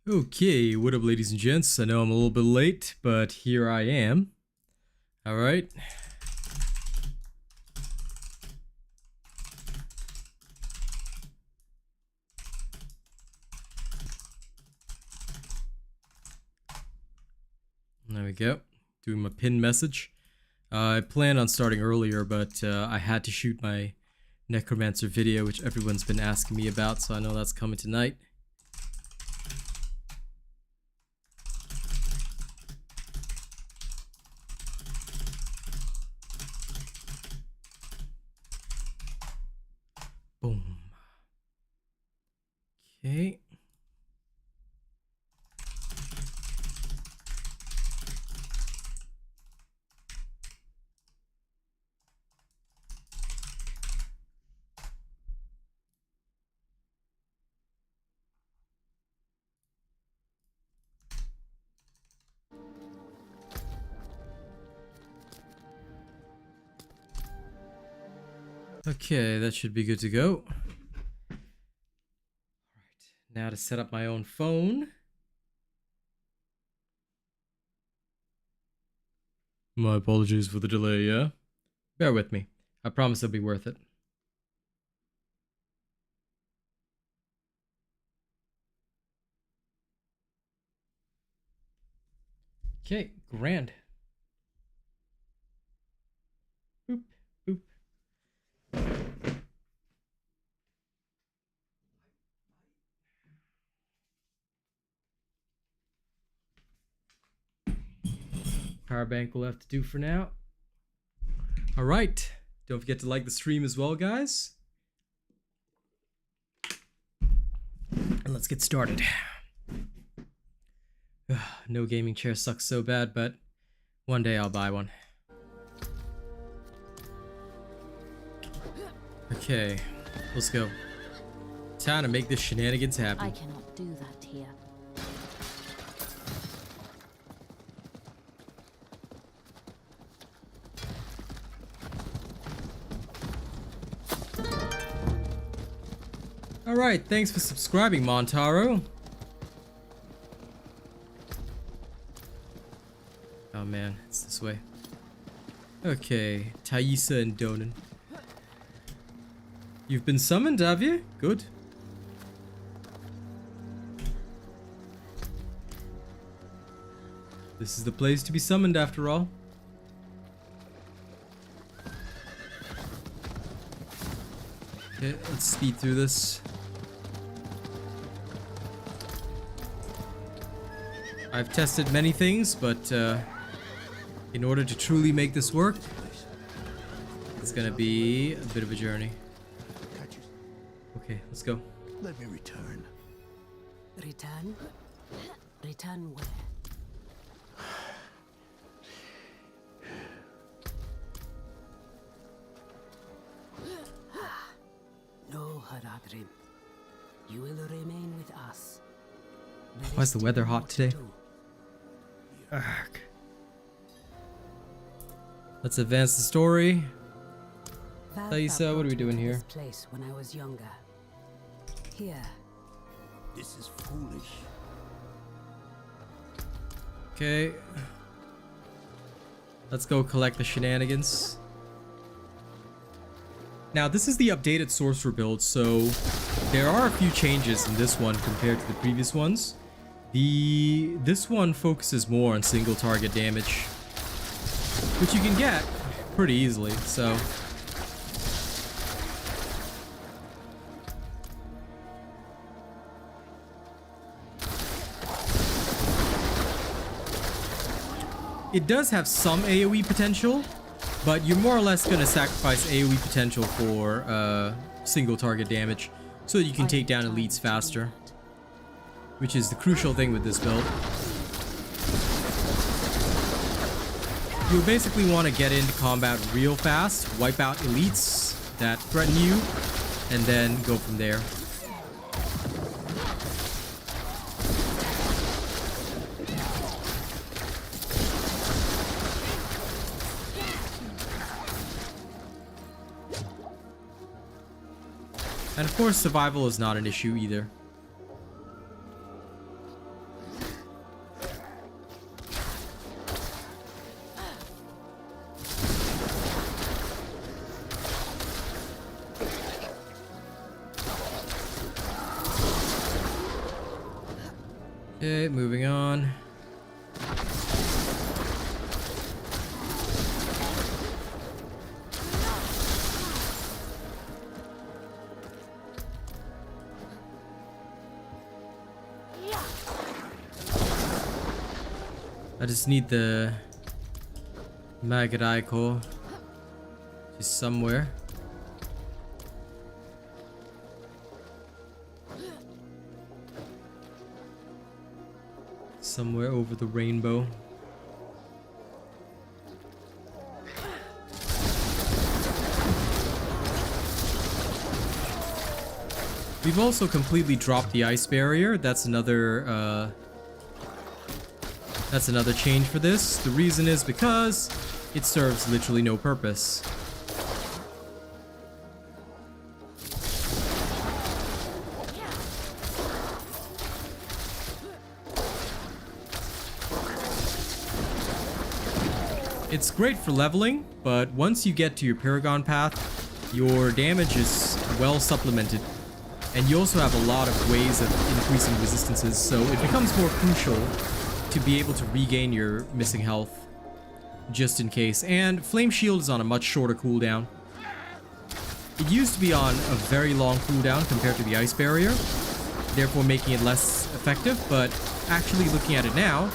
Okay, what up ladies and gents? I know I'm a little bit late, but here I am. Alright. There we go. Doing my pin message. I planned on starting earlier, but I had to shoot my Necromancer video, which everyone's been asking me about, so I know that's coming tonight. Boom. Okay. Okay, that should be good to go. Alright, now to set up my own phone. My apologies for the delay, yeah? Bear with me. I promise it'll be worth it. Okay, grand. Boop, boop. Power bank will have to do for now. All right. Don't forget to like the stream as well, guys. And let's get started. No gaming chair sucks so bad, but one day I'll buy one. Okay, let's go. Time to make this shenanigans happen. I cannot do that here. Alright, thanks for subscribing, Montaro. Oh man, it's this way. Okay, Thaisa and Donan. You've been summoned, have you? Good. This is the place to be summoned after all. Okay, let's speed through this. I've tested many things, but in order to truly make this work, it's gonna be a bit of a journey. Okay, let's go. Let me return. Return? Return where? No, Haradrim. You will remain with us. Why is the weather hot today? Arg. Let's advance the story. Thaisa, what are we doing here? This place when I was younger. Here. This is foolish. Okay. Let's go collect the shenanigans. Now, this is the updated Sorcerer build, so there are a few changes in this one compared to the previous ones. This one focuses more on single target damage, which you can get pretty easily, so... It does have some AoE potential, but you're more or less going to sacrifice AoE potential for single target damage so that you can take down elites faster, which is the crucial thing with this build. You'll basically want to get into combat real fast, wipe out elites that threaten you, and then go from there. And of course, survival is not an issue either. Okay, moving on. I just need the maggot eye core just somewhere. Somewhere over the rainbow. We've also completely dropped the ice barrier. That's another change for this. The reason is because it serves literally no purpose. It's great for leveling, but once you get to your Paragon path, your damage is well supplemented. And you also have a lot of ways of increasing resistances, so it becomes more crucial to be able to regain your missing health, just in case. And Flame Shield is on a much shorter cooldown. It used to be on a very long cooldown compared to the Ice Barrier, therefore making it less effective, but actually looking at it now,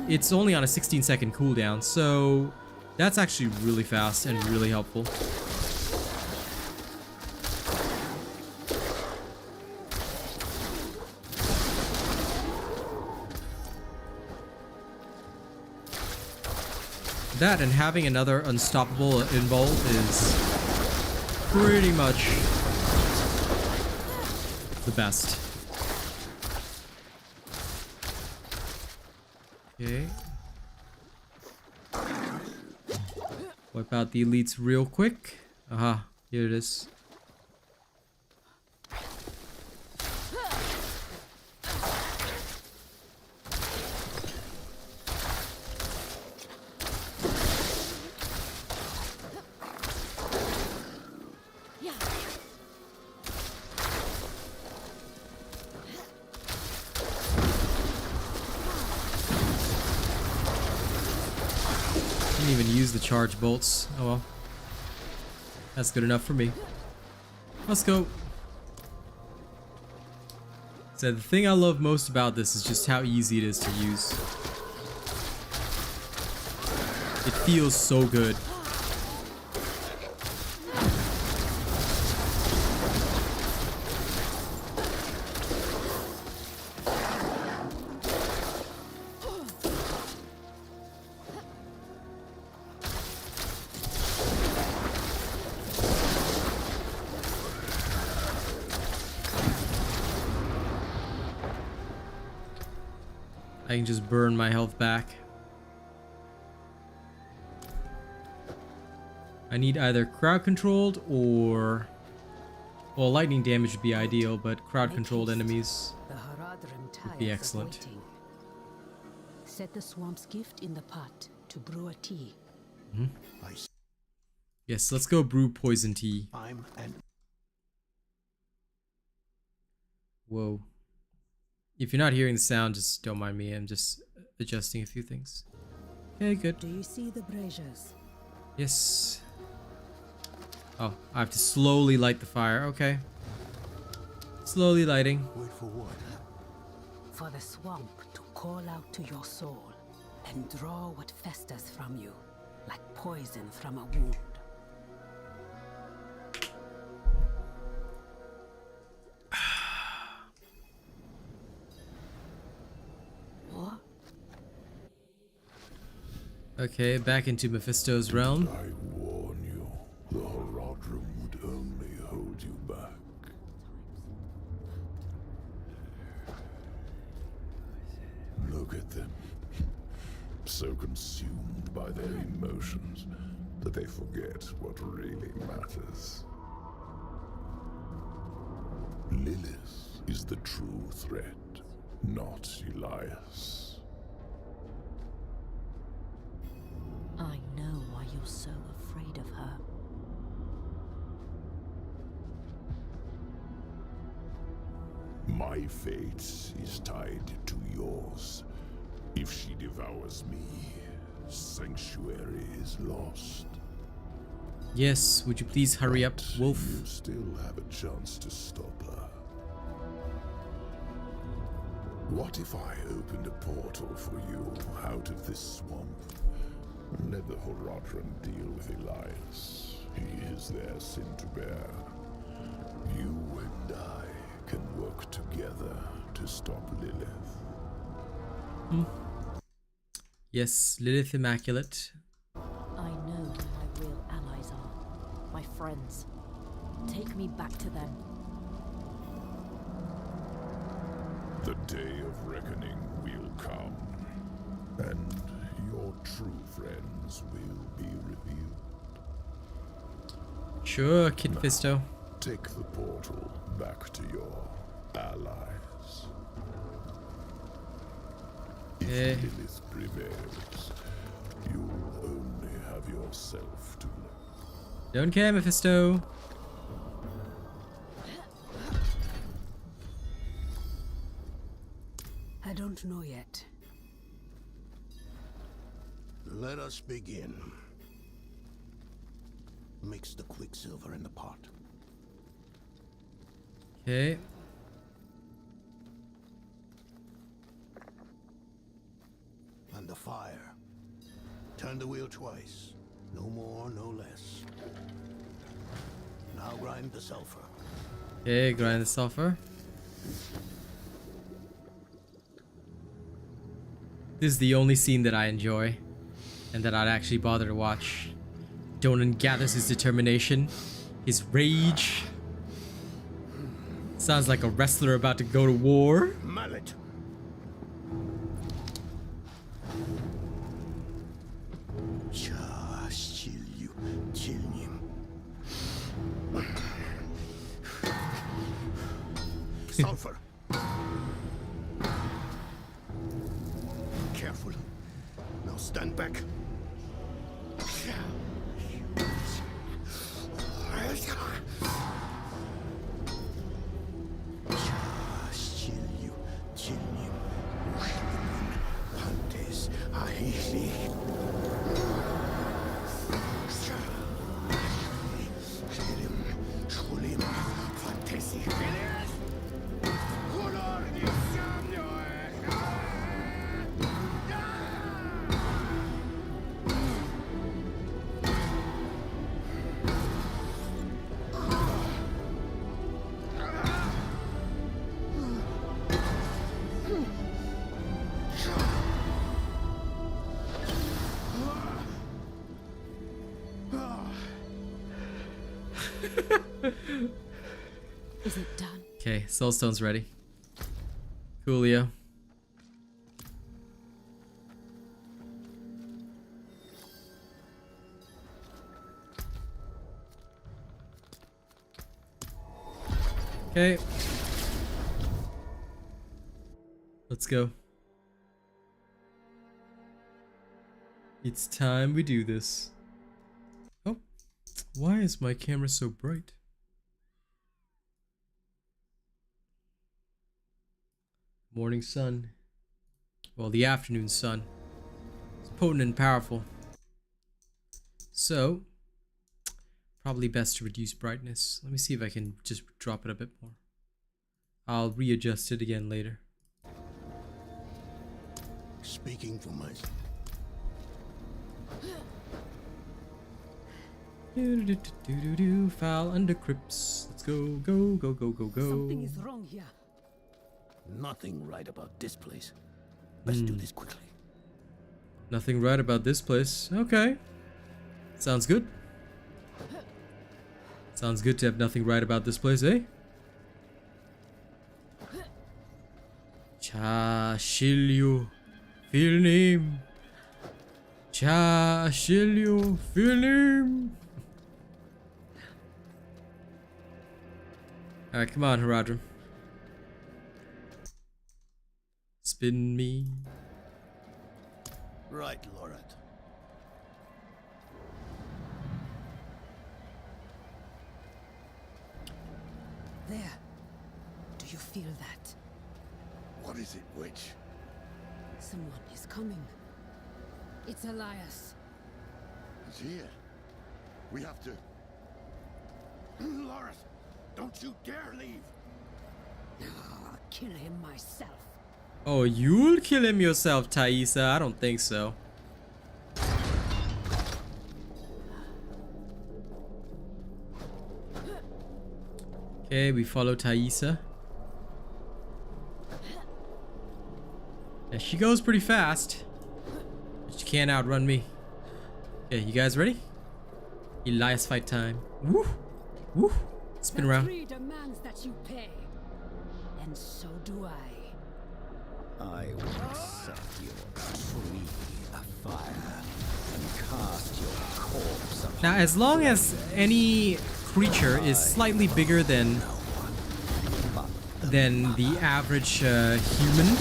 it's only on a 16-second cooldown, so that's actually really fast and really helpful. That and having another unstoppable invul is pretty much the best. Okay. Wipe out the elites real quick. Aha, here it is. Didn't even use the charge bolts. Oh well. That's good enough for me. Let's go. So the thing I love most about this is just how easy it is to use. It feels so good. I can just burn my health back. I need either crowd controlled or... well, lightning damage would be ideal, but crowd controlled enemies would be excellent. Set the swamp's gift in the pot to brew a tea. Yes, let's go brew poison tea. Whoa. If you're not hearing the sound, just don't mind me. I'm just adjusting a few things. Okay, good. Do you see the braziers? Yes. Oh, I have to slowly light the fire. Okay. Slowly lighting. Wait for what? For the swamp to call out to your soul and draw what festers from you, like poison from a wound. Okay, back into Mephisto's realm. I warn you, the Horadrim would only hold you back. Look at them. So consumed by their emotions that they forget what really matters. Lilith is the true threat, not Elias. I know why you're so afraid of her. My fate is tied to yours. If she devours me, Sanctuary is lost. Yes, would you please hurry up, But Wolf? you still have a chance to stop her. What if I opened a portal for you out of this swamp? Let the Horadrim deal with Elias. He is their sin to bear. You and I can work together to stop Lilith. Yes, Lilith Immaculate. I know who my real allies are. My friends. Take me back to them. The day of reckoning will come, and your true friends will be revealed. Sure, Kid Fisto. Take the portal back to your allies. If Lilith prevails, you'll only have yourself to blame. Don't care, Mephisto. I don't know yet. Let us begin. Mix the quicksilver in the pot. Okay. And the fire. Turn the wheel twice. No more, no less. Now grind the sulfur. Okay, grind the sulfur. This is the only scene that I enjoy and that I'd actually bother to watch. Donan gathers his determination, his rage. Sounds like a wrestler about to go to war. Mallet. Sulfur. Careful. Now stand back. Is it done? Okay, Soulstone's ready. Coolio. Okay. Let's go. It's time we do this. Oh, why is my camera so bright? Morning sun. Well, the afternoon sun. It's potent and powerful. So, probably best to reduce brightness. Let me see if I can just drop it a bit more. I'll readjust it again later. Speaking for myself. Foul under crypts. Let's go, go, go, go, go, go. Something is wrong here. Nothing right about this place. Let's do this quickly. Nothing right about this place. Okay. Sounds good. Sounds good to have nothing right about this place, eh? Cha Shilyu Filnim. Cha Shilyu Filnim. Alright, come on, Horadrim. Spin me. Right, Lorette. There. Do you feel that. What is it, witch? Someone is coming. It's Elias. He's here. We have to... Loris, don't you dare leave. I'll kill him myself. Oh, you'll kill him yourself, Thaisa? I don't think so. Okay, we follow Thaisa. Yeah, she goes pretty fast. But she can't outrun me. Okay, you guys ready? Elias fight time. Woo! Woo! Spin around. The tree demands that you pay. And so do I. I will set your tree afire and cast your corpse upon Now, as long as any creature is slightly bigger than the average human,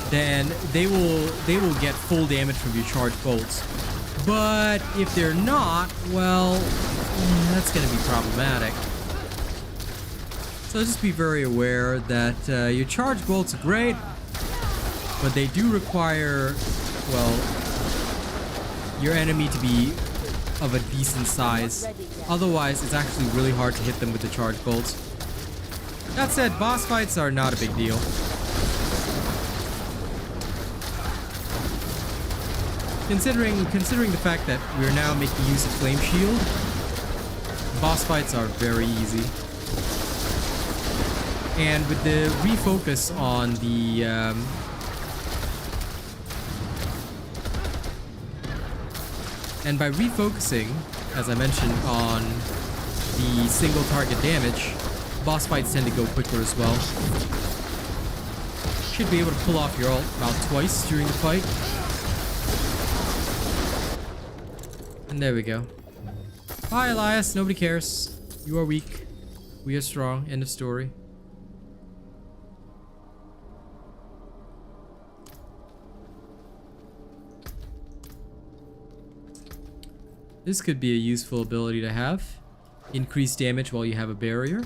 then they will get full damage from your charged bolts. But if they're not, well, that's going to be problematic. So just be very aware that your charged bolts are great, but they do require, well, your enemy to be of a decent size. Otherwise, it's actually really hard to hit them with the charged bolts. That said, boss fights are not a big deal. Considering the fact that we're now making use of Flame Shield, boss fights are very easy. And with the refocus on the and by refocusing, as I mentioned, on the single target damage, boss fights tend to go quicker as well. Should be able to pull off your ult about twice during the fight. And there we go. Bye, Elias. Nobody cares. You are weak. We are strong. End of story. This could be a useful ability to have. Increase damage while you have a barrier.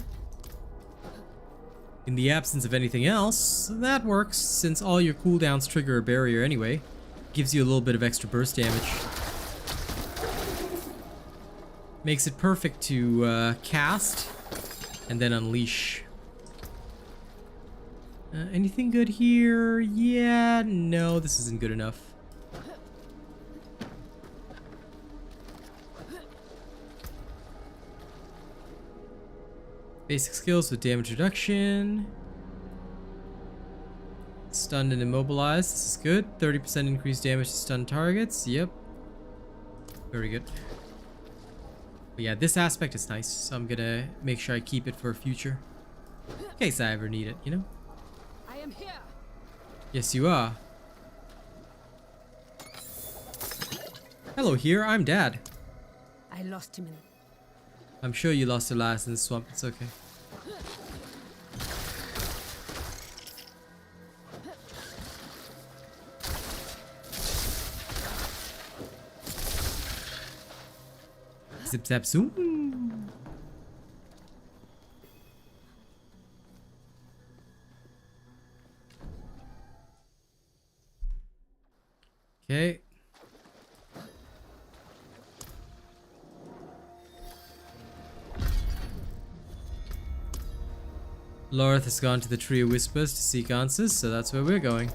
In the absence of anything else, that works since all your cooldowns trigger a barrier anyway. Gives you a little bit of extra burst damage. Makes it perfect to cast and then unleash. Anything good here? Yeah, no, this isn't good enough. Basic skills with damage reduction. Stunned and immobilized. This is good. 30% increased damage to stunned targets. Yep. Very good. But yeah, this aspect is nice. So I'm gonna make sure I keep it for future. In case I ever need it, you know? I am here. Yes, you are. Hello here, I'm Dad. I lost him in... I'm sure you lost Elias in the swamp. It's okay. Zip zap zoom. Okay. Lorith has gone to the Tree of Whispers to seek answers, so that's where we're going.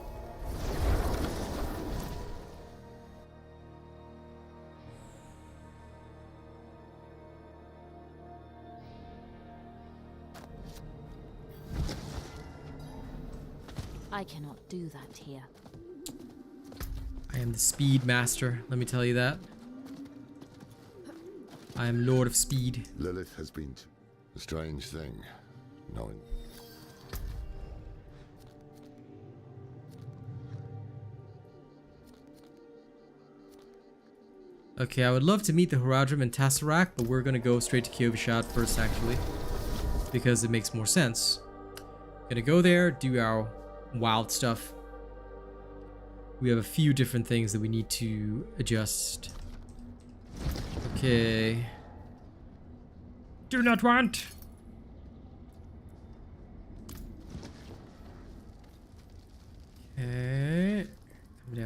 I cannot do that here. I am the Speed Master, let me tell you that. I am Lord of Speed. Lilith has been a strange thing, knowing. Okay, I would love to meet the Horadrim and Tesseract, but we're gonna go straight to Kyovashad first, actually. Because it makes more sense. Gonna go there, do our wild stuff. We have a few different things that we need to adjust. Okay. Do not want.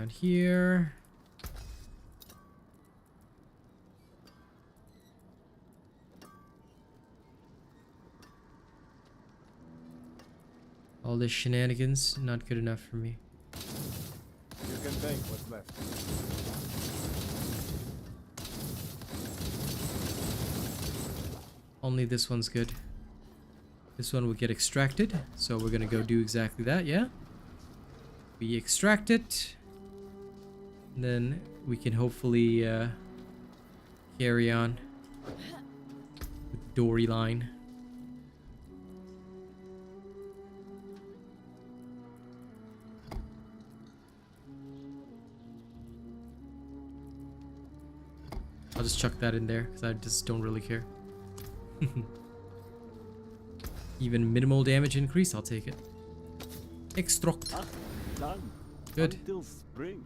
around here. All this shenanigans, not good enough for me. You can take what's left. Only this one's good. This one will get extracted, so we're gonna go do exactly that, yeah? We extract it, and then we can hopefully carry on with the Dory line. I'll just chuck that in there because I just don't really care. Even minimal damage increase, I'll take it. Extract. Done. Good. Until spring.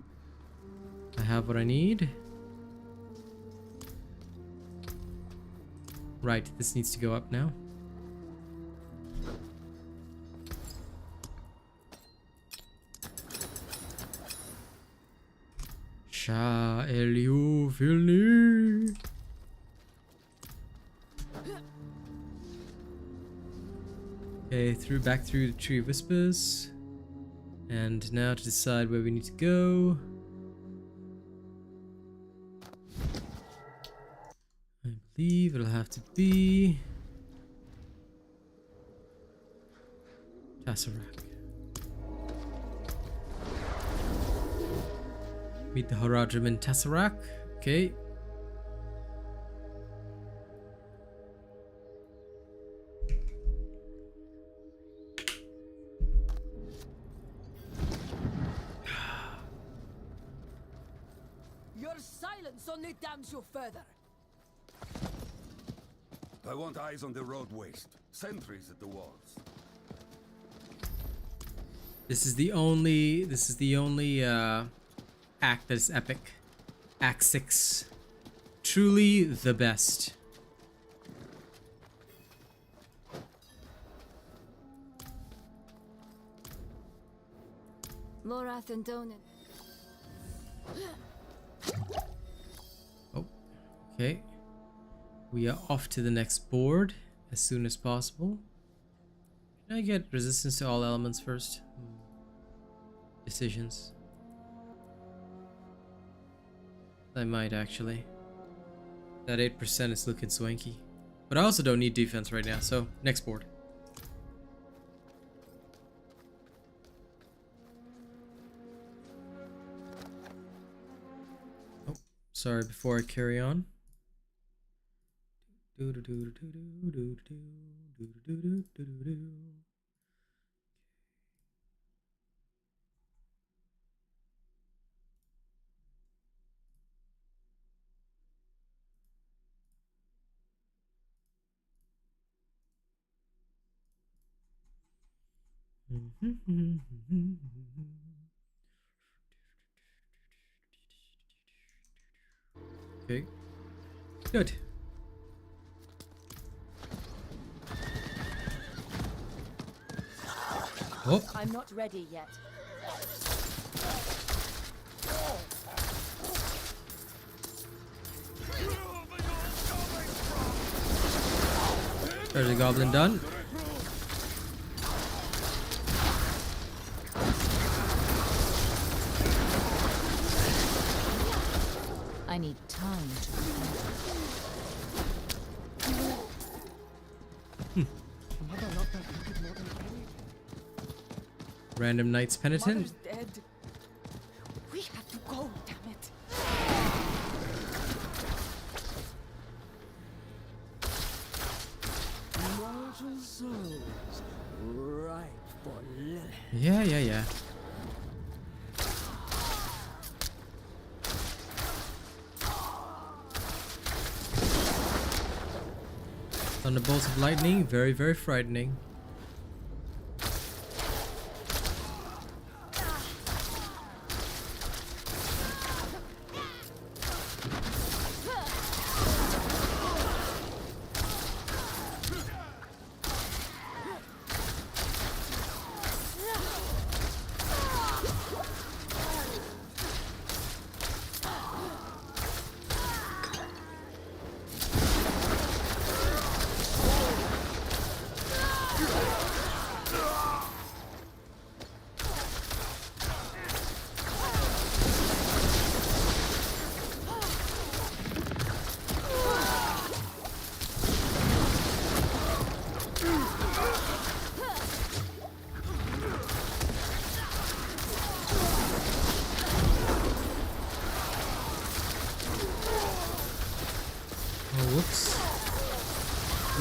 I have what I need. Right, this needs to go up now. Sha Eliu Filni. Okay, back through the Tree of Whispers. And now to decide where we need to go. I believe it'll have to be Tassarak. Meet the Horadrim in Tassarak. Okay. Your silence only damns you further. I want eyes on the road waste. Sentries at the walls. This is the only act that is epic. Act 6. Truly the best. Lorath and Donan. Oh, okay. We are off to the next board as soon as possible. Can I get resistance to all elements first? Decisions. I might actually. That 8% is looking swanky. But I also don't need defense right now, so next board. Oh, sorry, before I carry on. Okay. Good. Oh. I'm not ready yet. There's a goblin done. I need time to prepare. Random Knights Penitent. Mother's dead. We have to go, damn it. Mortal souls, ripe for Lilith. Yeah. Thunderbolts of lightning, very, very frightening.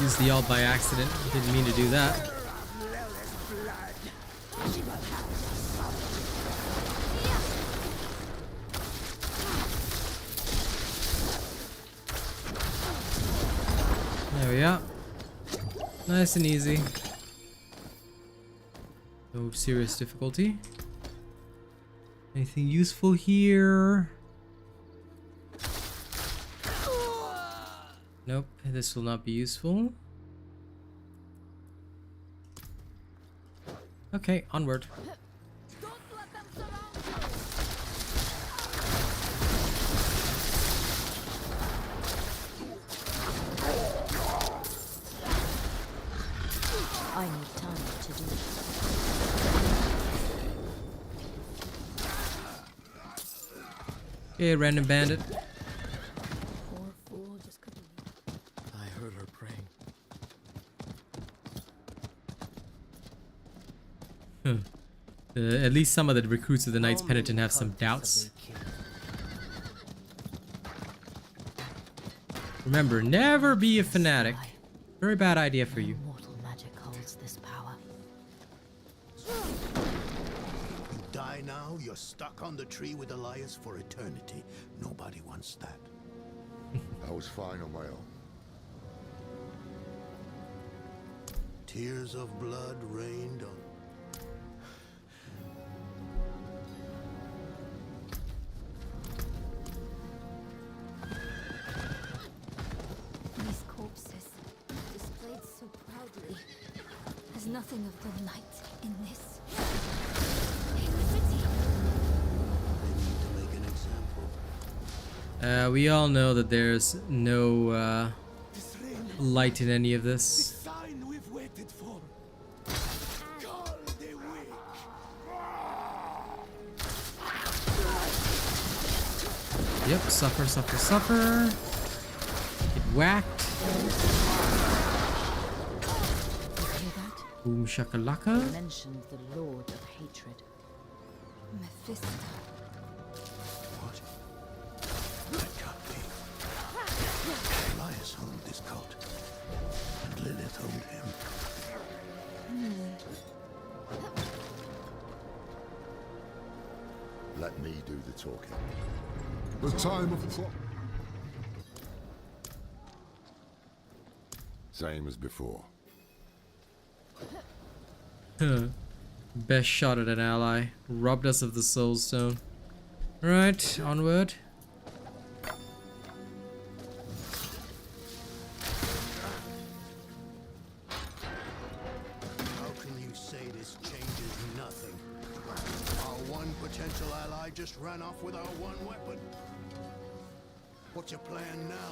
use the ult by accident. Didn't mean to do that. There we are. Nice and easy. No serious difficulty. Anything useful here? Nope, this will not be useful. Okay, onward. I need time to do it. Okay, random bandit. Poor fool just couldn't. I heard her praying. At least some of the recruits of the Knights Penitent have some doubts. Remember, never be a fanatic. Very bad idea for you. Mortal magic holds this power. You die now, you're stuck on the tree with Elias for eternity. Nobody wants that. I was fine on my own. Tears of blood rained on. These corpses, displayed so proudly. There's nothing of the night in this. City. They need to make an example. We all know that there's no This ring, light in any of this this. sign we've waited for. Call the weak. Yep, suffer, suffer, suffer. Get whacked. You hear that? Boom shakalaka. They mentioned the Lord of Hatred. Mephisto. What? That can't be. Elias owned this cult. And Lilith owned him. Let me do the talking. The time of the... Same as before. Best shot at an ally. Robbed us of the soul stone. Right, onward. How can you say this changes nothing? Our one potential ally just ran off with our one weapon. What's your plan now?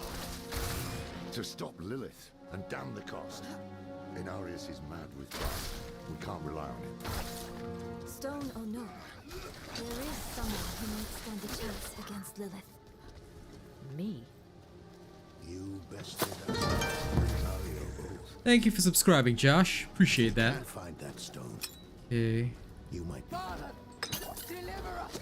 To stop Lilith and damn the cost. Inarius is mad with pride. We can't rely on him. Stone or no, there is someone who might stand a chance against Lilith. Me? You bested us. Mario oath. Thank you for subscribing, Josh. Appreciate that. Can't find that stone. Okay. You might be. Deliver us!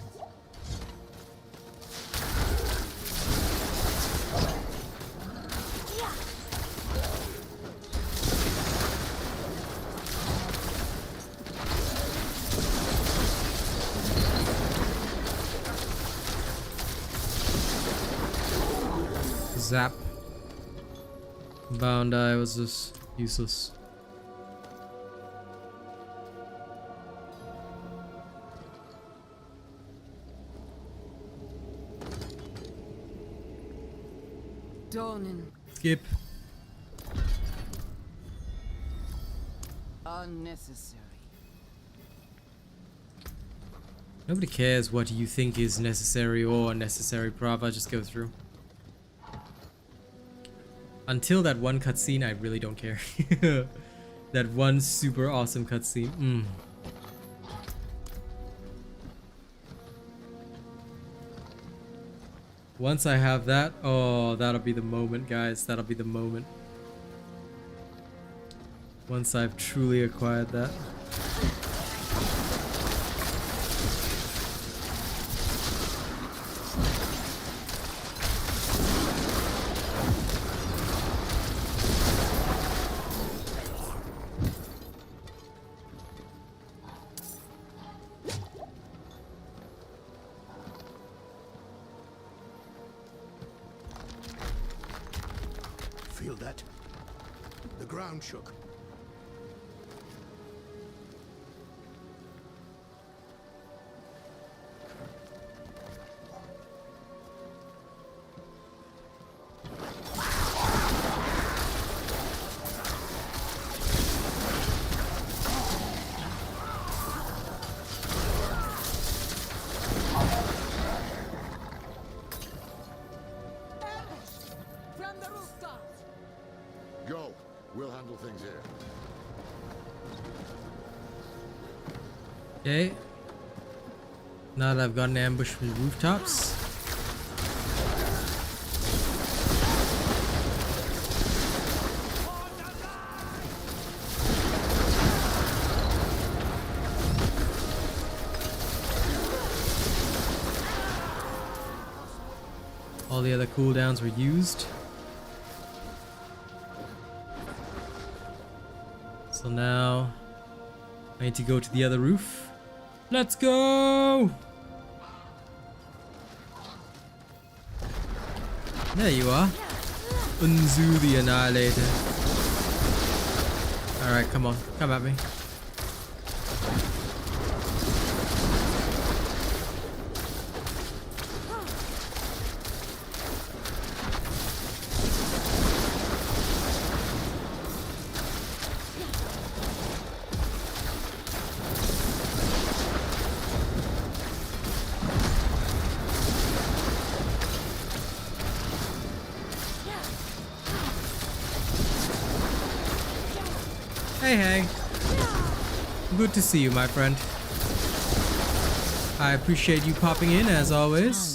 Zap. Bound eye was just useless. Dawning. Skip. Unnecessary. Nobody cares what you think is necessary or unnecessary, Prava. Just go through. Until that one cutscene, I really don't care. That one super awesome cutscene. Once I have that, oh, that'll be the moment, guys. That'll be the moment. Once I've truly acquired that. feel that? The ground shook. From the rooftops! Go. We'll handle things here. Okay. Now that I've got an ambush from the rooftops. All the other cooldowns were used. So now I need to go to the other roof. Let's go! There you are. Unzu the Annihilator. Alright, come on. Come at me. Hey, hey. Good to see you, my friend. I appreciate you popping in as always.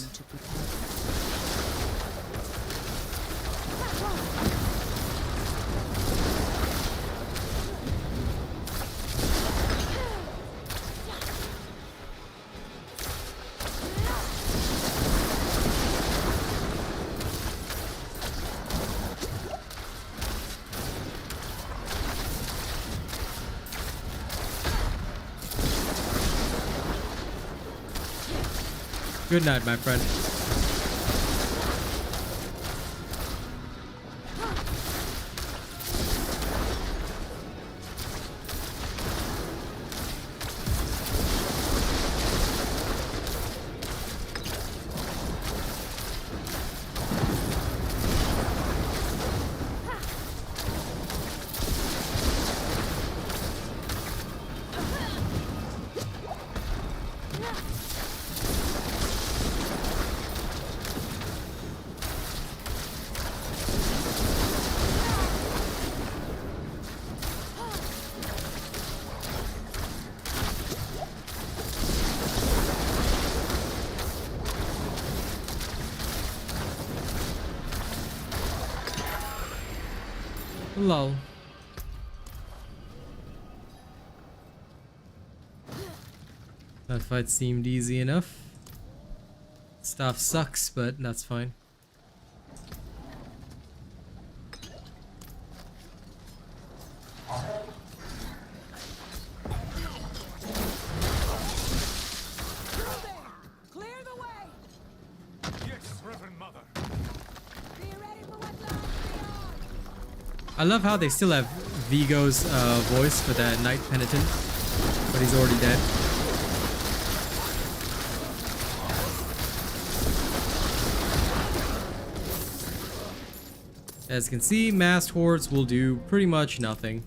Good night, my friend. Lol. That fight seemed easy enough. Stuff sucks, but that's fine. Clear the way! Yes, Reverend Mother. Be ready for what lies beyond! I love how they still have Vigo's voice for that Knight Penitent, but he's already dead. As you can see, massed hordes will do pretty much nothing.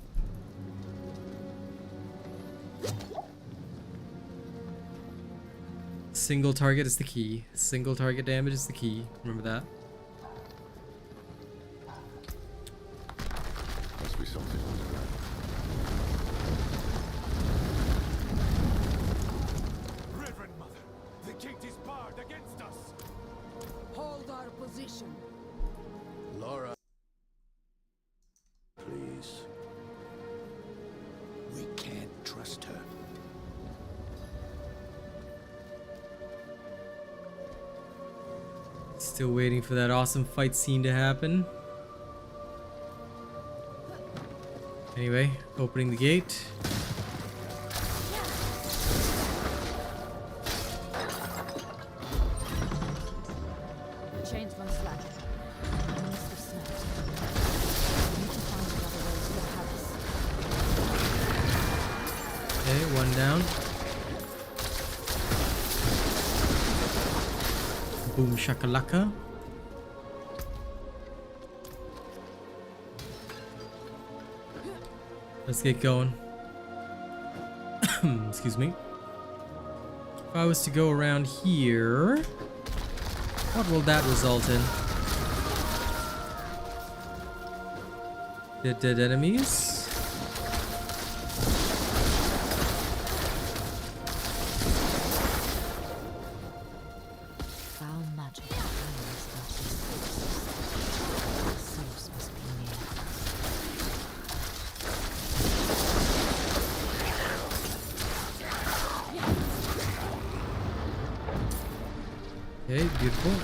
Single target is the key. Single target damage is the key. Remember that. Must be something underground. Reverend Mother, the gate is barred against us. Hold our position. Laura. Please. We can't trust her. Still waiting for that awesome fight scene to happen. Anyway, opening the gate. Chains run slack. I must have snapped. down. Boom shakalaka. Let's get going. Excuse me. If I was to go around here, what will that result in? Dead enemies. Foul magic. Source must be near. Okay, beautiful.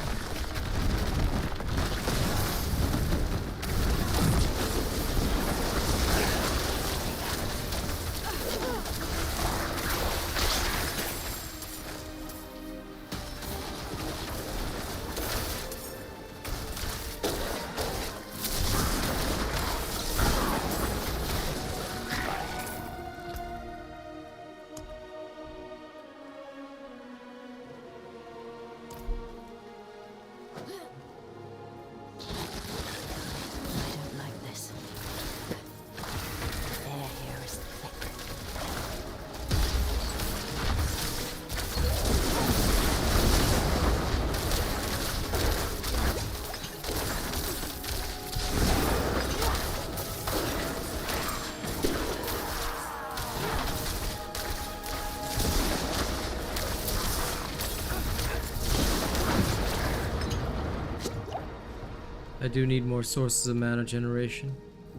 I do need more sources of mana generation.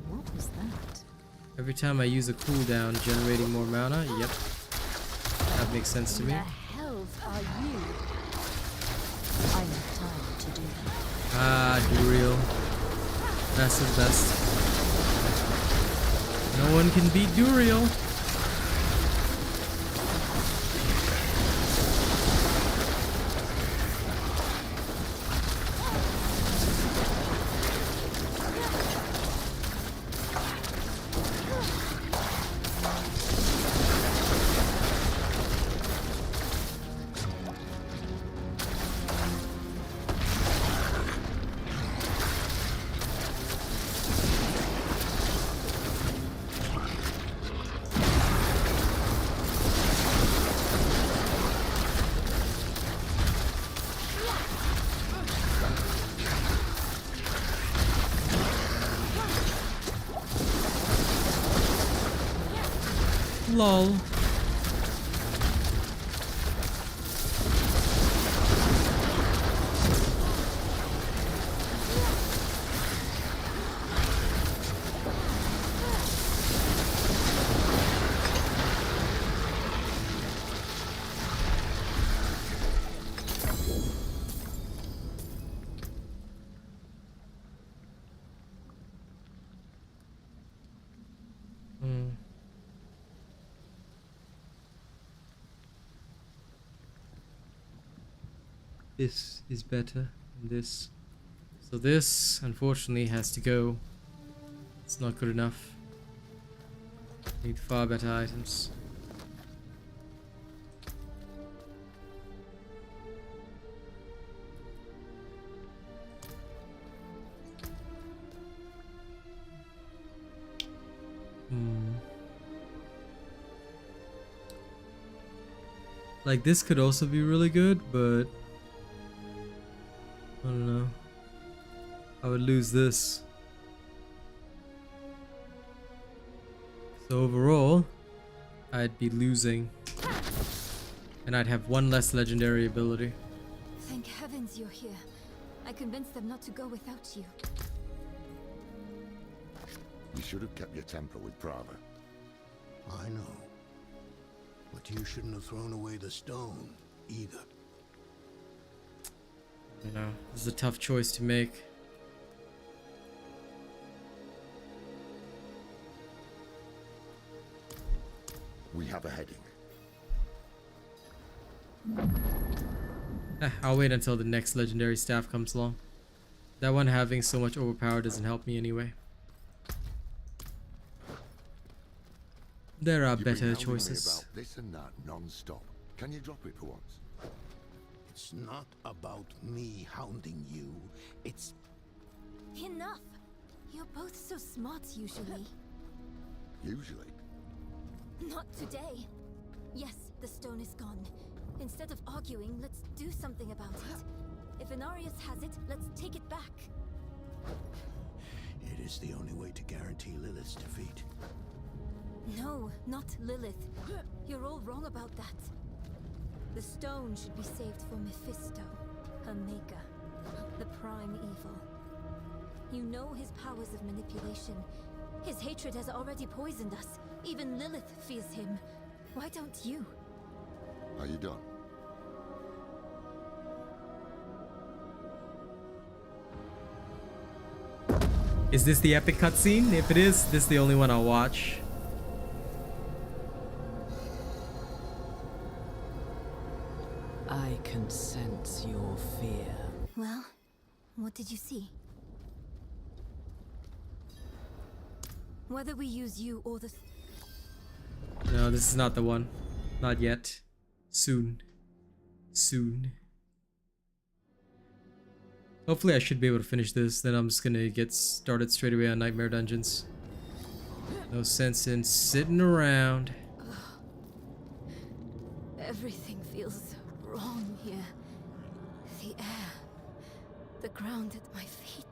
What was that? Every time I use a cooldown, generating more mana. Yep. That makes sense to me. The hells are you? I need time to do that. Ah, Duriel. Best of the best. No one can beat Duriel. Lol. This is better than this. So this, unfortunately, has to go. It's not good enough. Need far better items. Like, this could also be really good, but I don't know. I would lose this. So overall, I'd be losing. And I'd have one less legendary ability. Thank heavens you're here. I convinced them not to go without you. You should have kept your temper with Prava. I know. But you shouldn't have thrown away the stone, either. You know, this is a tough choice to make. We have a heading. I'll wait until the next legendary staff comes along. That one having so much overpower doesn't help me anyway. There are You've been better hounding me choices. about this and that non-stop. Can you drop it for once? It's not about me hounding you. It's Enough! You're both so smart usually. Usually. Not today. Yes, the stone is gone. Instead of arguing, let's do something about it. If Inarius has it, let's take it back. It is the only way to guarantee Lilith's defeat. No, not Lilith. You're all wrong about that. The stone should be saved for Mephisto, her maker, the prime evil. You know his powers of manipulation. His hatred has already poisoned us. Even Lilith fears him. Why don't you? Are you done? Is this the epic cutscene? If it is, this is the only one I'll watch. I can sense your fear. Well, what did you see? Whether we use you or the... No, this is not the one. Not yet. Soon. Soon. Hopefully I should be able to finish this, then I'm just gonna get started straight away on Nightmare Dungeons. No sense in sitting around. Everything feels wrong here. The air, the ground at my feet.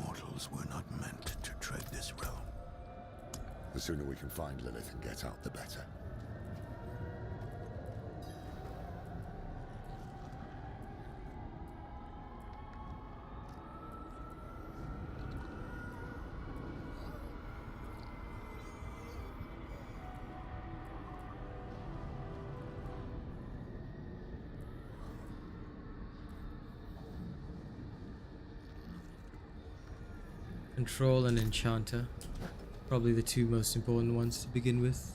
Mortals were not meant to tread this realm. The sooner we can find Lilith and get out, the better. Control and Enchanter. Probably the two most important ones to begin with.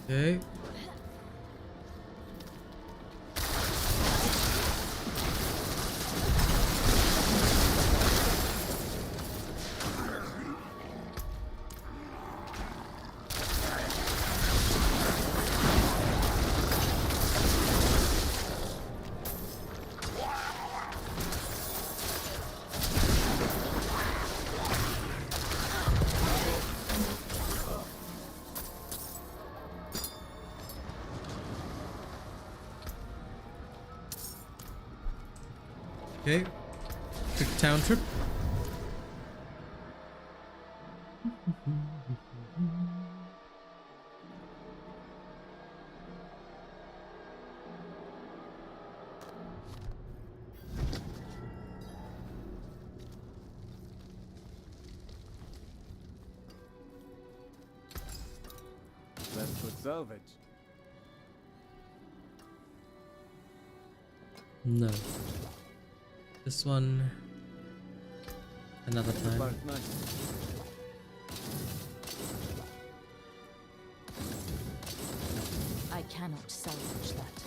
Okay. Okay, quick town trip. Let's put salvage. No. This one. Another time. Spark knife. I cannot salvage that.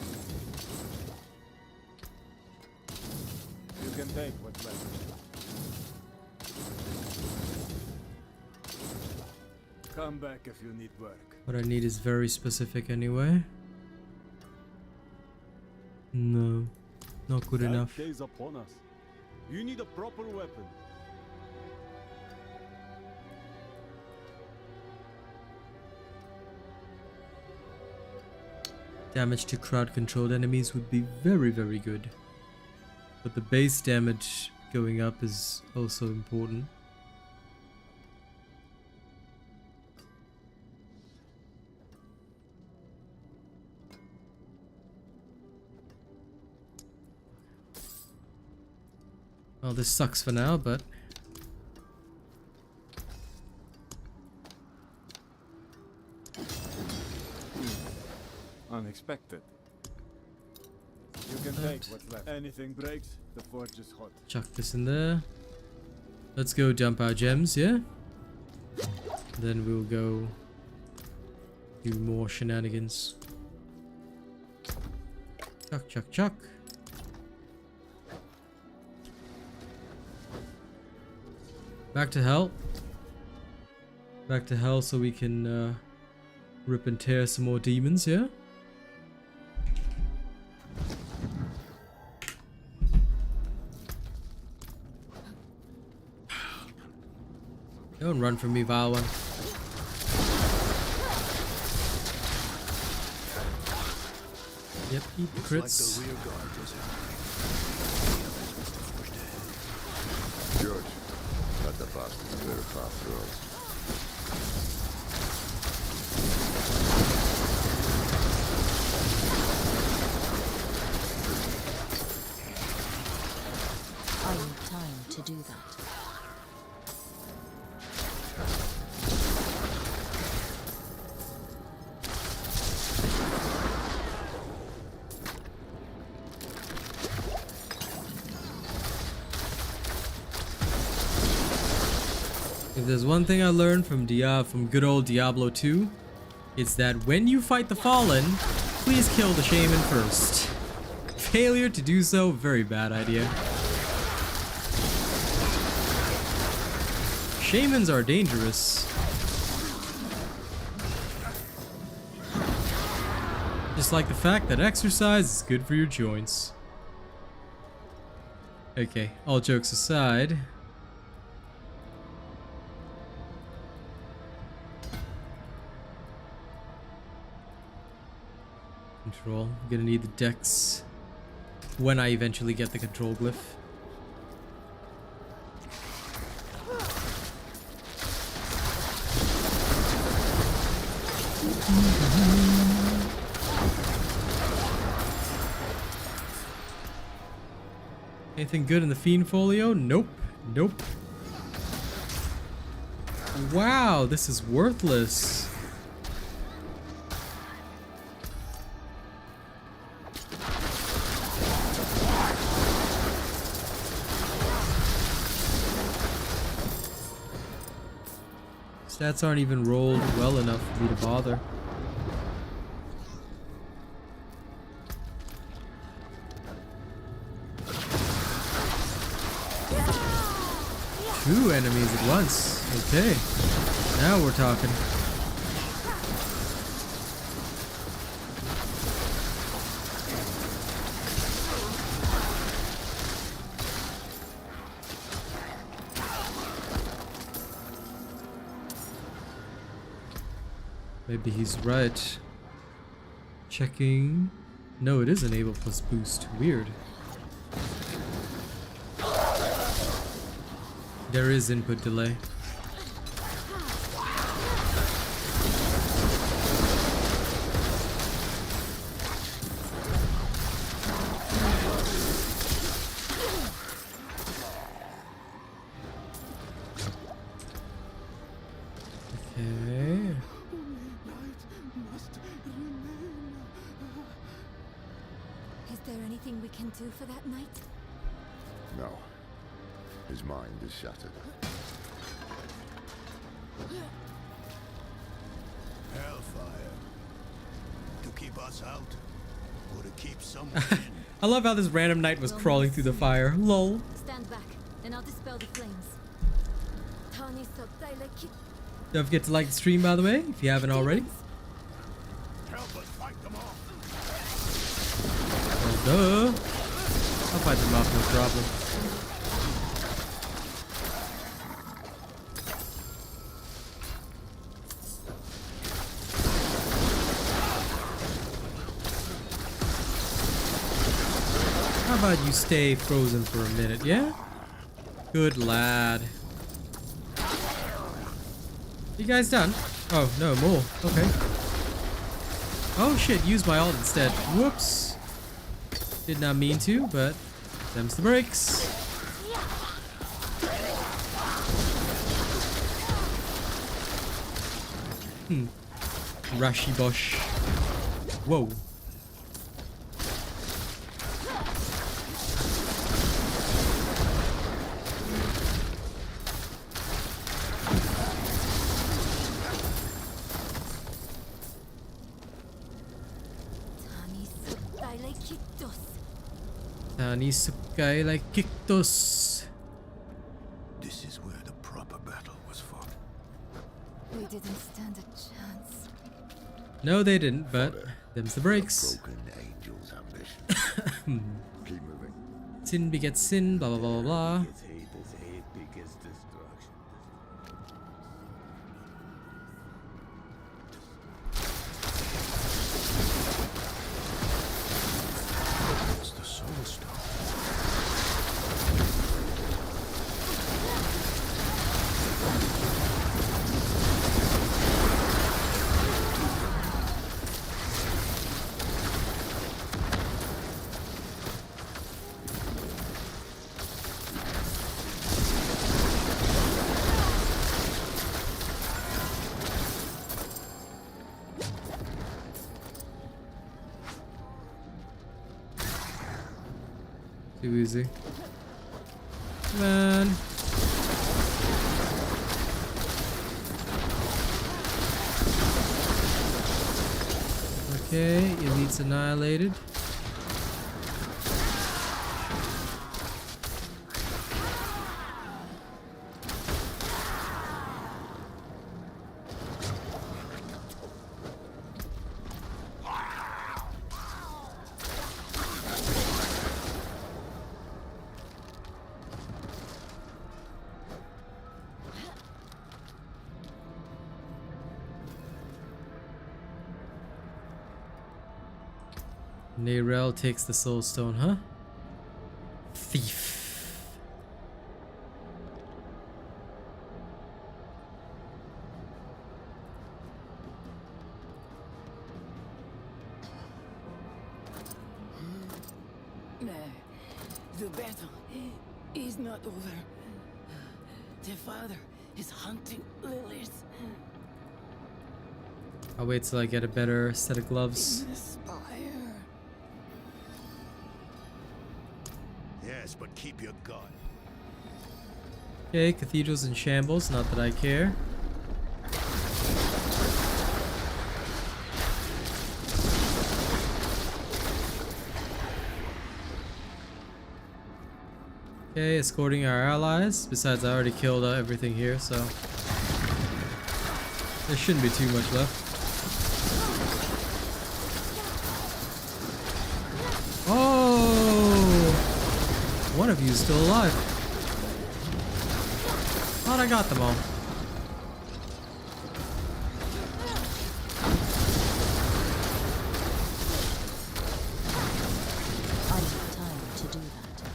You can take what's left. Come back if you need work. What I need is very specific anyway. No. Not good enough. That day's upon us. You need a proper weapon. Damage to crowd controlled enemies would be very, very good. But the base damage going up is also important. Well, this sucks for now, but Unexpected. You can take what's left. Anything breaks, the forge is hot. chuck this in there. Let's go dump our gems, yeah? Then we'll go do more shenanigans. Chuck, chuck, chuck. Back to hell. Back to hell so we can rip and tear some more demons, yeah? Don't run from me, vile one. Yep, eat the crits. Like the rear guard was George, let the bastards very fast through us. I need time to do that. If there's one thing I learned from good old Diablo 2, it's that when you fight the Fallen, please kill the Shaman first. Failure to do so, very bad idea. Shamans are dangerous. Just like the fact that exercise is good for your joints. Okay, all jokes aside. Control. I'm gonna need the dex when I eventually get the control glyph. Anything good in the Fiend Folio? Nope. Nope. Wow, this is worthless. Stats aren't even rolled well enough for me to bother. Two enemies at once. Okay. Now we're talking. Maybe he's right. Checking. No, it is enable plus boost. Weird. There is input delay. Okay. Is there anything we can do for that knight? No. His mind is shattered. hellfire. To keep us out, or to keep someone in? I love how this random knight was crawling through the fire. Lol. Stand back, and I'll dispel the flames. Don't forget to like the stream, by the way, if you haven't already. Help us fight them off. Duh. I'll fight them off, no problem. How about you stay frozen for a minute, yeah? Good lad. You guys done? Oh, no, more. Okay. Oh shit, use my ult instead. Whoops. Did not mean to, but them's the breaks. Rashi bosh. Whoa. Tanisukai like Kiktos. This is where the proper battle was fought. We didn't stand a chance. No, they didn't, but them's the breaks. Broken angel's ambition. Keep moving. Sin begets sin, blah blah blah blah blah. His hate is hate begets destruction. It's the soul stone. Too easy. Man. Okay, elite's annihilated. Neyrel takes the soul stone, huh? Thief. The battle is not over. The father is hunting Lilith. I'll wait till I get a better set of gloves. In the spire. Yes, but keep your gun. Okay, cathedral's in shambles, not that I care. Okay, escorting our allies. Besides, I already killed everything here, so there shouldn't be too much left. Oh! One of you is still alive. Thought I got them all. I have time to do that.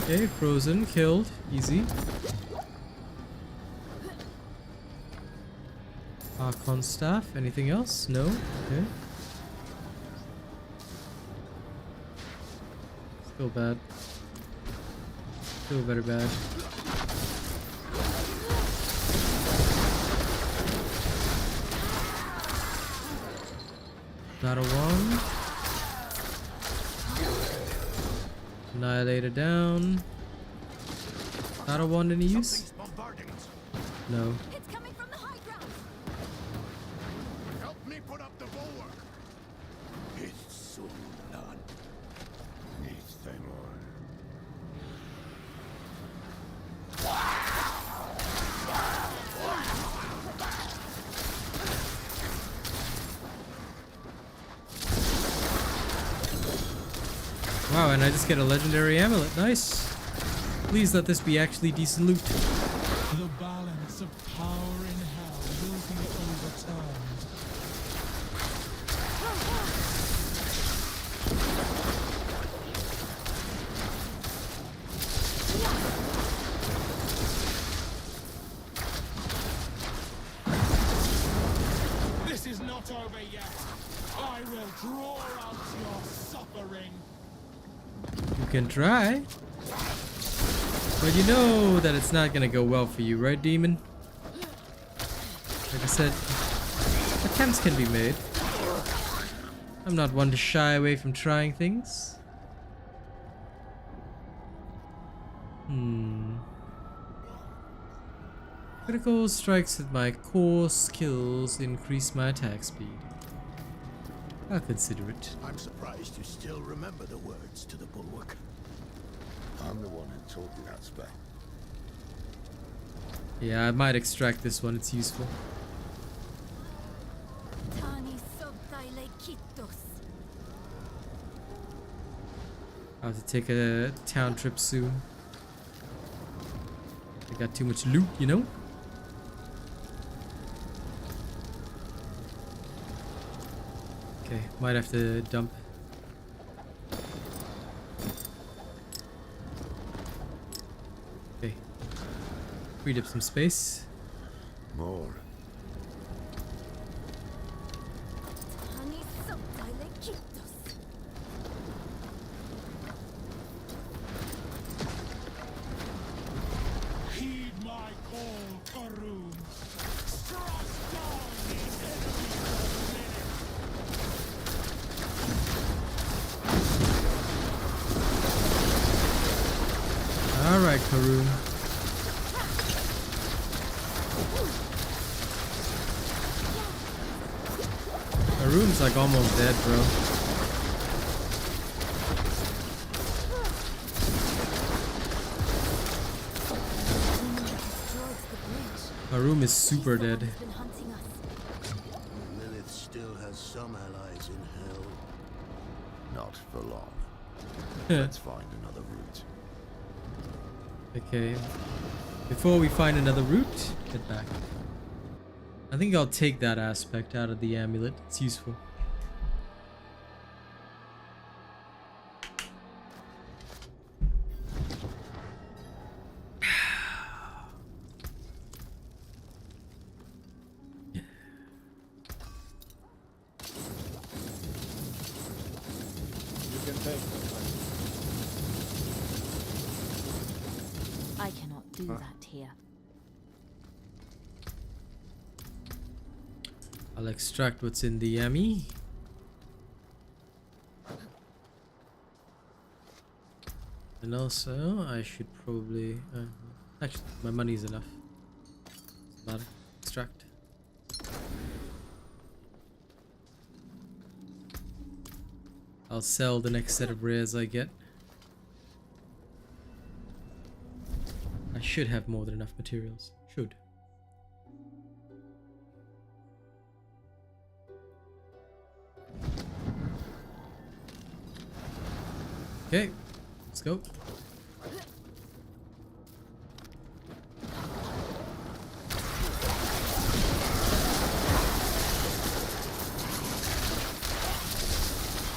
Okay, frozen, killed, easy. Archon staff, anything else? No? Okay. Still bad. Still very bad. Battle one. Annihilator down. Battle one any use? No. It's coming from the high ground. Help me put up the bulwark. It's soon done. Next time on. Wow, and I just get a legendary amulet. Nice. Please let this be actually decent loot. The balance of power in hell will be overturned. This is not over yet. I will draw out your suffering. You can try. But you know that it's not gonna go well for you, right, demon? Like I said, attempts can be made. I'm not one to shy away from trying things. Critical strikes with my core skills increase my attack speed. I'll consider it. I'm surprised you still remember the words to the bulwark. I'm the one who taught you that spell. Yeah, I might extract this one, it's useful. I'll have to take a town trip soon. I got too much loot, you know? Okay, might have to dump. Okay. Freed up some space. More. Heed my call, Karoon. Strike down these enemies of Lilith. Alright, Karoon. Karoon's like almost dead, bro. Karoon is super dead. Lilith still has some allies in hell. Not for long. Let's find another route. Okay. Before we find another route, get back. I think I'll take that aspect out of the amulet. It's useful. You can take what left. I cannot do that here. I'll extract what's in the yummy. And also, I should probably... actually, my money's enough. Not extract. I'll sell the next set of rares I get. I should have more than enough materials. Should. Okay, let's go.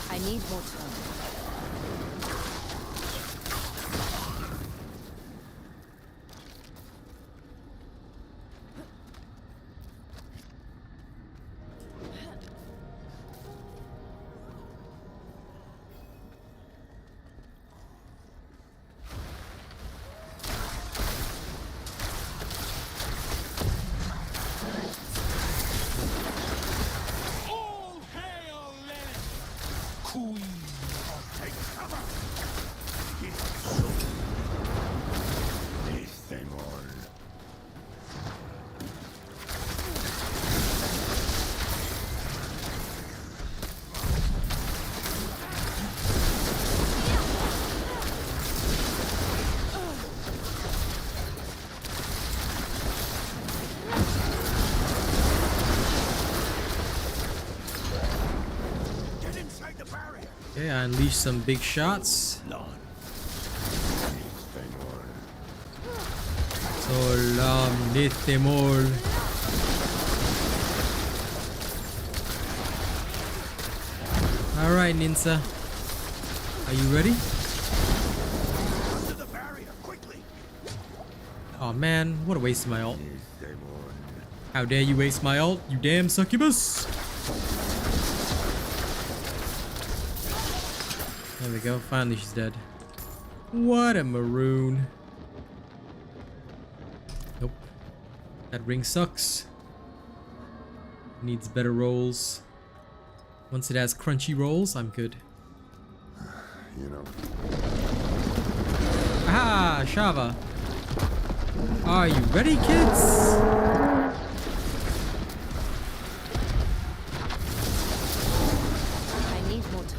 I need more time. All hail Lilith, Queen of Take cover! This thing on. Get inside the barrier! Okay, I unleash some big shots. Solam Nithemol. Alright, Ninsa. Are you ready? Under the barrier, quickly! Oh man, what a waste of my ult. How dare you waste my ult, you damn succubus! There we go, finally she's dead. What a maroon. Nope. That ring sucks. Needs better rolls. Once it has crunchy rolls, I'm good. You know. Aha! Shava! Are you ready, kids? I need more time.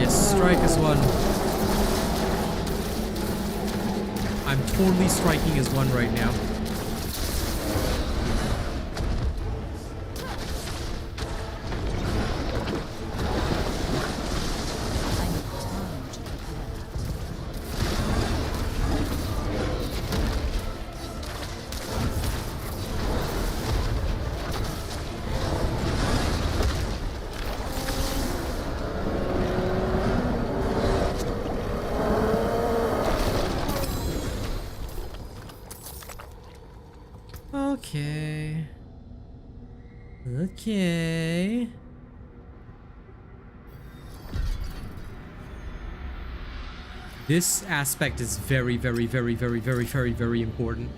Strike as one. I'm totally striking as one right now. Okay. Okay. This aspect is very, very, very, very, very, very, very important.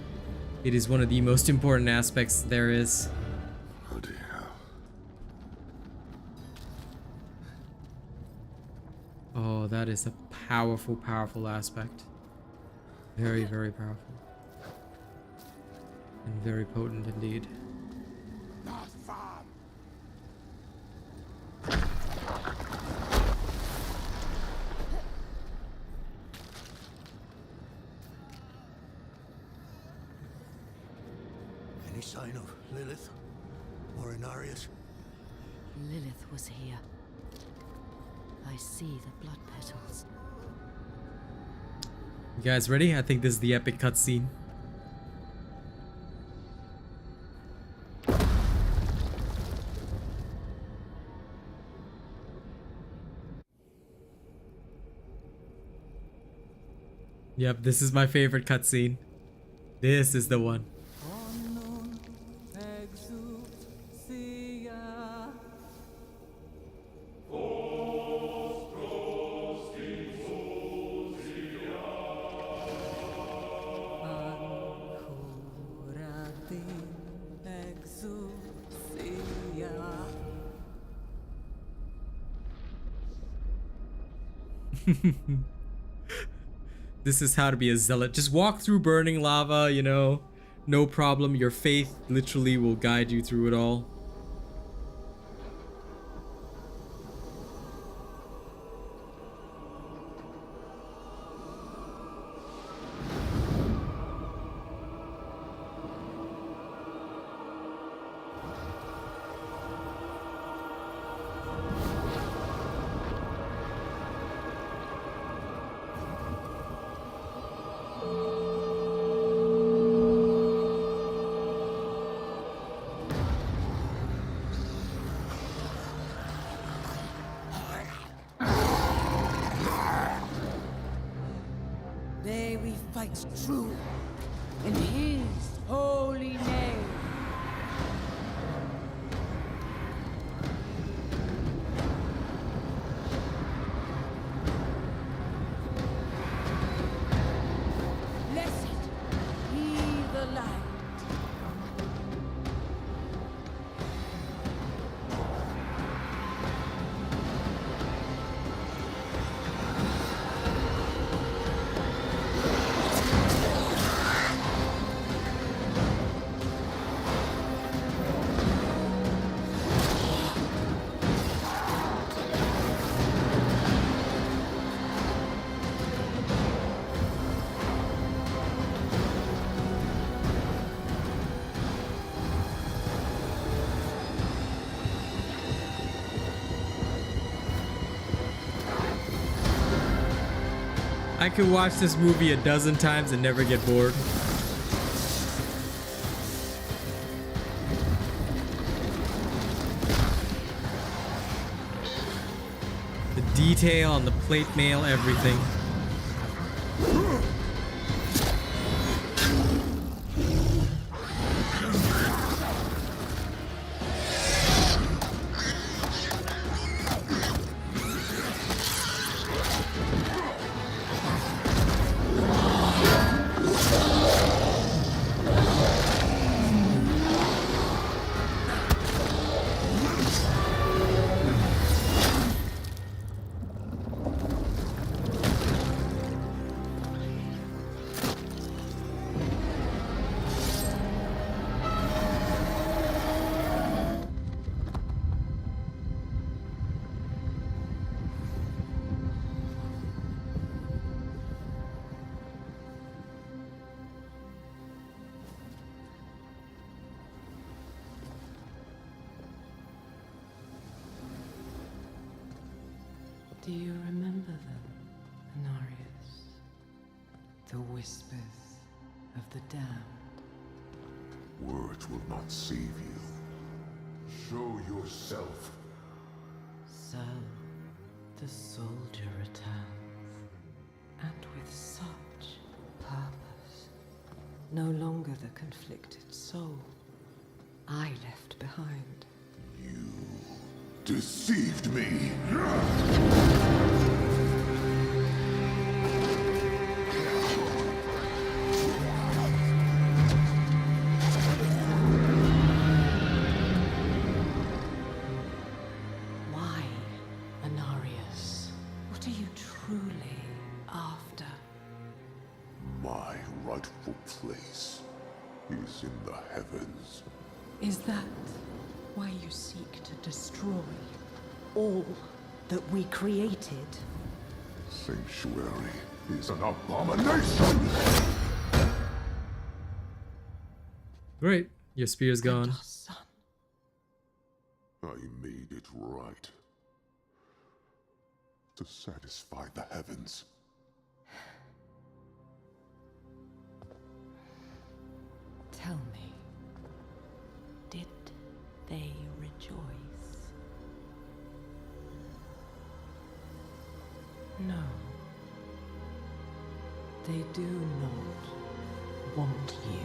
It is one of the most important aspects there is. Bloody hell. Oh, that is a powerful, powerful aspect. Very, very powerful. And very potent indeed. Not far. Any sign of Lilith or Inarius? Lilith was here. I see the blood petals. You guys ready? I think this is the epic cutscene. Yep, this is my favorite cutscene. This is the one. This is how to be a zealot. Just walk through burning lava, you know, no problem. Your faith literally will guide you through it all. May we fight true in his holy name. Blessed be the light. I could watch this movie a dozen times and never get bored. The detail on the plate mail, everything. Do you remember them, Anarius? The whispers of the damned. Words will not save you. Show yourself. So, the soldier returns, and with such purpose. No longer the conflicted soul I left behind. You deceived me. Why, Anarius? What are you truly after? My rightful place is in the heavens. Is that why you seek to destroy all that we created? Sanctuary is an abomination! Great, your spear's gone. I made it right. To satisfy the heavens. Tell me, did they rejoice? No. They do not want you.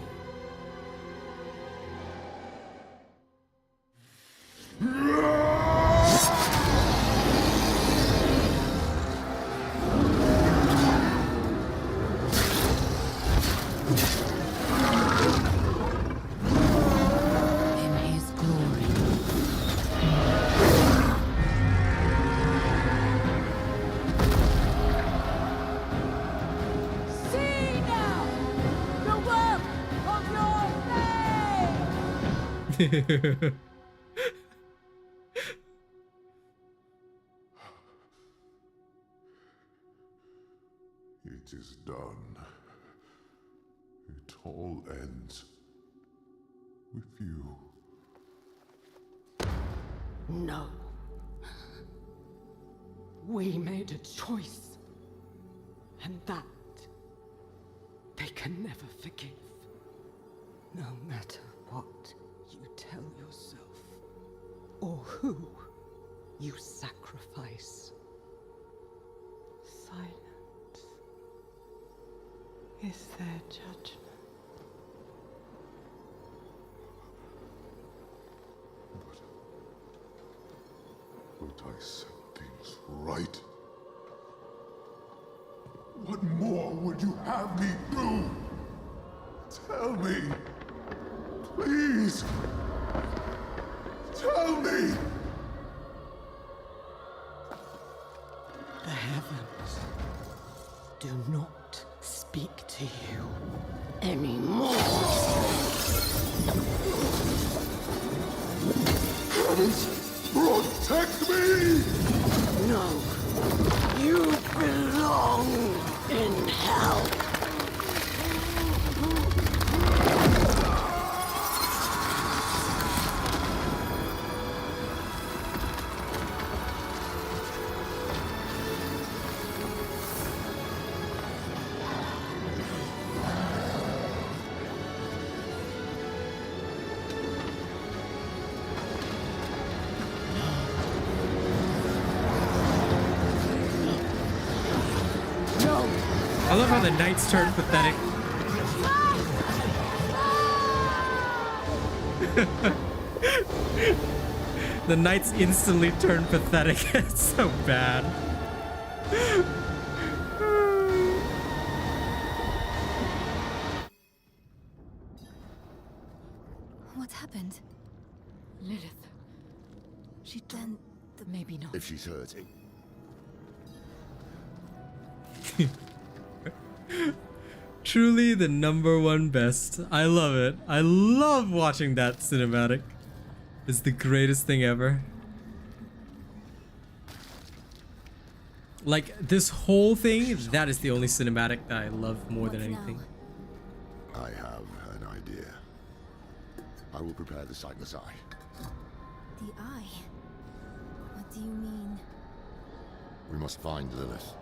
It is done. It all ends with you. No. We made a choice. And that they can never forgive. No matter what you tell yourself, or who you sacrifice. Silence is their judgment. But I set things right. What more would you have me do? Tell me. Please. Tell me. The heavens do not speak to you anymore. Heavens, protect me! No. You belong in hell. love how the knights turn pathetic. The knights instantly turn pathetic. It's so bad. What happened? Lilith. She done. Maybe not. If she's hurting. Truly the #1 best. I love it. I love watching that cinematic. It's the greatest thing ever. Like, this whole thing, that is the only cinematic that I love more than anything. I have an idea. I will prepare the sightless eye. The eye? What do you mean? We must find Lilith.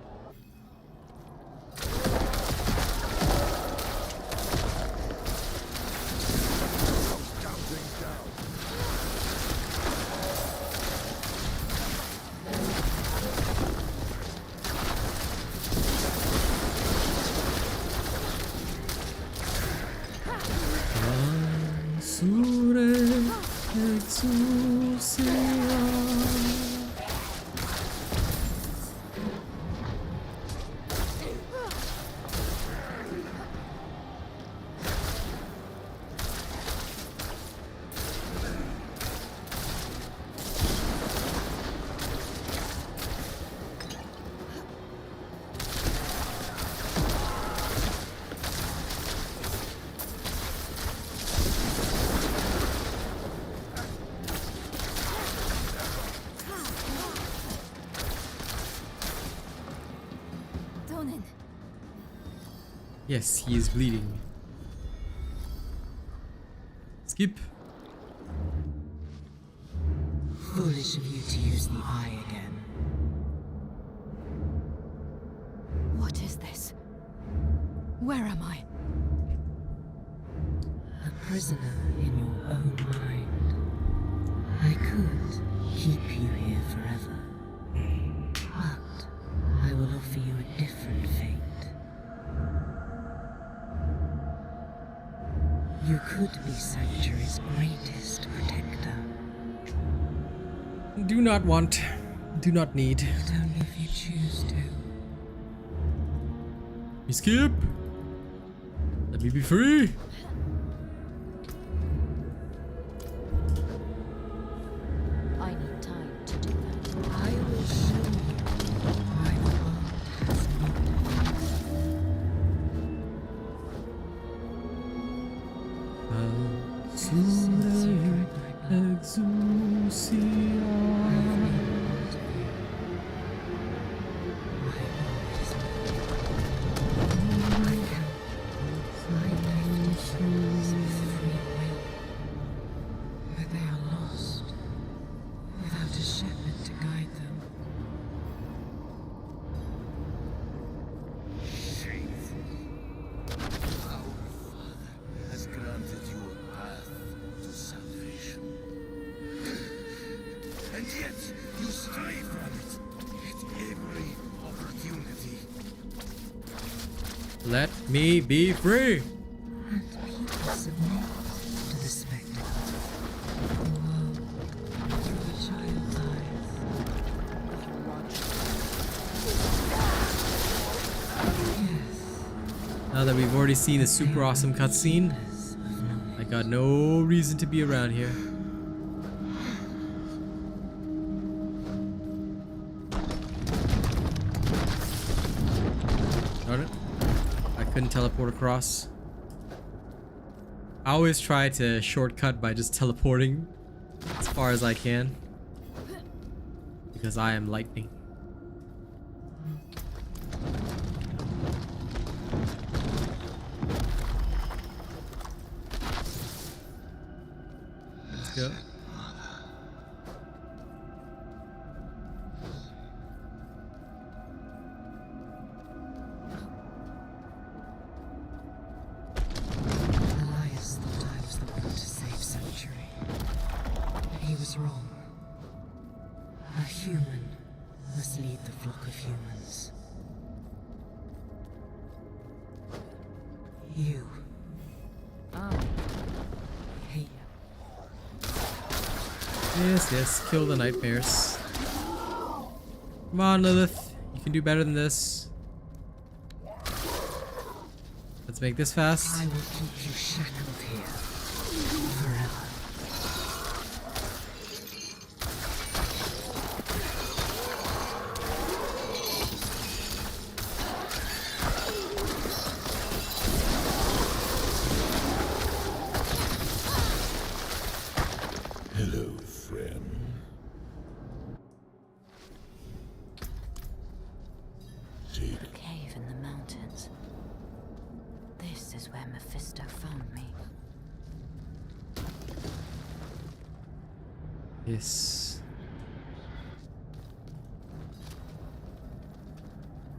Yes, he is bleeding. Skip. Foolish of you to use the eye again. What is this? Where am I? A prisoner in your own mind. I could keep you here forever. But I will offer you a different fate. You could be Sanctuary's greatest protector. Do not want. Do not need. But only if you choose to. Skip. Let me be free. I need time to do that. I will show you why the world has but they are lost without a shepherd to guide them. Shameful. Our Father has granted you a path to salvation. And yet, you stray from it at every opportunity. Let me be free. And people submit to the spectacle. The world through a child's eyes. Yes. Now that we've already seen a super awesome cutscene, I got no reason to be around here. Darn it. I couldn't teleport across. I always try to shortcut by just teleporting as far as I can. Because I am lightning. Let's go. Elias thought I was the one to save Sanctuary. He was wrong. A human must lead the flock of humans. Yes, yes, kill the nightmares. Come on, Lilith. You can do better than this. Let's make this fast. I will keep you shackled here forever. Hello, friend. Take A cave in the mountains. This is where Mephisto found me. Yes.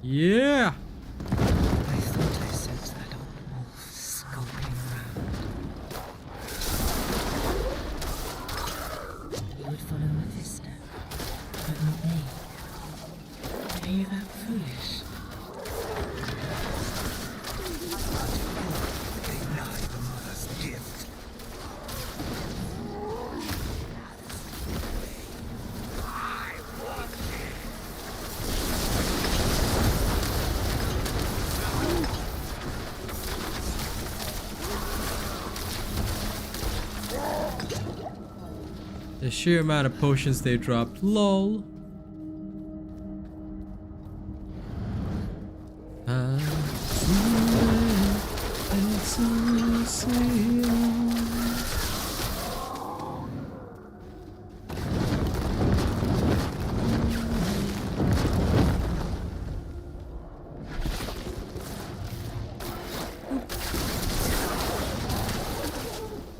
Yeah! I thought I sensed that old wolf skulking around. You would follow Mephisto, but not me. Are you that foolish? Deny the mother's gift. The sheer amount of potions they dropped. LOL.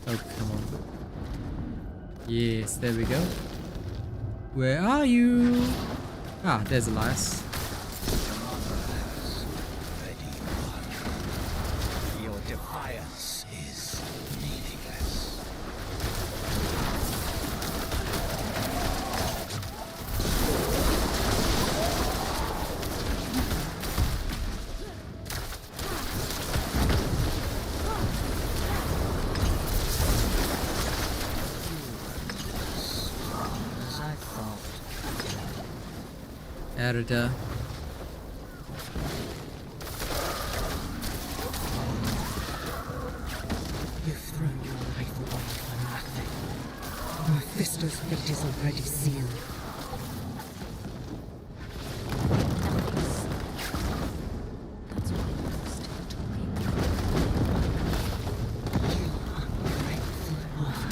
Oh, come on. Yes, there we go. Where are you? Ah, there's Elias. Ready, one. Your defiance is meaningless. As I thought. Erda. You've thrown your life away for nothing. Mephisto's fate is already sealed. That's why you're still talking. You ungrateful worm.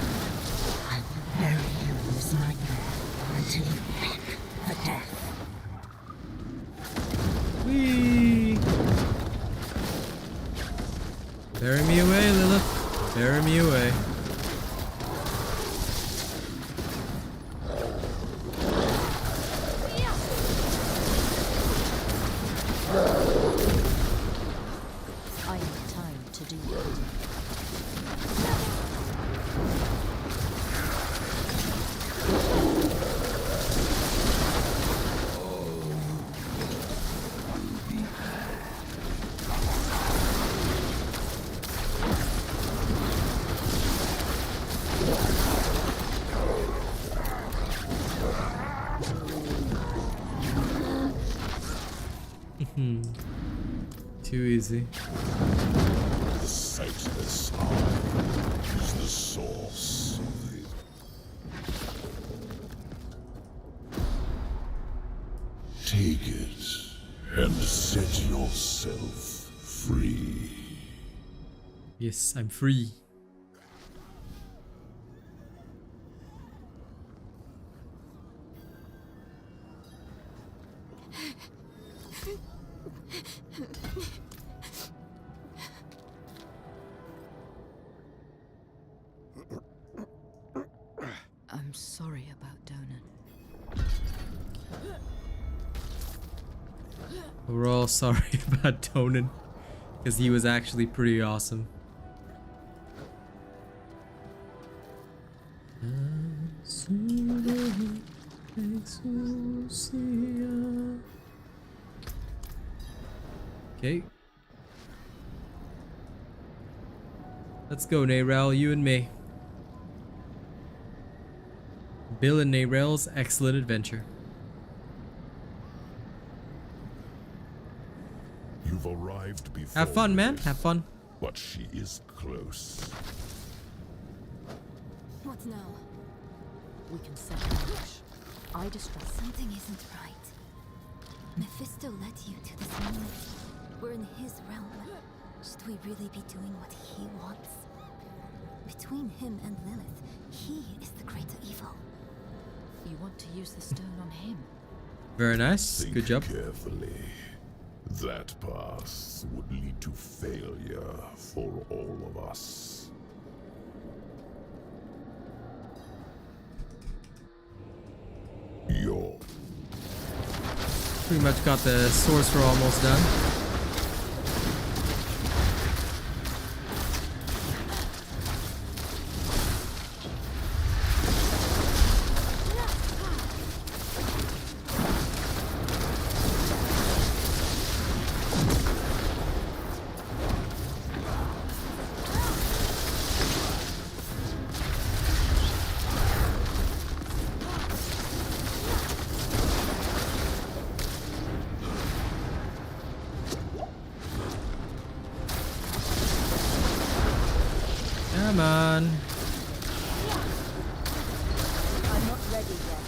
I will bury you in this nightmare until you beg for death. Whee! Bury me away, Lilith. Bury me away. I need time to do that. Too easy. the sightless eye is the source of the... Take it and set yourself free. Yes, I'm free. I'm sorry about Donan. We're all sorry about Donan, because he was actually pretty awesome. Okay. Let's go, Nayrel, you and me. Bill and Nayrell's excellent adventure. You've arrived before. Have fun, man. Lilith, Have fun. But she is close. What now? We can set an ambush. I distract. Something isn't right. Mephisto led you to this moment. We're in his realm. Should we really be doing what he wants? Between him and Lilith, he is the greater evil. You want to use the stone on him? Very nice. Think Good job. carefully. That path would lead to failure for all of us. Your Pretty much got the Sorcerer almost done. Come on. I'm not ready yet.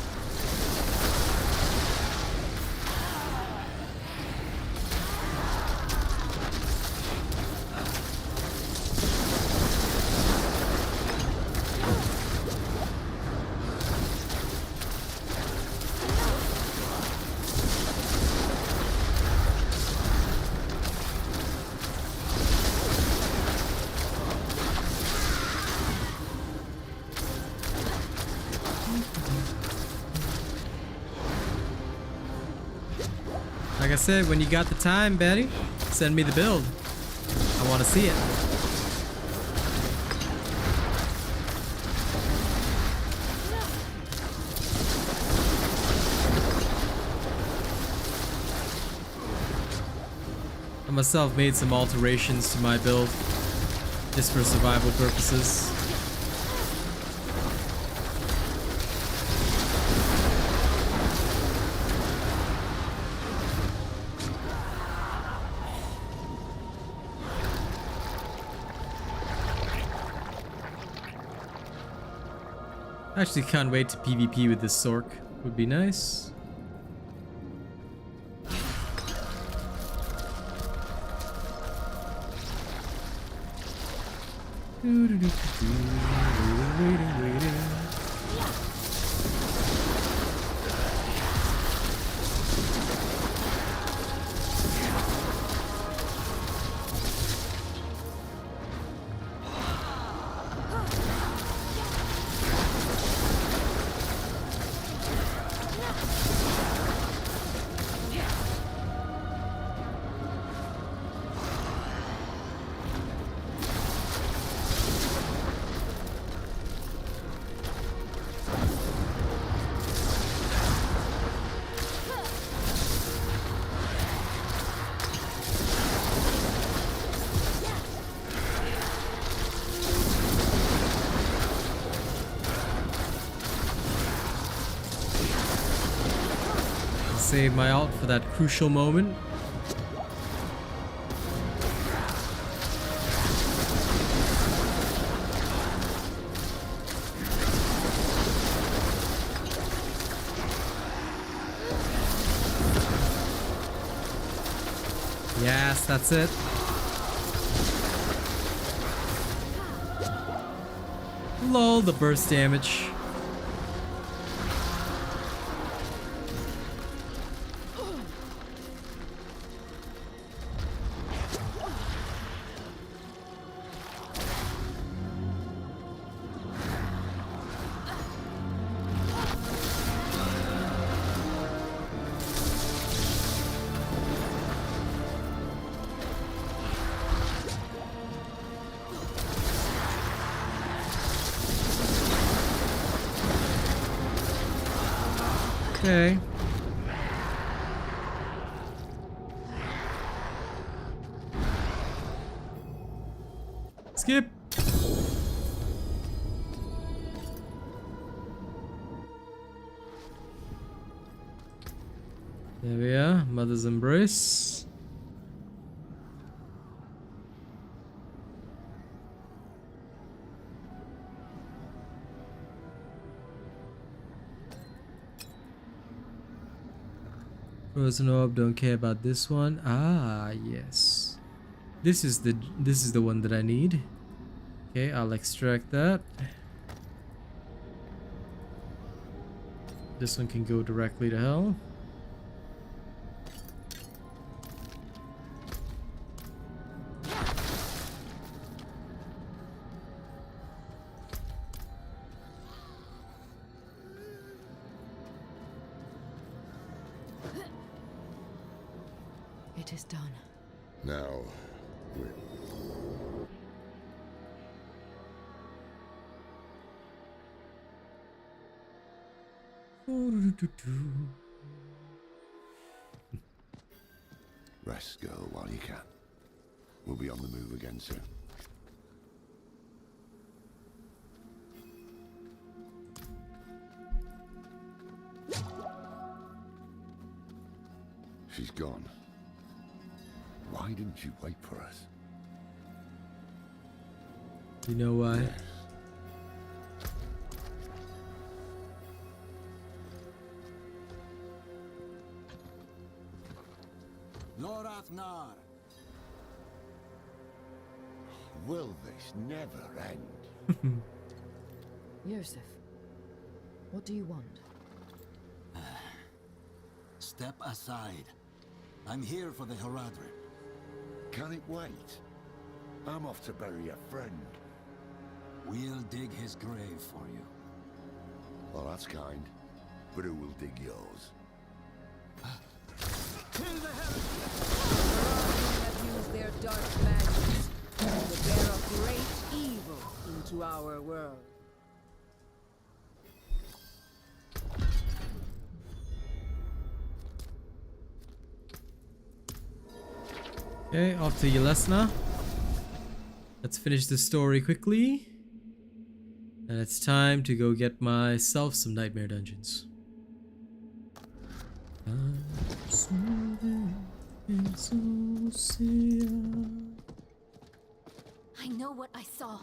Like I said, when you got the time, Betty, send me the build. I want to see it. I myself made some alterations to my build just for survival purposes. Actually can't wait to PvP with this Sork. Would be nice. Save my ult for that crucial moment. Yes, that's it. Lol, the burst damage. Okay. Skip. There we are, Mother's Embrace. Frozen Orb, don't care about this one. Ah, yes. This is the one that I need. Okay, I'll extract that. This one can go directly to hell. It is done. Now, wait. Rest, girl, while you can. We'll be on the move again soon. She's gone. Why didn't you wait for us? You know why? Yes. Lorathnar. Will this never end? Yosef, what do you want? Step aside. I'm here for the Horadrim. Can it wait? I'm off to bury a friend. We'll dig his grave for you. Well, that's kind. But who will dig yours? Kill the Horadrim have used their dark magics to bear a great evil into our world. Okay, off to Yelesna. Let's finish the story quickly. And it's time to go get myself some nightmare dungeons. I know what I saw.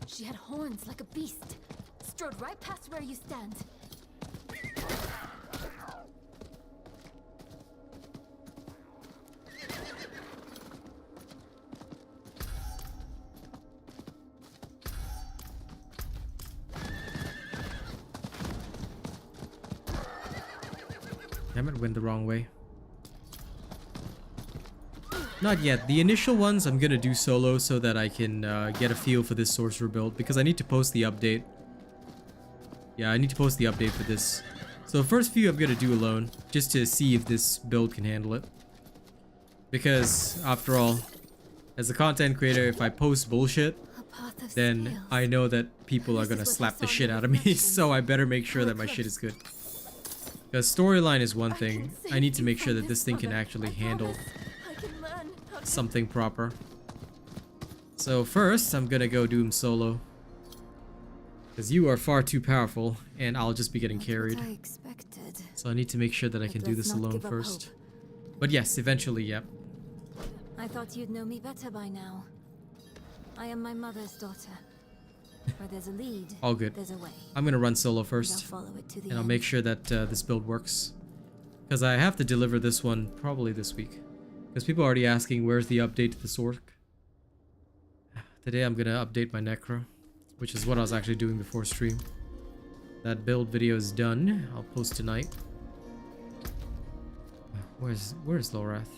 She had horns like a beast. Strode right past where you stand. Damn it, went the wrong way. Not yet. The initial ones I'm gonna do solo so that I can get a feel for this sorcerer build, because I need to post the update. Yeah, I need to post the update for this. So the first few I'm gonna do alone, just to see if this build can handle it. Because, after all, as a content creator, if I post bullshit, then I know that people are gonna slap the shit out of me, so I better make sure that my shit is good. Because storyline is one thing, I need to make sure that this thing can actually handle something proper. So first, I'm gonna go do him solo. Because you are far too powerful, and I'll just be getting carried. So I need to make sure that I can do this alone first. But yes, eventually, yep. I thought you'd know me better by now. I am my mother's daughter. Where there's a lead, all good. There's a way. I'm gonna run solo first, and I'll make sure that this build works. Because I have to deliver this one probably this week. Because people are already asking where's the update to the Sorc. Today I'm gonna update my Necro, which is what I was actually doing before stream. That build video is done. I'll post tonight. Where's Lorath?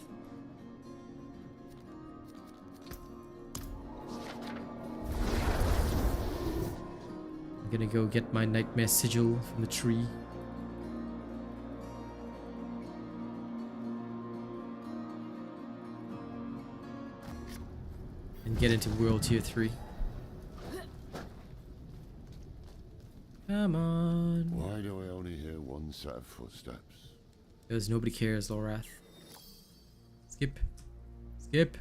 I'm gonna go get my nightmare sigil from the tree. And get into World Tier 3. Come on. Why do I only hear one set of footsteps? Because nobody cares, Lorath. Skip. Skip.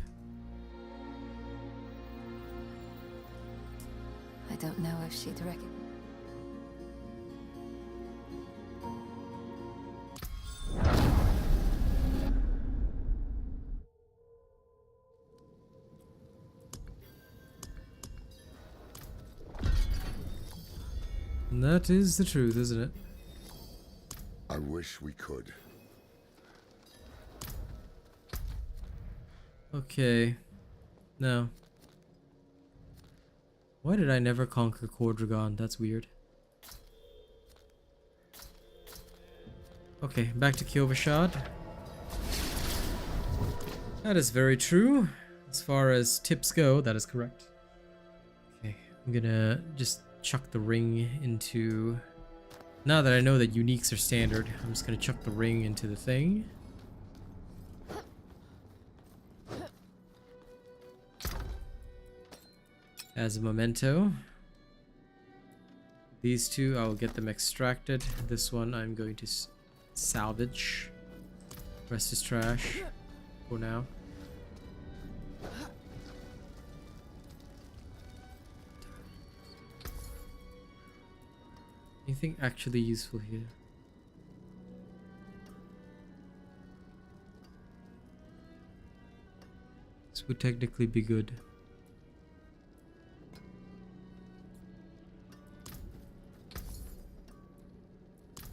I don't know if she'd recognize. That is the truth, isn't it? I wish we could. Okay. No. Why did I never conquer Cordragon? That's weird. Okay, back to Kyovashad. That is very true. As far as tips go, that is correct. Okay, I'm gonna just chuck the ring into... Now that I know that uniques are standard, I'm just gonna chuck the ring into the thing. As a memento. These two, I will get them extracted. This one I'm going to salvage. Rest is trash for now. Anything actually useful here? This would technically be good.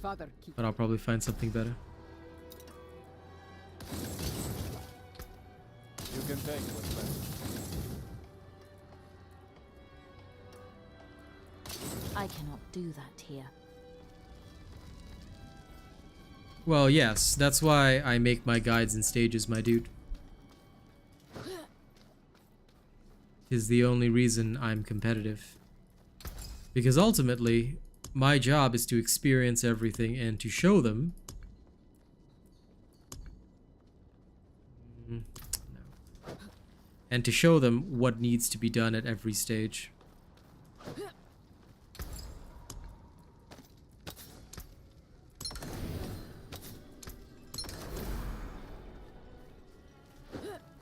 Father, But I'll probably find something better. You can take what's left. I cannot do that here. Well, yes, that's why I make my guides in stages, my dude. Is the only reason I'm competitive. Because ultimately, my job is to experience everything and to show them. No. And to show them what needs to be done at every stage.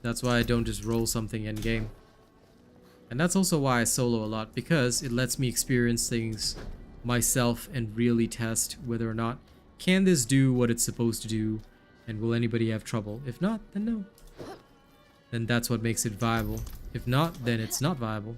That's why I don't just roll something in game. And that's also why I solo a lot, because it lets me experience things myself and really test whether or not can this do what it's supposed to do, and will anybody have trouble. If not, then no. Then that's what makes it viable. If not, then it's not viable.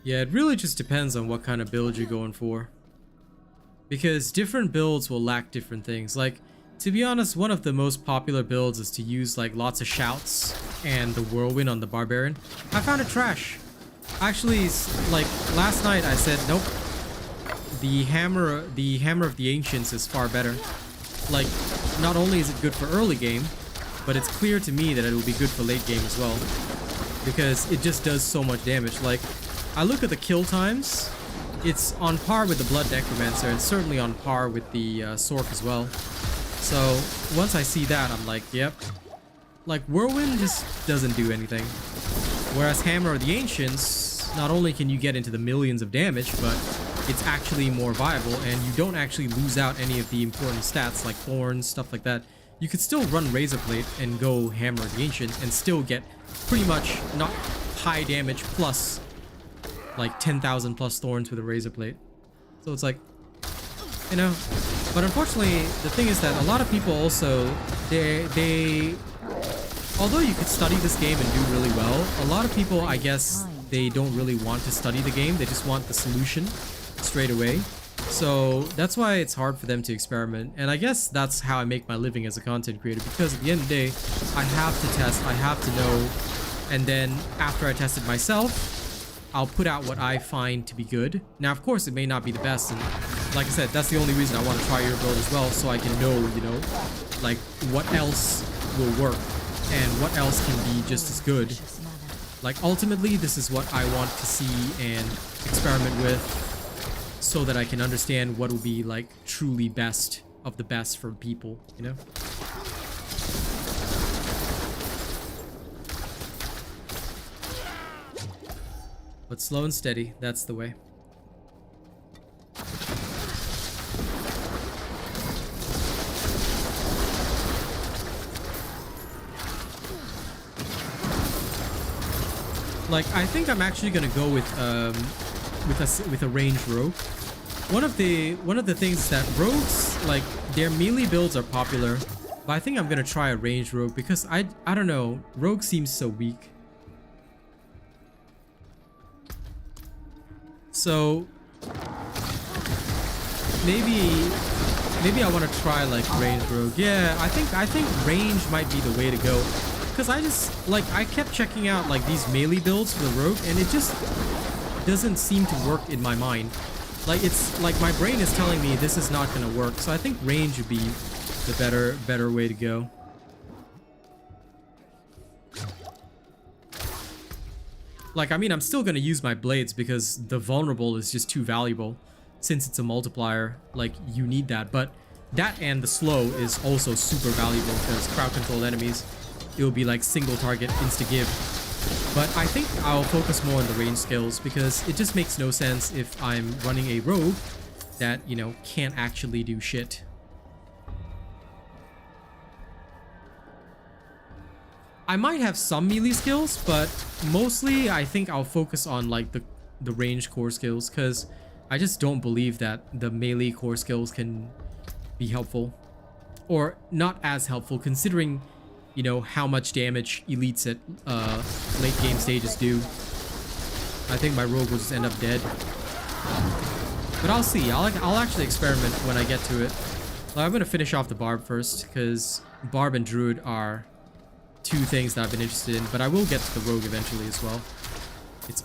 Yeah, it really just depends on what kind of build you're going for. Because different builds will lack different things. Like, to be honest, one of the most popular builds is to use like lots of shouts and the whirlwind on the barbarian. I found it trash. Actually, like last night I said, nope. The hammer of the ancients is far better. Like, not only is it good for early game, but it's clear to me that it will be good for late game as well. Because it just does so much damage. Like, I look at the kill times, it's on par with the Blood Necromancer and certainly on par with the Sork as well. So once I see that, I'm like, yep. Like, Whirlwind just doesn't do anything. Whereas Hammer of the Ancients, not only can you get into the millions of damage, but it's actually more viable and you don't actually lose out any of the important stats like Thorns, stuff like that. You could still run Razorblade and go Hammer of the Ancient and still get pretty much not high damage plus like 10,000 plus Thorns with a Razorblade. So it's like, you know, but unfortunately the thing is that a lot of people also, they although you could study this game and do really well, a lot of people, I guess, they don't really want to study the game, they just want the solution straight away. So that's why it's hard for them to experiment, and I guess that's how I make my living as a content creator, because at the end of the day, I have to test, I have to know, and then after I test it myself, I'll put out what I find to be good. Now, of course, it may not be the best, and like I said, that's the only reason I want to try your build as well, so I can know, you know, like, what else will work, and what else can be just as good. Like, ultimately, this is what I want to see and experiment with, so that I can understand what will be, like, truly best of the best for people, you know? But slow and steady, that's the way. Like, I think I'm actually gonna go with a ranged rogue. One of the things that rogues, like, their melee builds are popular, but I think I'm gonna try a ranged rogue because I don't know, rogue seems so weak. So maybe I want to try like ranged rogue. Yeah, I think range might be the way to go. Because I kept checking out like these melee builds for the rogue and it just doesn't seem to work in my mind. Like it's like my brain is telling me this is not going to work. So I think range would be the better way to go. Like, I mean, I'm still going to use my blades because the vulnerable is just too valuable. Since it's a multiplier, like, you need that. But that and the slow is also super valuable because crowd-controlled enemies, it will be like single target insta-give. But I think I'll focus more on the range skills because it just makes no sense if I'm running a rogue that, you know, can't actually do shit. I might have some melee skills, but mostly I think I'll focus on like the range core skills because I just don't believe that the melee core skills can be helpful. Or not as helpful considering, you know, how much damage elites at late game stages do. I think my rogue will just end up dead. But I'll see. I'll actually experiment when I get to it. Well, I'm going to finish off the barb first because barb and druid are two things that I've been interested in, but I will get to the rogue eventually as well. It's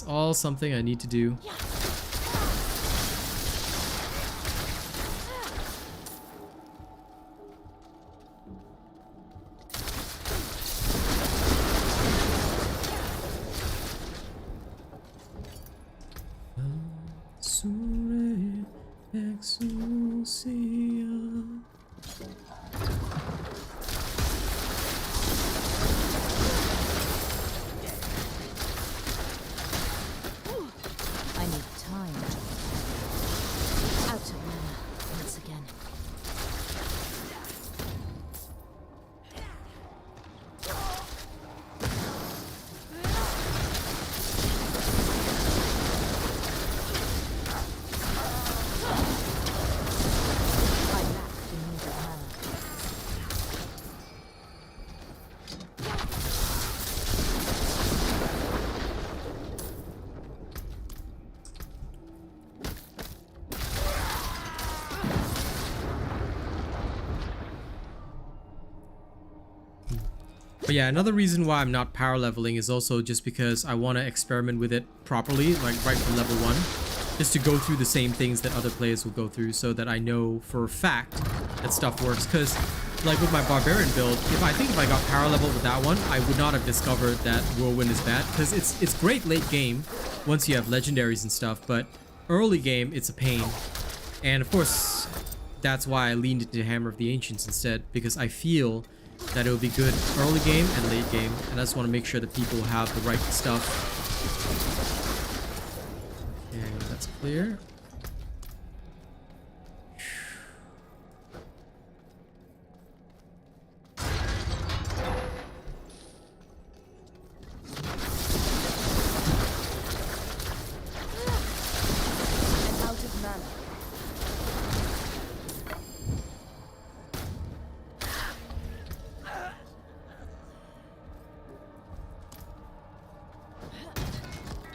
all something I need to do. But yeah, another reason why I'm not power leveling is also just because I want to experiment with it properly, like right from level 1. Just to go through the same things that other players will go through so that I know for a fact that stuff works. Because like with my barbarian build, if I got power level with that one, I would not have discovered that whirlwind is bad. Because it's great late game once you have legendaries and stuff, but early game it's a pain. And of course, that's why I leaned into Hammer of the Ancients instead, because I feel that it will be good early game and late game, and I just want to make sure that people have the right stuff. Okay, that's clear.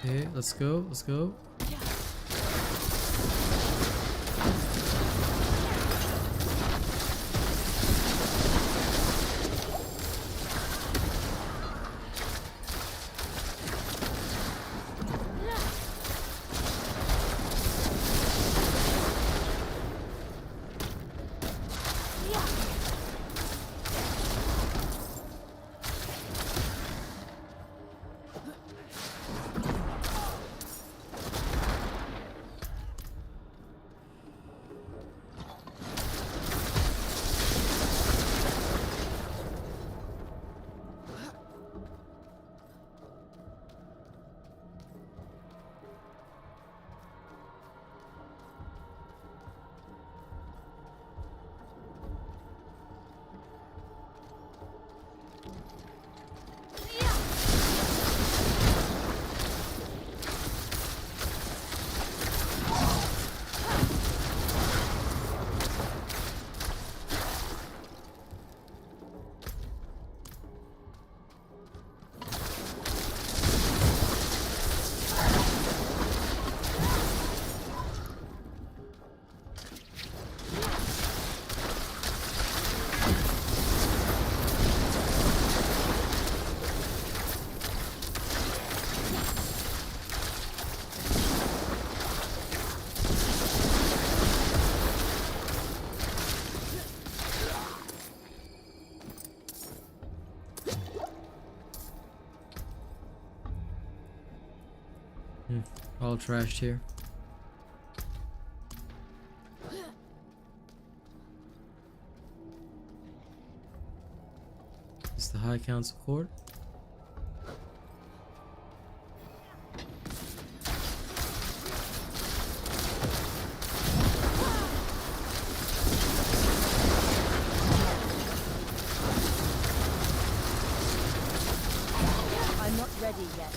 Okay, let's go, let's go. All trashed here. Is the High Council Court? I'm not ready yet.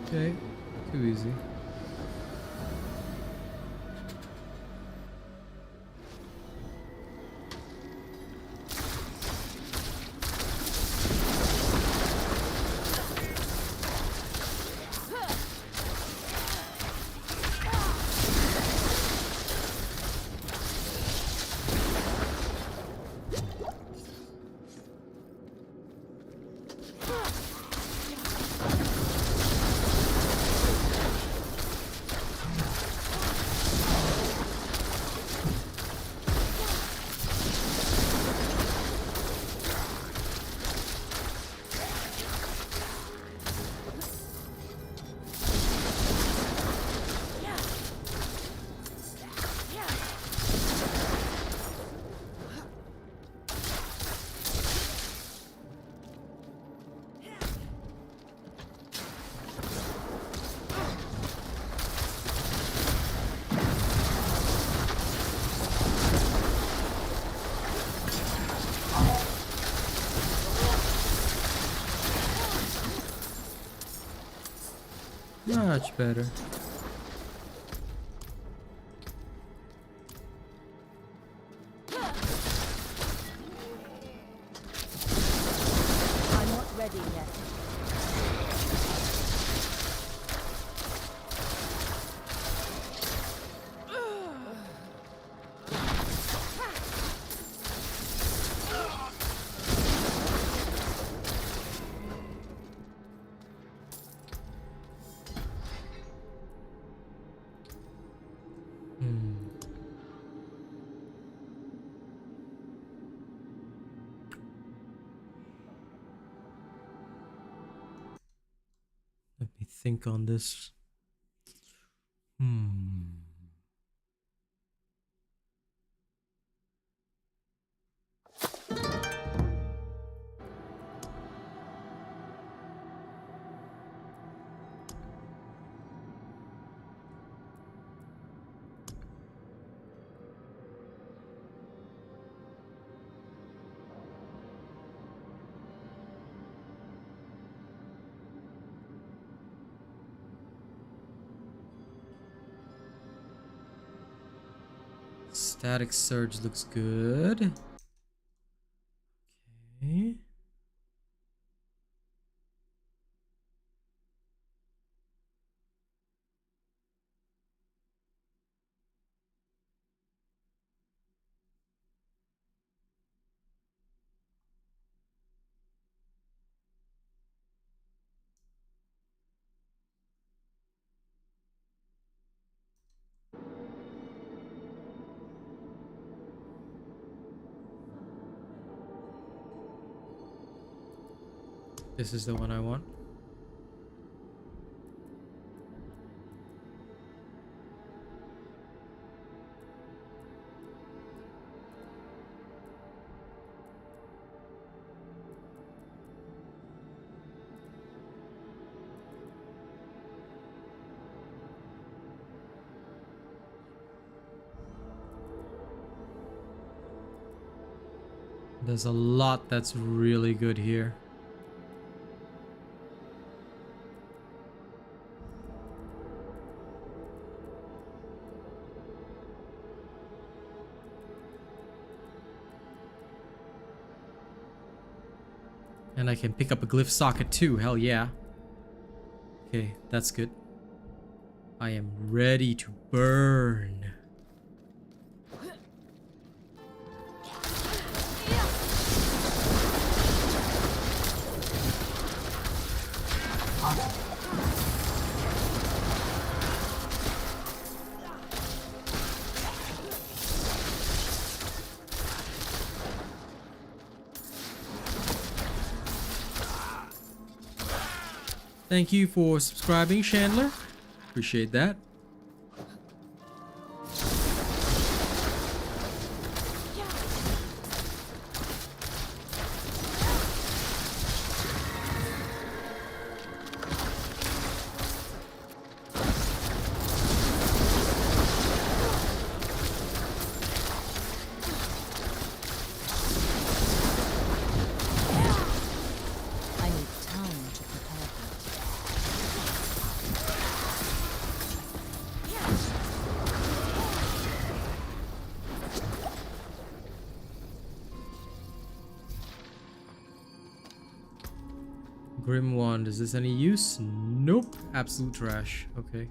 Okay, too easy. Much better. I'm not ready yet. Let me think on this. Static Surge looks good. Okay. This is the one I want. There's a lot that's really good here. And I can pick up a glyph socket too, hell yeah. Okay, that's good. I am ready to burn. Thank you for subscribing, Chandler. Appreciate that. I need time to prepare that. Grim Wand, is this any use? Nope. Absolute trash. Okay.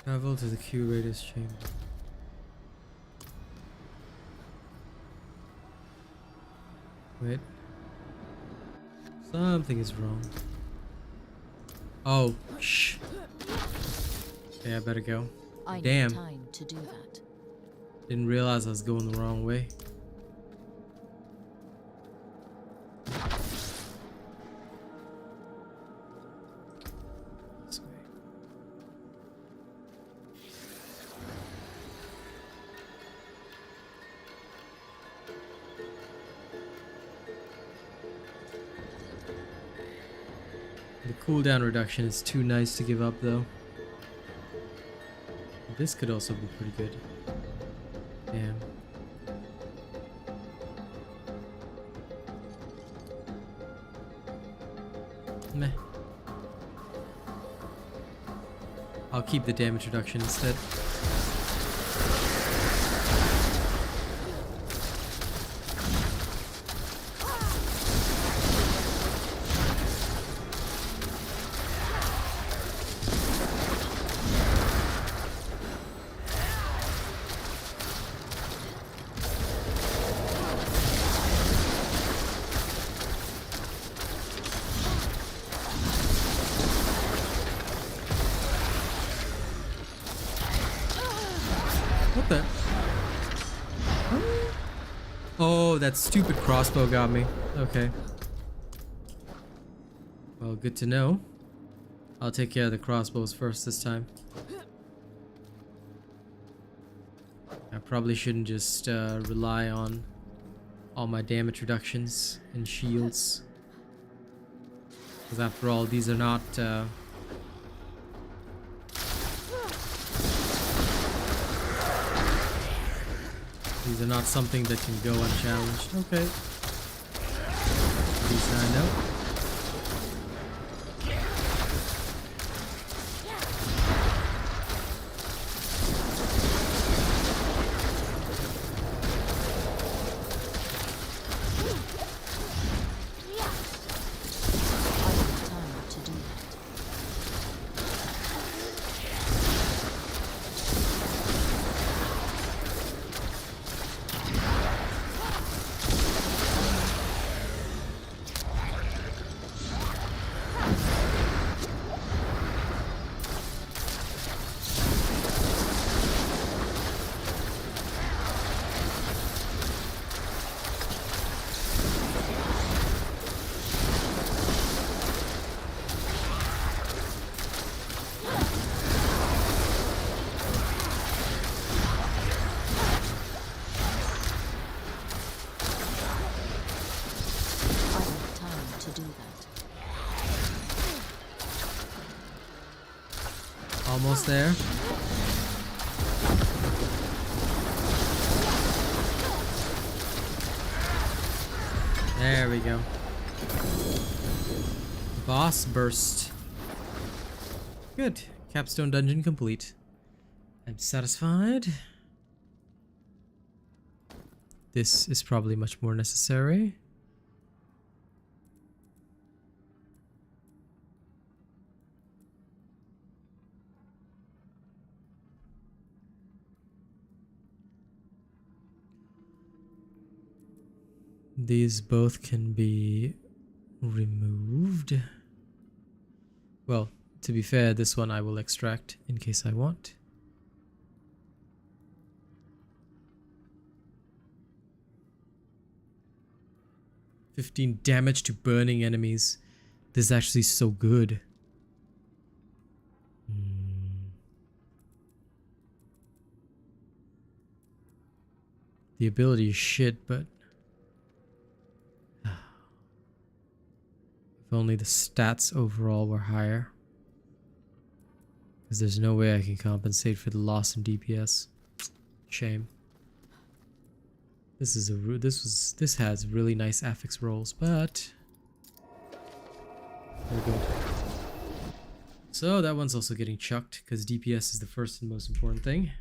Travel to the curator's chamber. Wait. Something is wrong. Oh, shh. Okay, I better go. I Damn. need time to do that. Didn't realize I was going the wrong way. This way. The cooldown reduction is too nice to give up though. This could also be pretty good. Damn. Meh. I'll keep the damage reduction instead. What the? Oh, that stupid crossbow got me. Okay. Well, good to know. I'll take care of the crossbows first this time. I probably shouldn't just rely on all my damage reductions and shields. Because after all, these are not... These are not something that can go unchallenged. Okay. At least I know. Almost there. There we go. Boss burst. Good. Capstone dungeon complete. I'm satisfied. This is probably much more necessary. These both can be removed. Well, to be fair, this one I will extract in case I want. "15 damage to burning enemies." This is actually so good. The ability is shit, but if only the stats overall were higher. Because there's no way I can compensate for the loss in DPS. Shame. This has really nice affix rolls, but we're good. So that one's also getting chucked because DPS is the first and most important thing.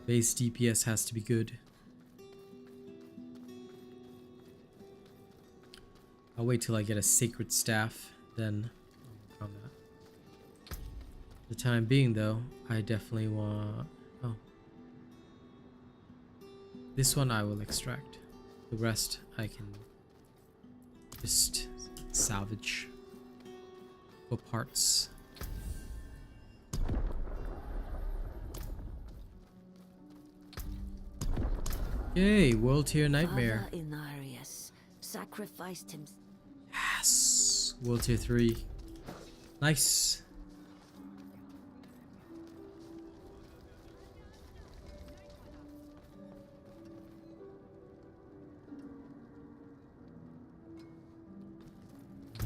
Base DPS has to be good. I'll wait till I get a sacred staff, then I'll work on that. For the time being though, I definitely want... oh. This one I will extract. The rest I can just salvage for parts. Yay, World Tier Nightmare. Father Inarius sacrificed him. Yes, World Tier 3. Nice.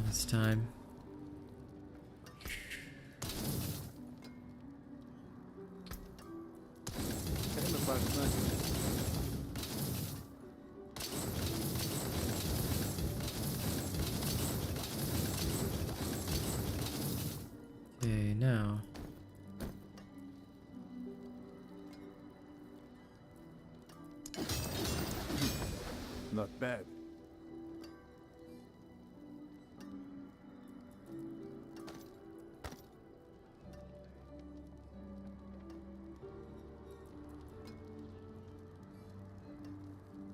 It's time. Okay, now. Not bad.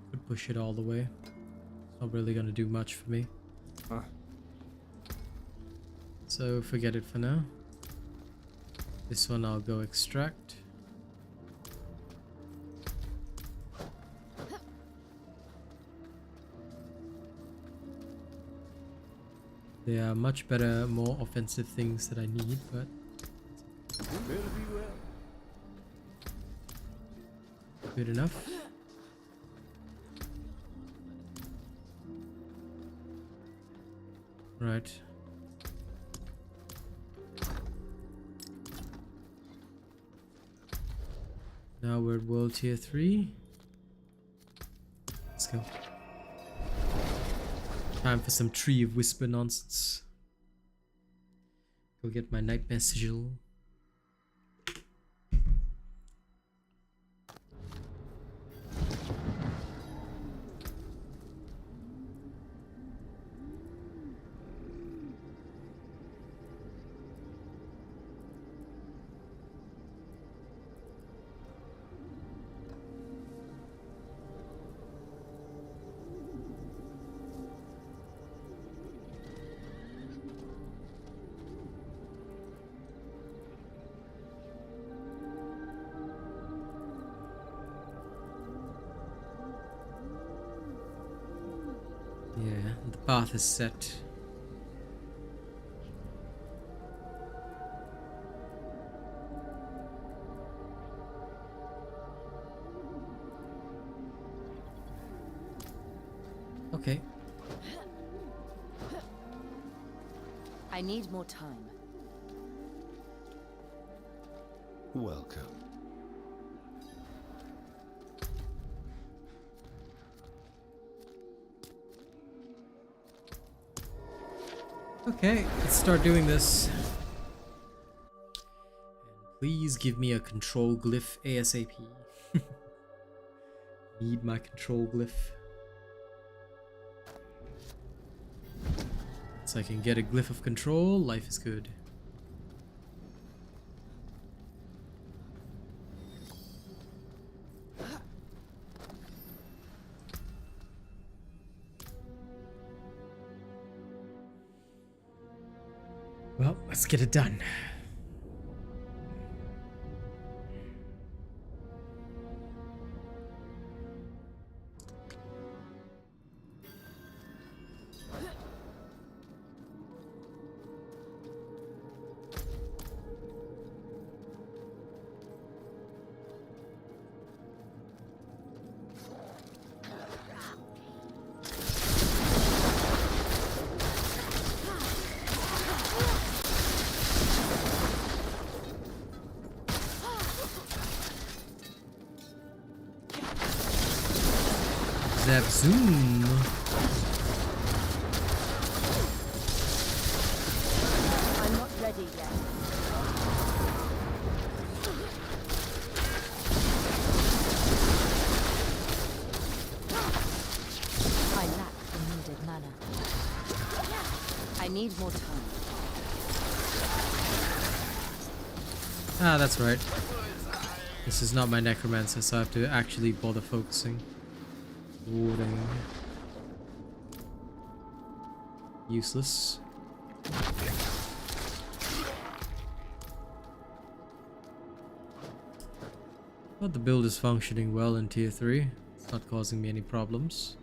Could push it all the way. It's not really gonna do much for me. Huh. So forget it for now. This one I'll go extract. There are much better, more offensive things that I need, but good enough. Right. Now we're at World Tier 3. Let's go. Time for some Tree of Whisper nonsense. Go get my Nightmare Sigil. Yeah, the path is set. Okay. I need more time. Welcome. Okay, let's start doing this. And please give me a control glyph ASAP. Need my control glyph. So I can get a glyph of control, life is good. Well, let's get it done. Zap zoom. I'm not ready yet. I lack the needed mana. I need more time. Ah, that's right. This is not my necromancer, so I have to actually bother focusing. Warding. Useless. But the build is functioning well in tier 3. It's not causing me any problems.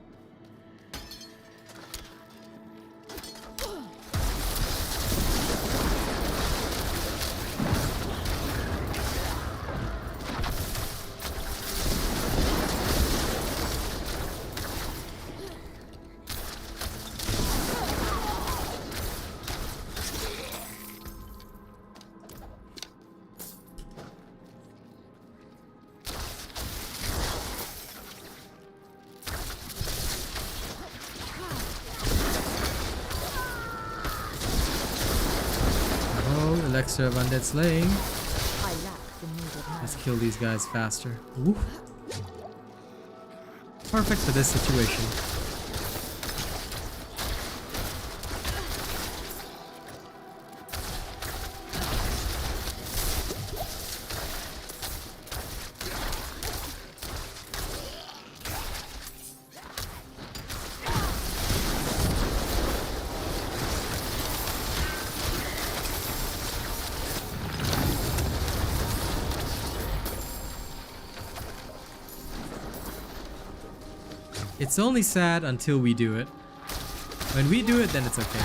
Elixir of Undead Slaying. Let's kill these guys faster. Ooh. Perfect for this situation. It's only sad until we do it. When we do it, then it's okay.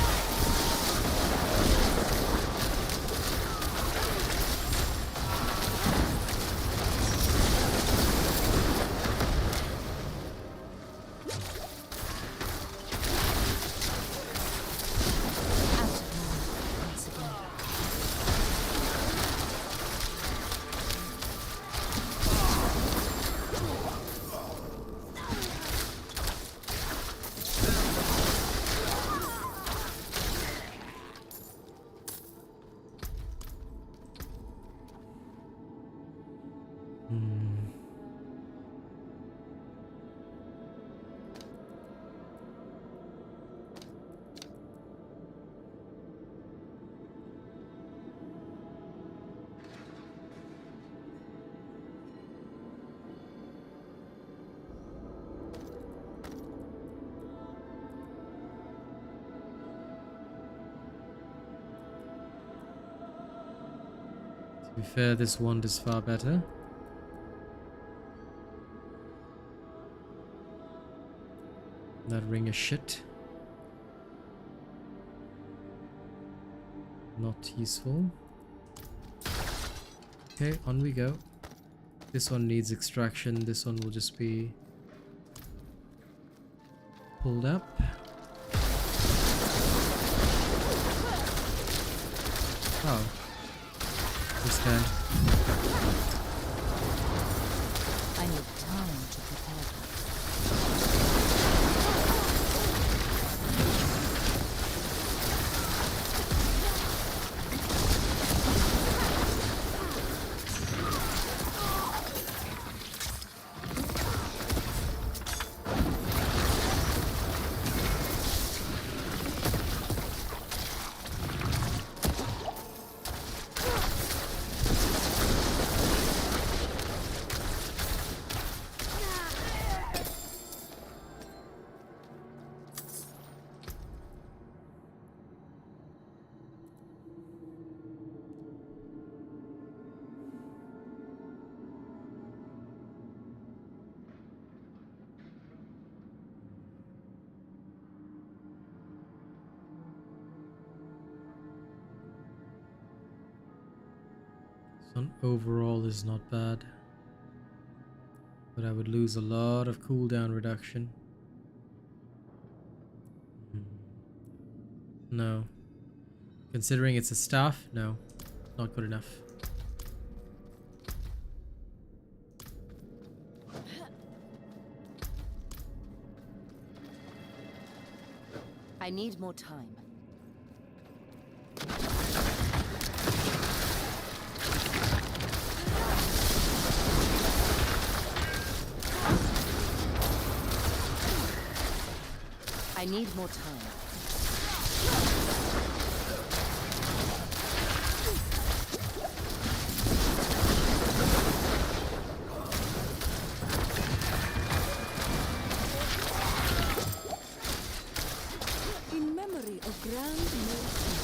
To be fair, this wand is far better. That ring is shit. Not useful. Okay, on we go. This one needs extraction. This one will just be pulled up. Oh. Understand. I need time to prepare that. Sun overall is not bad, but I would lose a lot of cooldown reduction. No. Considering it's a staff, no. Not good enough. I need more time. I need more time. In memory of Grand Mercy,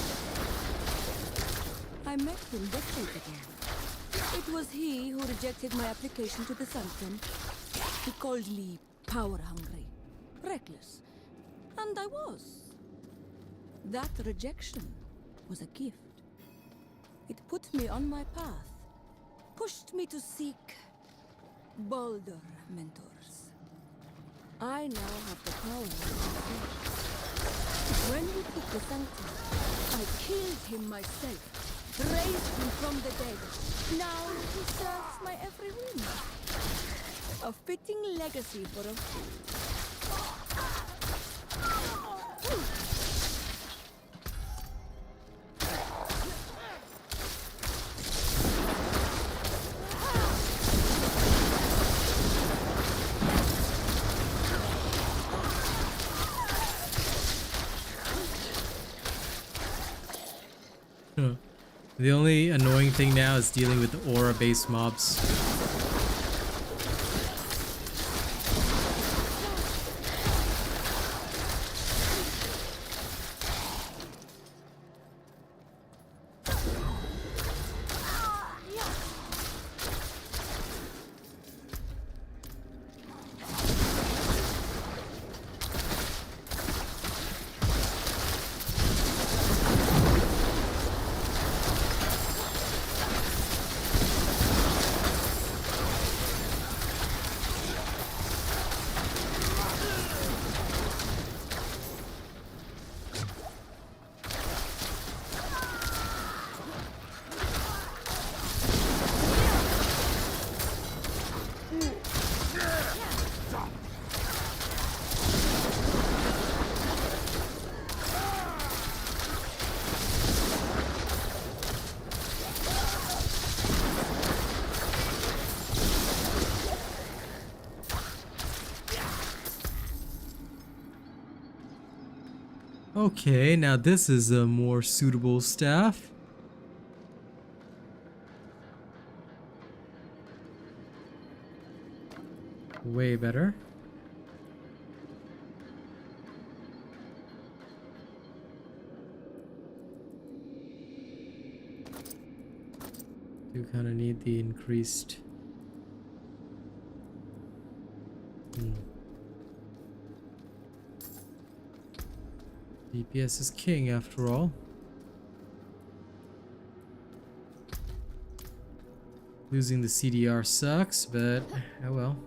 I met him decades ago. It was he who rejected my application to the Sultan. He called me power-hungry, reckless, and I was. That rejection was a gift. It put me on my path, pushed me to seek bolder mentors. I now have the power. When he took the sanctum, I killed him myself, raised him from the dead. Now he serves my every whim. A fitting legacy for a fool. The only annoying thing now is dealing with the aura-based mobs. Okay, now this is a more suitable staff. Way better. Do kind of need the increased. DPS is king after all. Losing the CDR sucks, but oh well.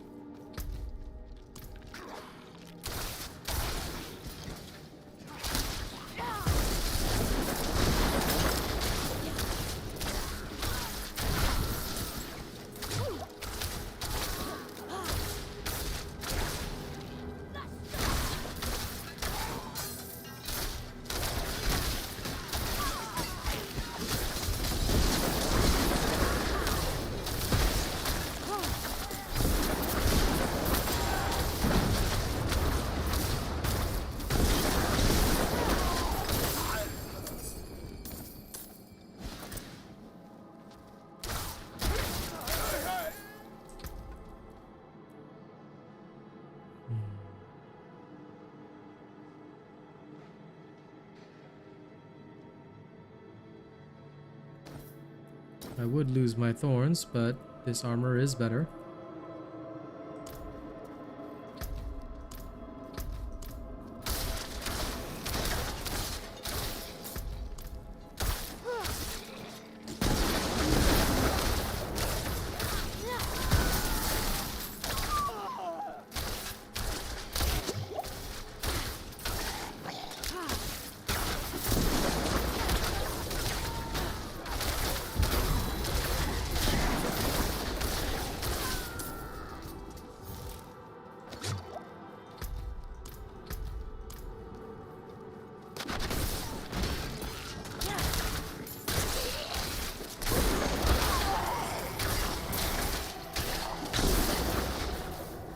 I would lose my thorns, but this armor is better.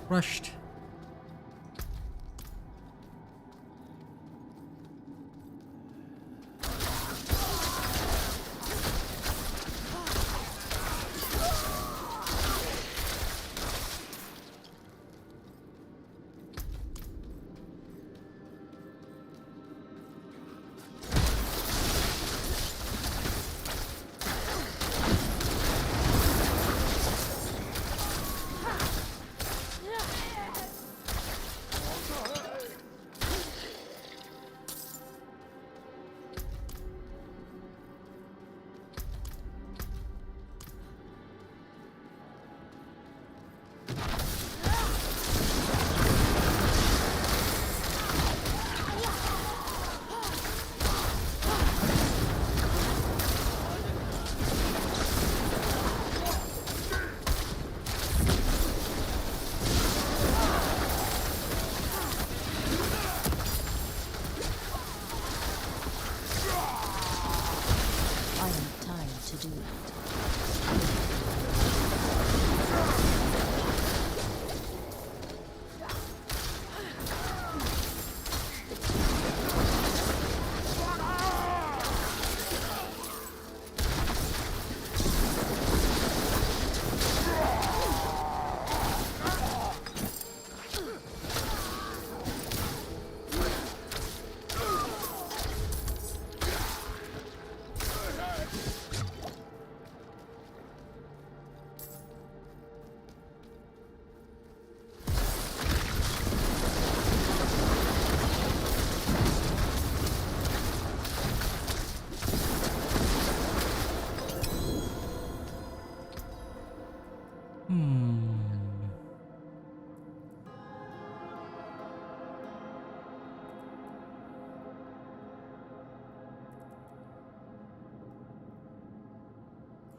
Crushed.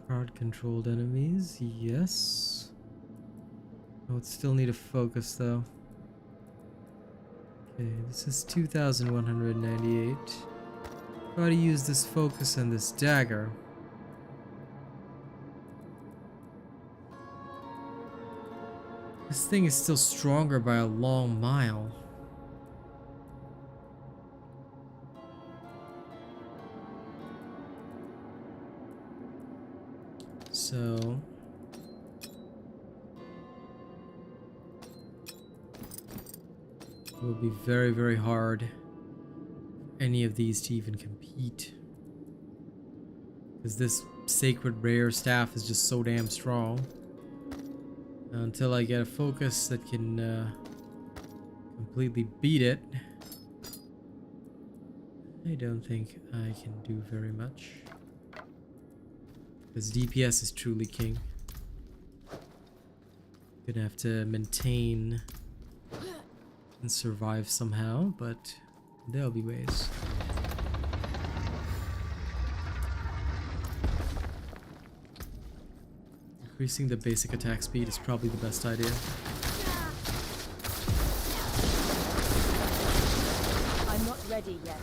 Crowd-controlled enemies, yes. I would still need a focus though. Okay, this is 2,198. Try to use this focus and this dagger. This thing is still stronger by a long mile. So it will be very, very hard for any of these to even compete. Because this sacred rare staff is just so damn strong. Until I get a focus that can completely beat it, I don't think I can do very much. Because DPS is truly king. Gonna have to maintain and survive somehow, but there'll be ways. Increasing the basic attack speed is probably the best idea. I'm not ready yet.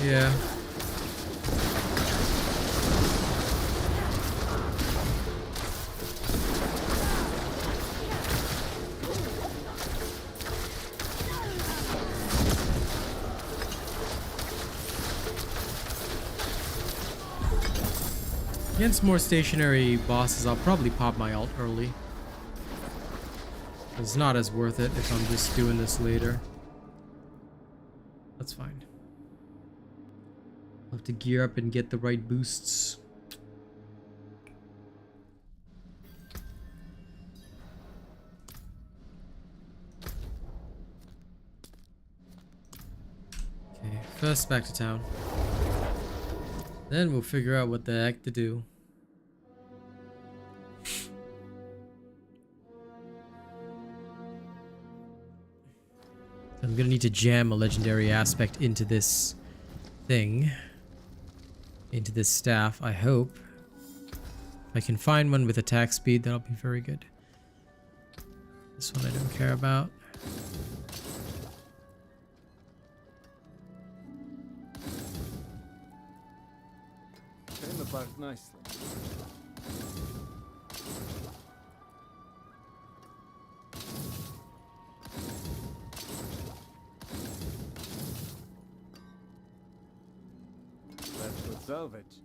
Yeah. Against more stationary bosses, I'll probably pop my ult early. It's not as worth it if I'm just doing this later. That's fine. I'll have to gear up and get the right boosts. Okay, first back to town. Then we'll figure out what the heck to do. I'm gonna need to jam a legendary aspect into this thing. Into this staff, I hope. If I can find one with attack speed, that'll be very good. This one I don't care about. Came about nicely. Let's go salvage.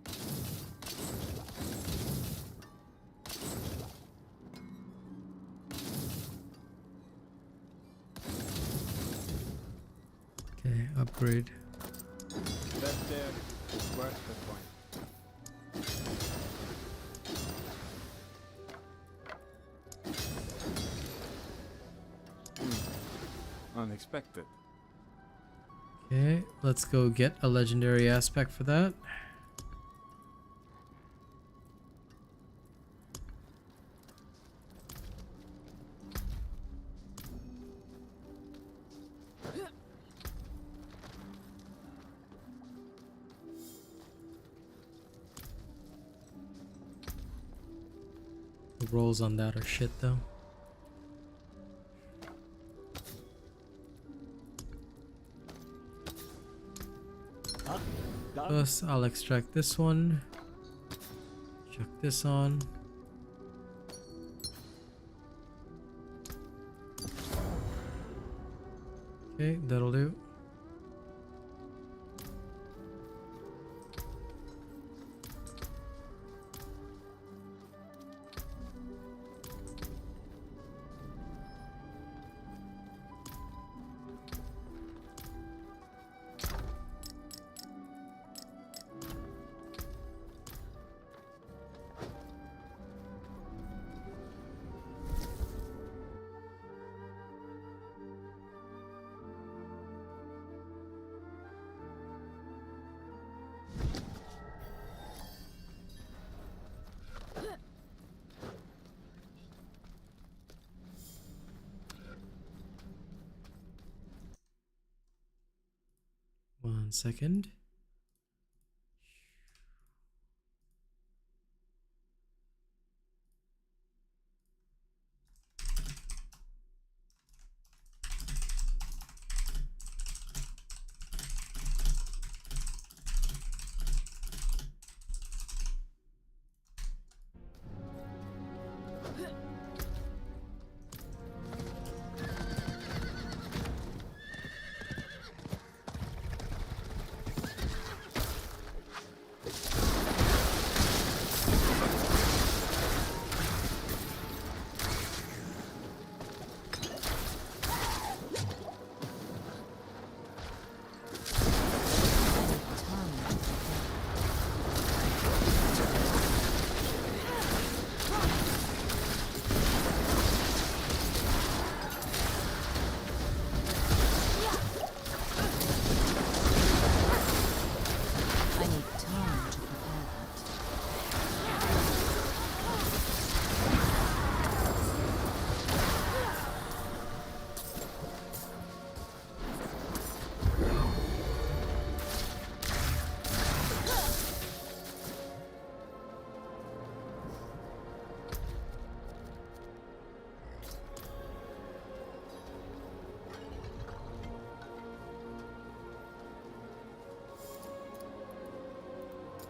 Okay, upgrade. That there is worth the point. Unexpected. Okay, let's go get a legendary aspect for that. The rolls on that are shit though. First, I'll extract this one. Chuck this on. Okay, that'll do. One second.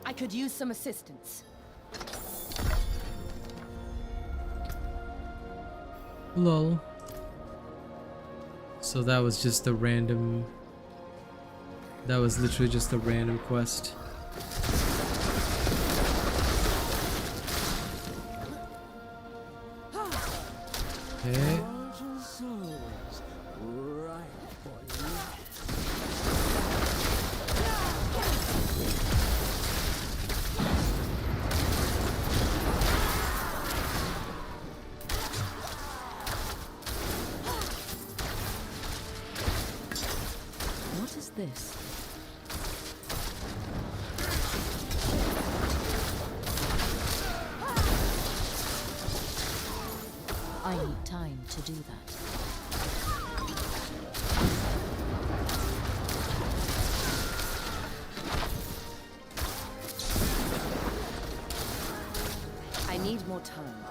I could use some assistance. Lol. So that was just a random... That was literally just a random quest. Okay. Right for you. What is this? I need time to do that. I need more time.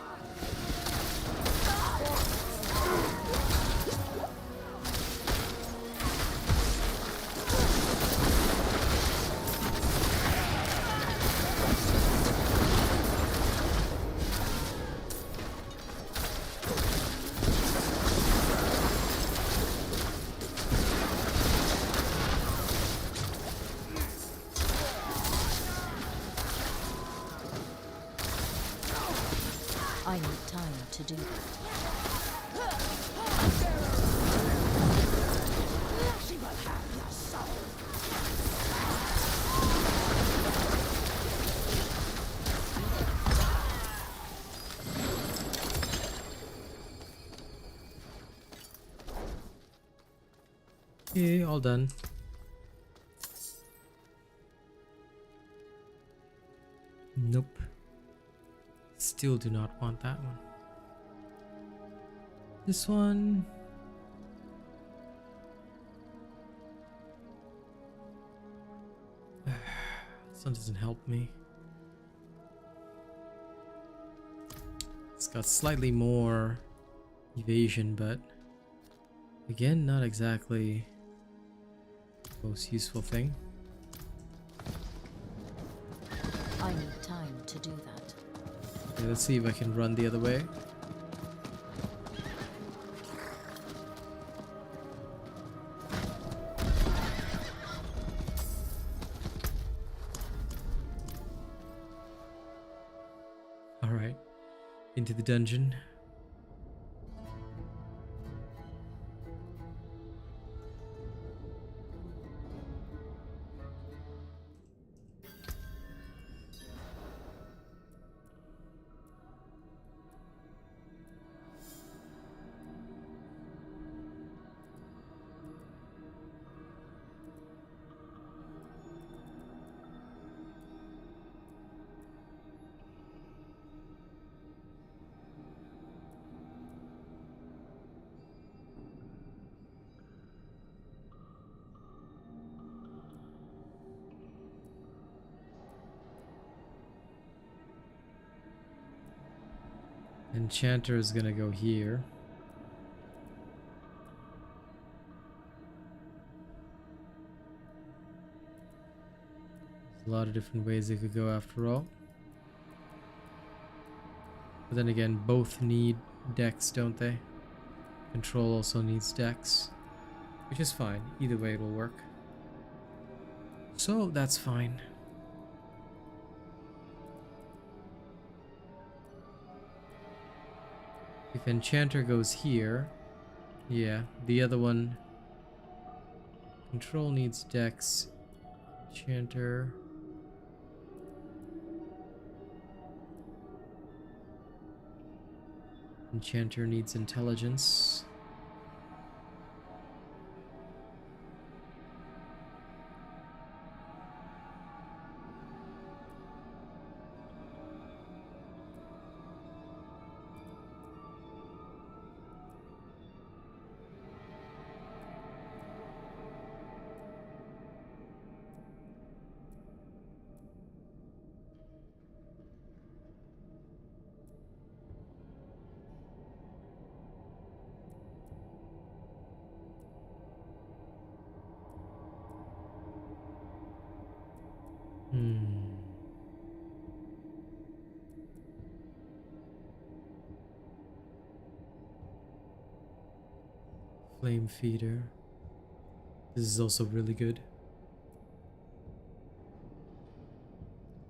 I need time to do that. She will have your soul. Okay, all done. Nope. Still do not want that one. This one. This one doesn't help me. It's got slightly more evasion, but again, not exactly the most useful thing. I need time to do that. Okay, let's see if I can run the other way. Alright, into the dungeon. Enchanter is gonna go here. There's a lot of different ways they could go after all. But then again, both need dex, don't they? Control also needs dex, which is fine. Either way it'll work. So that's fine. If Enchanter goes here, yeah, the other one, Control needs Dex, Enchanter. Enchanter needs Intelligence. Flame Feeder. This is also really good.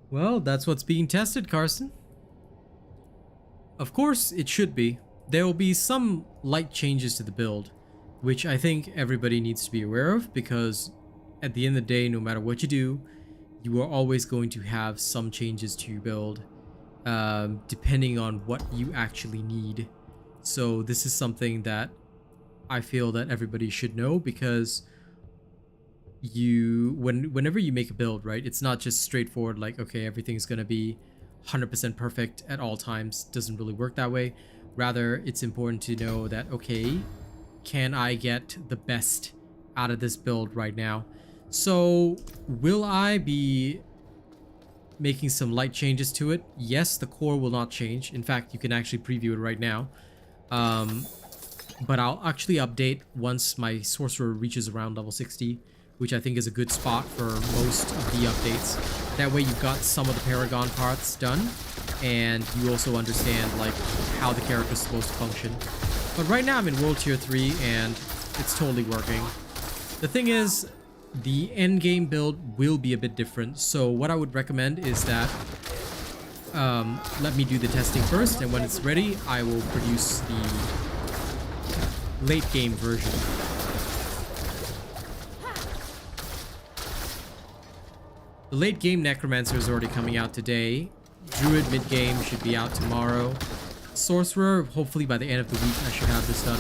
Well, that's what's being tested, Carson. Of course, it should be. there will be some light changes to the build, which I think everybody needs to be aware of, because at the end of the day, no matter what you do, you are always going to have some changes to your build, depending on what you actually need. So this is something that I feel that everybody should know, because whenever you make a build, right, it's not just straightforward like, okay, everything's gonna be 100% perfect at all times. Doesn't really work that way. Rather, it's important to know that, okay, can I get the best out of this build right now? So will I be making some light changes to it? Yes, the core will not change. In fact, you can actually preview it right now. But I'll actually update once my Sorcerer reaches around level 60, which I think is a good spot for most of the updates. That way you've got some of the Paragon parts done, and you also understand like how the character's supposed to function. But right now I'm in World Tier 3 and it's totally working. The thing is, the end game build will be a bit different, so what I would recommend is that let me do the testing first, and when it's ready I will produce the late game version. The late game Necromancer is already coming out today. Druid mid game should be out tomorrow. Sorcerer, hopefully by the end of the week I should have this done.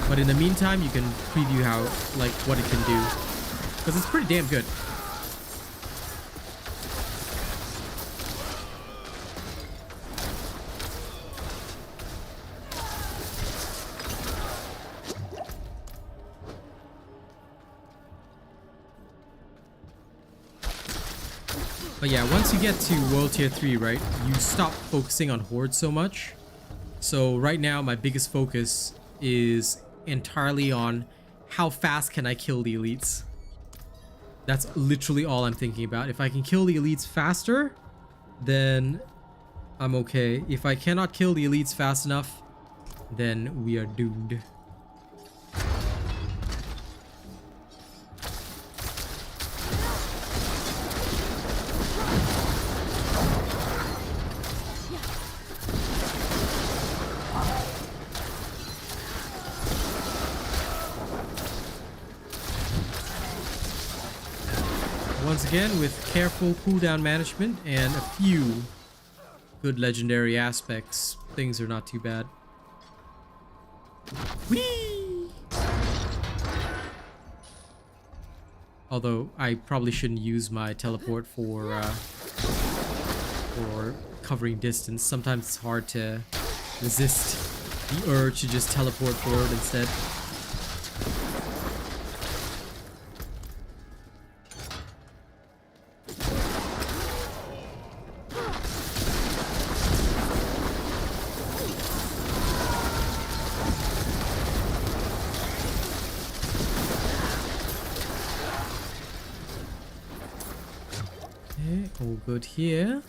But in the meantime, you can preview how, like, what it can do, because it's pretty damn good. But yeah, once you get to World Tier 3, right, you stop focusing on Horde so much. So right now, my biggest focus is entirely on how fast can I kill the elites. That's literally all I'm thinking about. If I can kill the elites faster, then I'm okay. If I cannot kill the elites fast enough, then we are doomed. Once again, with careful cooldown management and a few good legendary aspects, things are not too bad. Whee! Although I probably shouldn't use my teleport for covering distance. Sometimes it's hard to resist the urge to just teleport forward instead. All good here.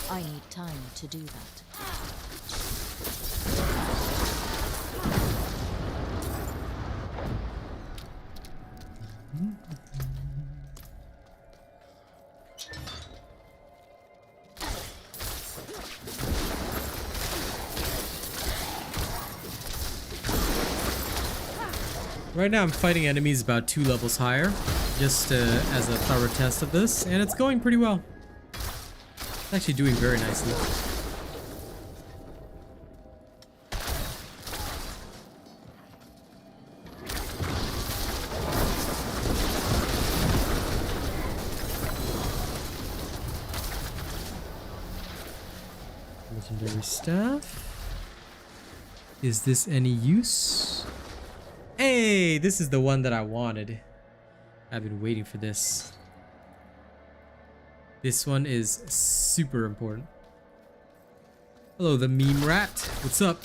I need time to do that. Right now I'm fighting enemies about 2 levels higher, just as a thorough test of this, and it's going pretty well. It's actually doing very nicely. Legendary staff. Is this any use? Hey, this is the one that I wanted. I've been waiting for this. This one is super important. Hello, the meme rat. What's up?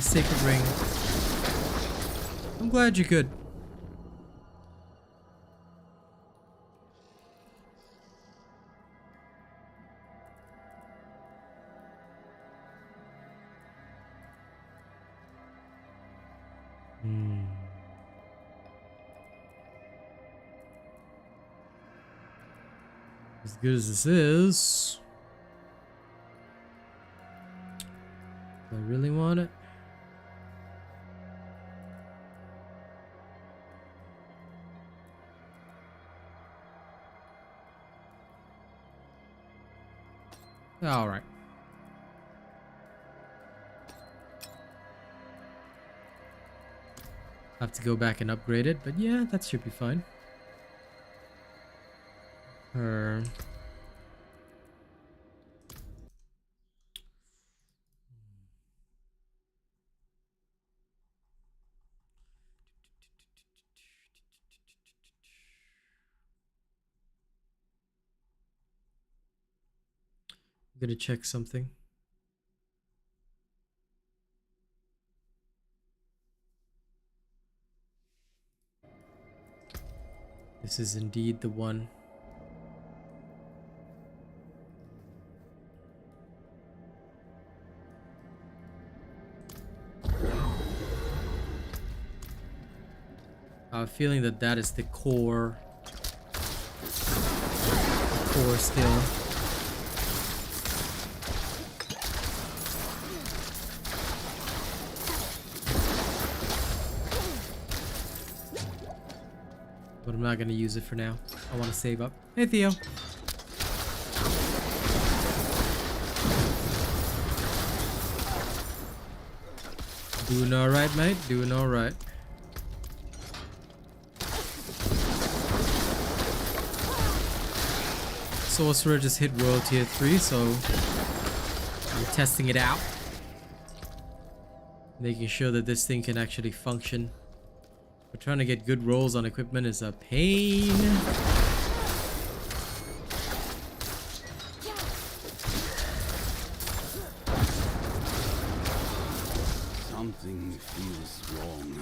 Sacred Ring. I'm glad you're good. As good as this is, do I really want it? All right. Have to go back and upgrade it, but yeah, that should be fine. I'm gonna check something. This is indeed the one. I have a feeling that that is the core skill. But I'm not going to use it for now. I want to save up. Hey, Theo. Doing alright, mate. Doing alright. Sorcerer just hit World Tier 3, so I'm testing it out. Making sure that this thing can actually function. But trying to get good rolls on equipment is a pain. Something feels wrong.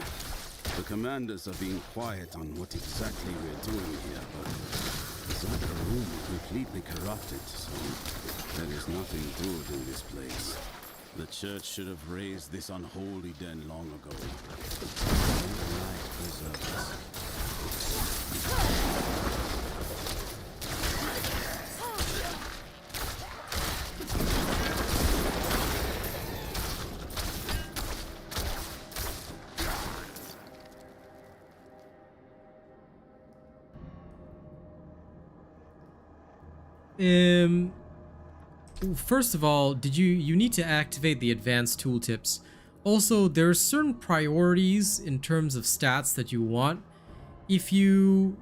The commanders are being quiet on what exactly we're doing here, but it's like a room completely corrupted, so there is nothing good in this place. The church should have raised this unholy den long ago. May the light preserve us. First of all, you need to activate the advanced tooltips. Also, there are certain priorities in terms of stats that you want. If you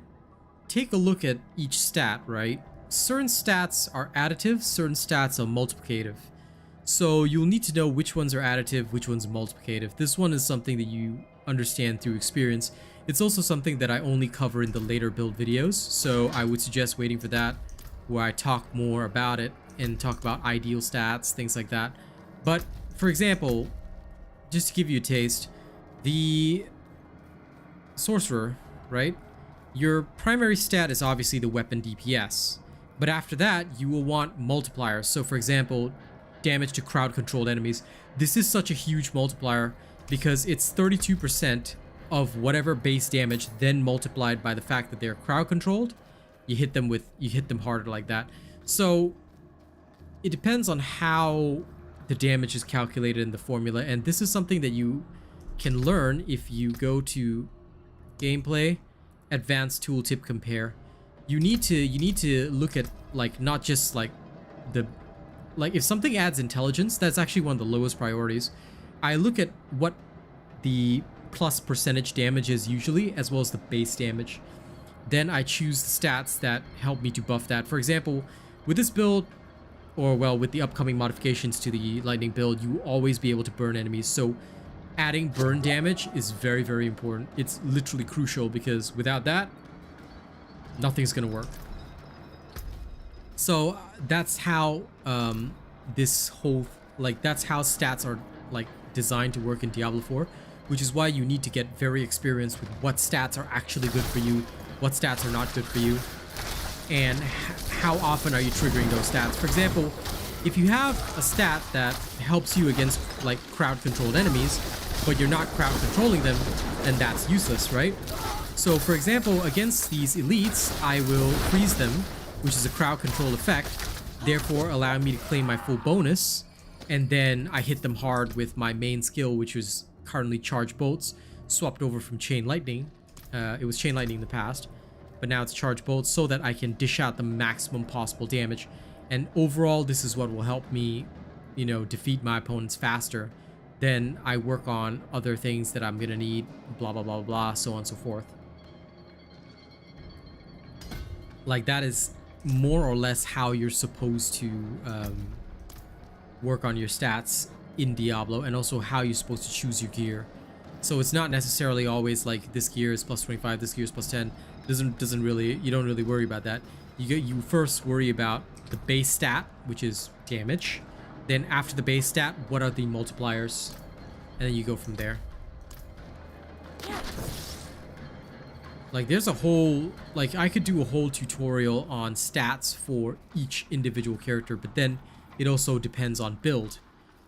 take a look at each stat, right? Certain stats are additive, certain stats are multiplicative. So you'll need to know which ones are additive, which ones are multiplicative. This one is something that you understand through experience. It's also something that I only cover in the later build videos, so I would suggest waiting for that, where I talk more about it and talk about ideal stats, things like that. But for example, just to give you a taste, the Sorcerer, right? Your primary stat is obviously the weapon DPS, but after that you will want multipliers. So for example, damage to crowd controlled enemies. This is such a huge multiplier because it's 32% of whatever base damage, then multiplied by the fact that they're crowd controlled. You hit them harder like that. So it depends on how the damage is calculated in the formula, and this is something that you can learn if you go to gameplay, advanced tooltip compare. You need to look at like not just like if something adds intelligence, that's actually one of the lowest priorities. I look at what the plus percentage damage is usually, as well as the base damage. Then I choose the stats that help me to buff that. For example, with this build, or well, with the upcoming modifications to the lightning build, you will always be able to burn enemies. So adding burn damage is very, very important. It's literally crucial because without that, nothing's gonna work. So that's how this whole, like, that's how stats are like designed to work in Diablo 4, which is why you need to get very experienced with what stats are actually good for you, what stats are not good for you, and how often are you triggering those stats. For example, if you have a stat that helps you against like crowd controlled enemies, but you're not crowd controlling them, then that's useless, right? So for example, against these elites, I will freeze them, which is a crowd control effect, therefore allowing me to claim my full bonus, and then I hit them hard with my main skill, which is currently Charge Bolts, swapped over from Chain Lightning. It was Chain Lightning in the past, but now it's Charge Bolts, so that I can dish out the maximum possible damage. And overall, this is what will help me, you know, defeat my opponents faster. Then I work on other things that I'm gonna need, blah blah blah blah, so on and so forth. Like, that is more or less how you're supposed to work on your stats in Diablo, and also how you're supposed to choose your gear. So it's not necessarily always like this gear is plus 25, this gear is plus 10. Doesn't really, you don't really worry about that. You first worry about the base stat, which is damage. Then after the base stat, what are the multipliers? And then you go from there. Like, there's a whole, like, I could do a whole tutorial on stats for each individual character, but then it also depends on build.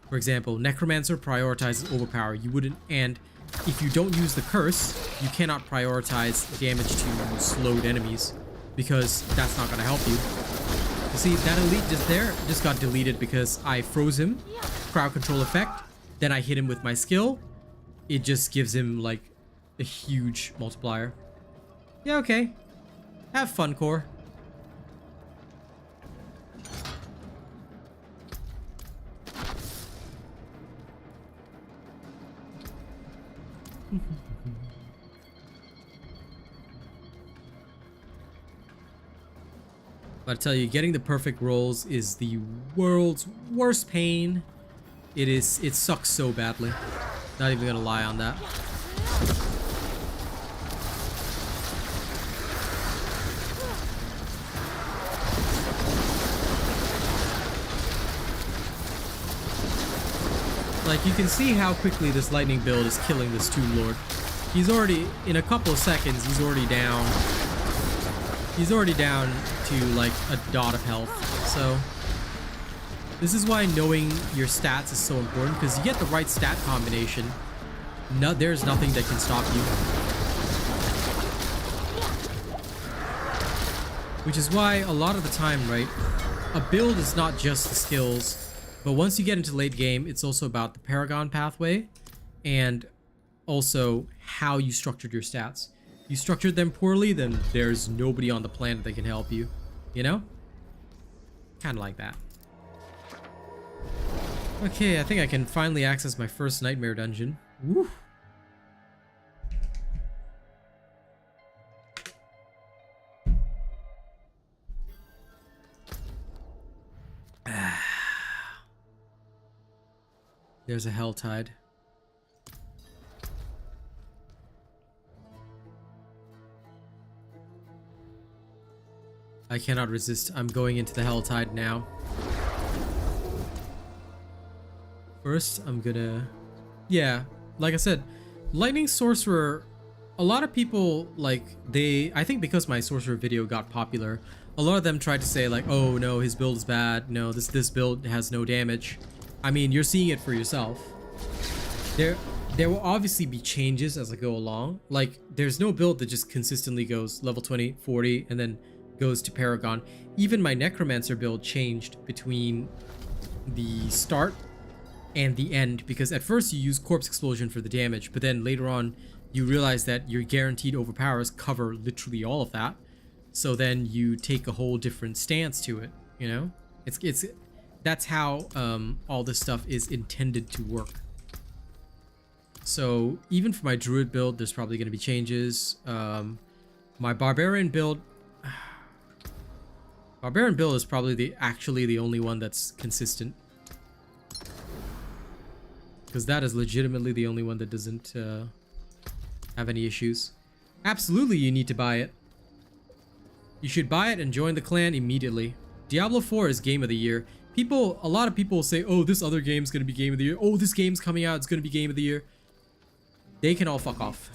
For example, Necromancer prioritizes overpower. You wouldn't, and if you don't use the curse, you cannot prioritize damage to slowed enemies, because that's not going to help you. You see, that elite just got deleted because I froze him, crowd control effect, then I hit him with my skill. It just gives him like a huge multiplier. Yeah, okay. Have fun, Core. But I tell you, getting the perfect rolls is the world's worst pain. It sucks so badly. Not even gonna lie on that. Like, you can see how quickly this lightning build is killing this Tomb Lord. He's already, in a couple of seconds, he's already down. He's already down to like a dot of health. So this is why knowing your stats is so important, because you get the right stat combination. There's nothing that can stop you. Which is why a lot of the time, right, a build is not just the skills, but once you get into late game, it's also about the Paragon pathway and also how you structured your stats. You structured them poorly, then there's nobody on the planet that can help you. You know? Kind of like that. Okay, I think I can finally access my first nightmare dungeon. Woo! There's a hell tide. I cannot resist. I'm going into the hell tide now. First, I'm gonna... Yeah, like I said, Lightning Sorcerer, a lot of people, like, I think because my Sorcerer video got popular, a lot of them tried to say, like, oh no, his build is bad. No, this build has no damage. I mean, you're seeing it for yourself. There will obviously be changes as I go along. Like, there's no build that just consistently goes level 20, 40, and then goes to Paragon. Even my Necromancer build changed between the start and the end, because at first you use Corpse Explosion for the damage, but then later on you realize that your guaranteed overpowers cover literally all of that. So then you take a whole different stance to it, you know? That's how all this stuff is intended to work. So even for my Druid build, there's probably going to be changes. My Barbarian build is probably actually the only one that's consistent, because that is legitimately the only one that doesn't have any issues. Absolutely, you need to buy it. You should buy it and join the clan immediately. Diablo 4 is game of the year. a lot of people will say, oh, this other game's gonna be game of the year. Oh, this game's coming out, it's gonna be game of the year. They can all fuck off.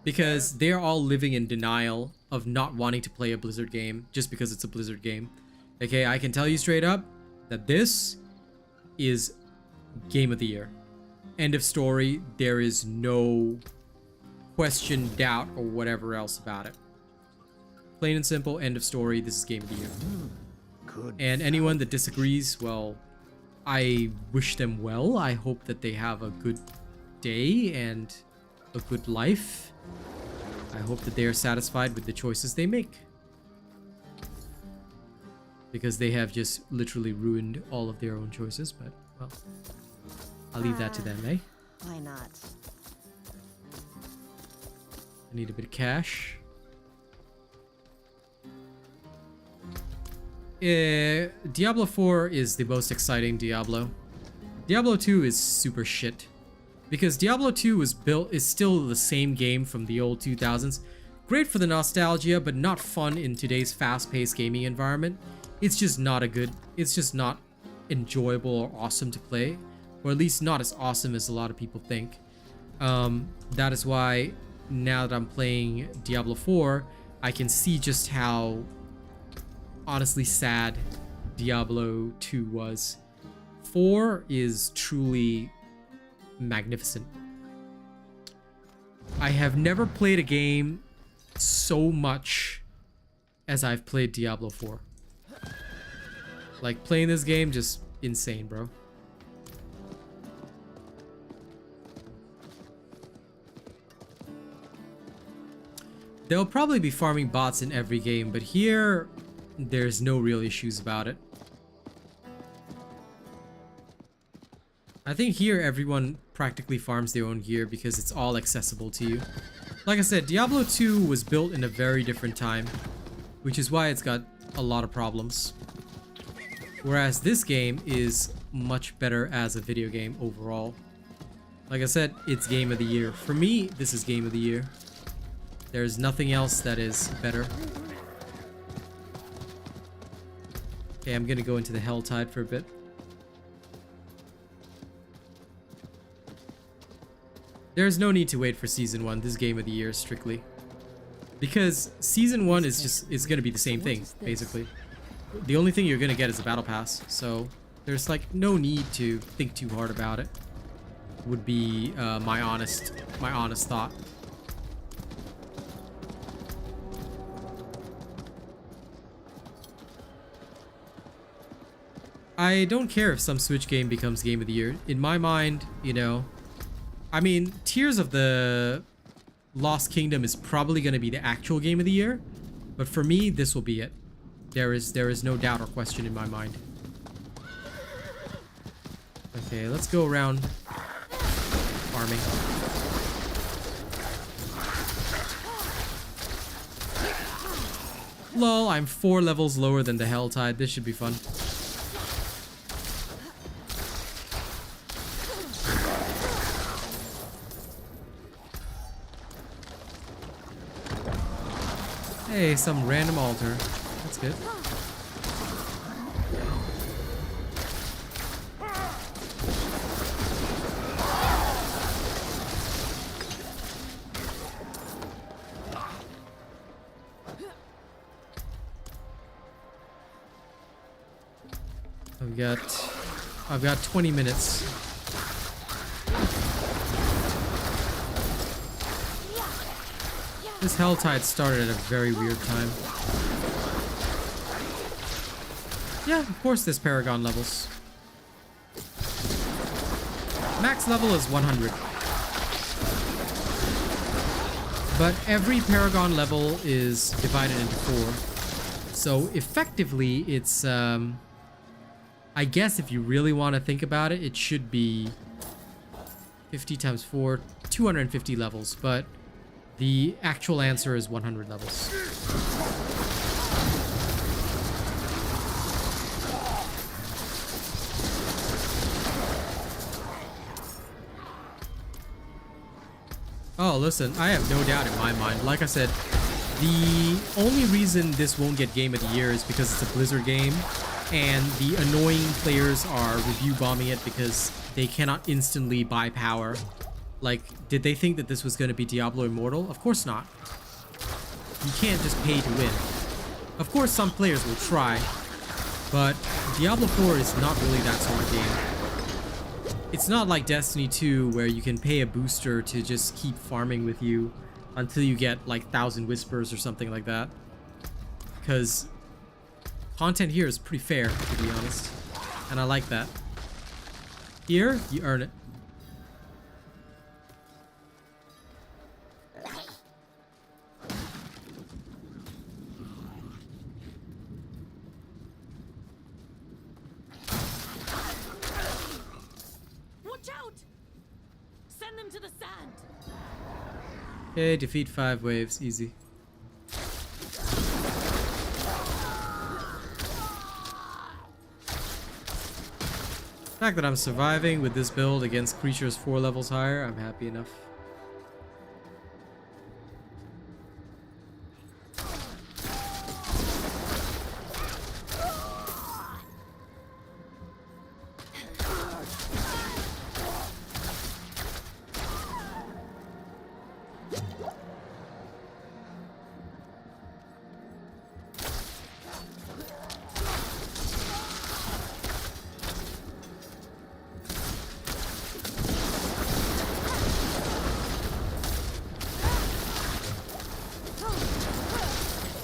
Because they're all living in denial of not wanting to play a Blizzard game just because it's a Blizzard game. Okay, I can tell you straight up that this is game of the year. End of story. There is no question, doubt, or whatever else about it. Plain and simple, end of story. This is game of the year. And anyone that disagrees, well, I wish them well. I hope that they have a good day and a good life. I hope that they are satisfied with the choices they make. Because they have just literally ruined all of their own choices, but, well, I'll leave that to them, eh? Why not? I need a bit of cash. Diablo 4 is the most exciting Diablo. Diablo 2 is super shit. Because Diablo 2 is still the same game from the old 2000s. Great for the nostalgia, but not fun in today's fast-paced gaming environment. It's just not it's just not enjoyable or awesome to play. Or at least not as awesome as a lot of people think. That is why now that I'm playing Diablo 4, I can see just how honestly sad Diablo 2 was. 4 is truly magnificent. I have never played a game so much as I've played Diablo 4. Like, playing this game, just insane, bro. They'll probably be farming bots in every game, but here, there's no real issues about it. I think here everyone practically farms their own gear because it's all accessible to you. Like I said, Diablo 2 was built in a very different time, which is why it's got a lot of problems. Whereas this game is much better as a video game overall. Like I said, it's game of the year. For me, this is game of the year. There's nothing else that is better. Okay, I'm gonna go into the Helltide for a bit. There's no need to wait for Season 1. This is game of the year, strictly. Because Season 1 is gonna be the same thing, basically. The only thing you're gonna get is a battle pass, so there's like no need to think too hard about it. Would be my honest thought. I don't care if some Switch game becomes game of the year. In my mind, you know, I mean, Tears of the Lost Kingdom is probably going to be the actual game of the year, but for me, this will be it. There is no doubt or question in my mind. Okay, let's go around farming. Lol, I'm 4 levels lower than the Helltide. This should be fun. Hey, some random altar. That's good. I've got 20 minutes. This Helltide started at a very weird time. Yeah, of course there's Paragon levels. Max level is 100. But every Paragon level is divided into 4. So effectively, it's, I guess if you really want to think about it, it should be 50 times 4, 250 levels, but the actual answer is 100 levels. Oh, listen, I have no doubt in my mind. Like I said, the only reason this won't get Game of the Year is because it's a Blizzard game. and the annoying players are review bombing it because they cannot instantly buy power. Like, did they think that this was going to be Diablo Immortal? Of course not. You can't just pay to win. Of course, some players will try, but Diablo 4 is not really that sort of game. It's not like Destiny 2 where you can pay a booster to just keep farming with you until you get like 1,000 Whispers or something like that. Because content here is pretty fair, to be honest, and I like that. Here, you earn it. Watch out! Send them to the sand. Okay, defeat 5 waves, easy. The fact that I'm surviving with this build against creatures 4 levels higher, I'm happy enough.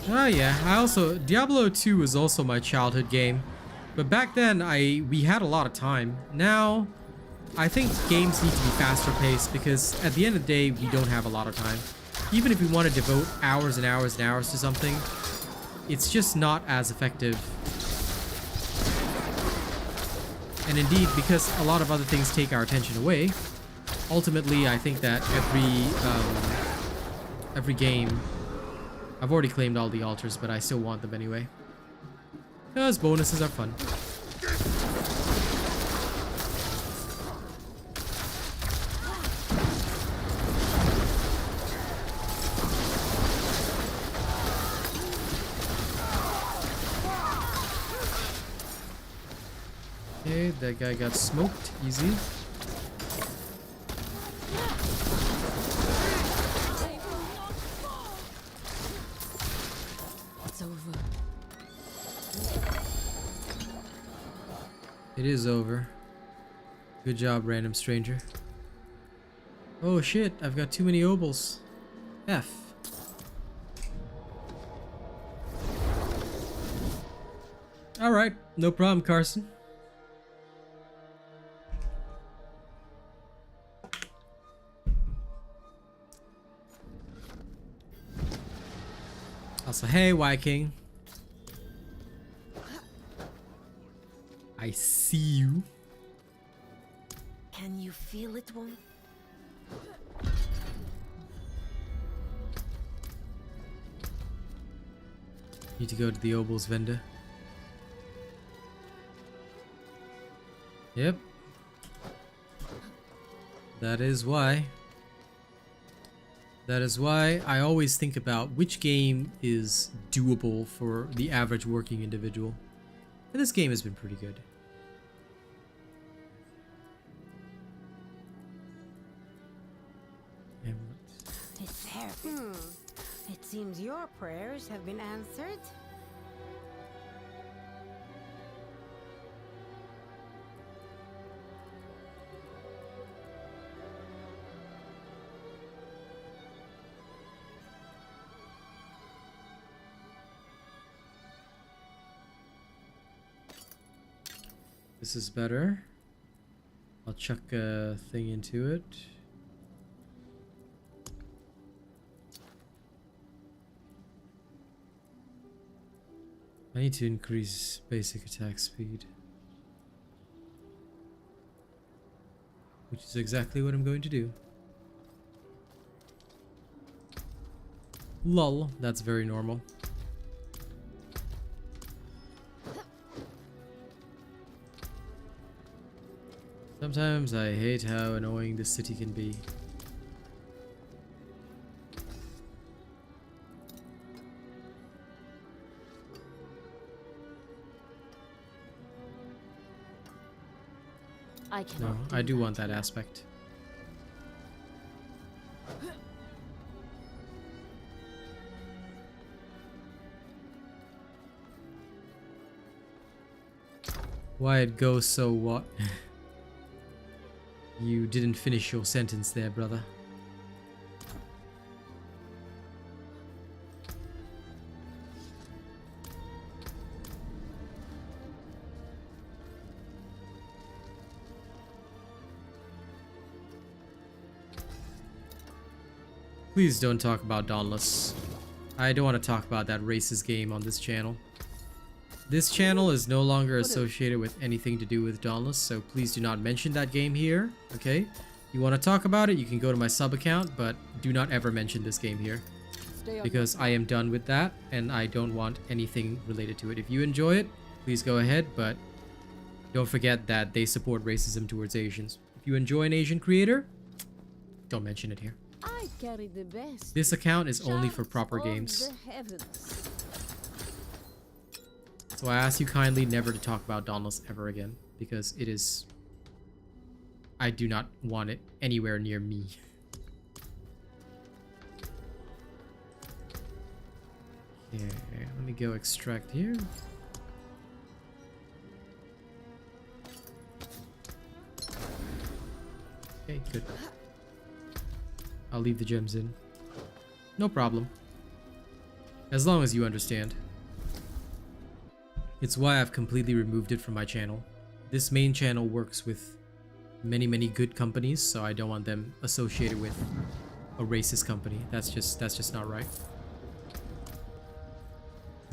Oh yeah, Diablo 2 was also my childhood game, but back then we had a lot of time. Now, I think games need to be faster paced because at the end of the day, we don't have a lot of time. Even if we want to devote hours and hours and hours to something, it's just not as effective. And indeed, because a lot of other things take our attention away, ultimately I think that every game, I've already claimed all the altars, but I still want them anyway. Because bonuses are fun. Okay, that guy got smoked. Easy. It is over. Good job, random stranger. Oh shit, I've got too many obols. F. Alright, no problem, Carson. Also, hey, Viking. I see you. Can you feel it, one? Need to go to the Obols vendor. Yep. That is why. That is why I always think about which game is doable for the average working individual. And this game has been pretty good. It's there. It seems your prayers have been answered. This is better. I'll chuck a thing into it. I need to increase basic attack speed, which is exactly what I'm going to do. Lol, that's very normal. Sometimes I hate how annoying this city can be. I No, cannot I do that want that here. aspect. Why it goes so what? You didn't finish your sentence there, brother. Please don't talk about Dauntless. I don't want to talk about that racist game on this channel. This channel is no longer associated with anything to do with Dauntless, so please do not mention that game here, okay? You want to talk about it, you can go to my sub account, but do not ever mention this game here. Because I am done with that, and I don't want anything related to it. If you enjoy it, please go ahead, but don't forget that they support racism towards Asians. If you enjoy an Asian creator, don't mention it here. I carry the best. This account is only for proper of games. the heavens. So I ask you kindly never to talk about Dauntless ever again, because it is... I do not want it anywhere near me. Okay, let me go extract here. Okay, good. I'll leave the gems in. No problem. As long as you understand. It's why I've completely removed it from my channel. This main channel works with many good companies, so I don't want them associated with a racist company. That's just not right.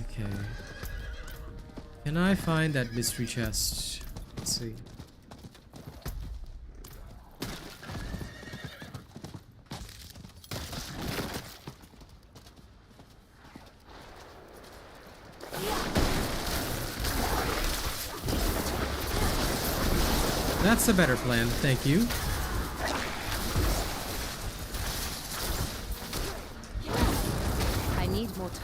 Okay. Can I find that mystery chest? Let's see. That's a better plan, thank you. I need more time.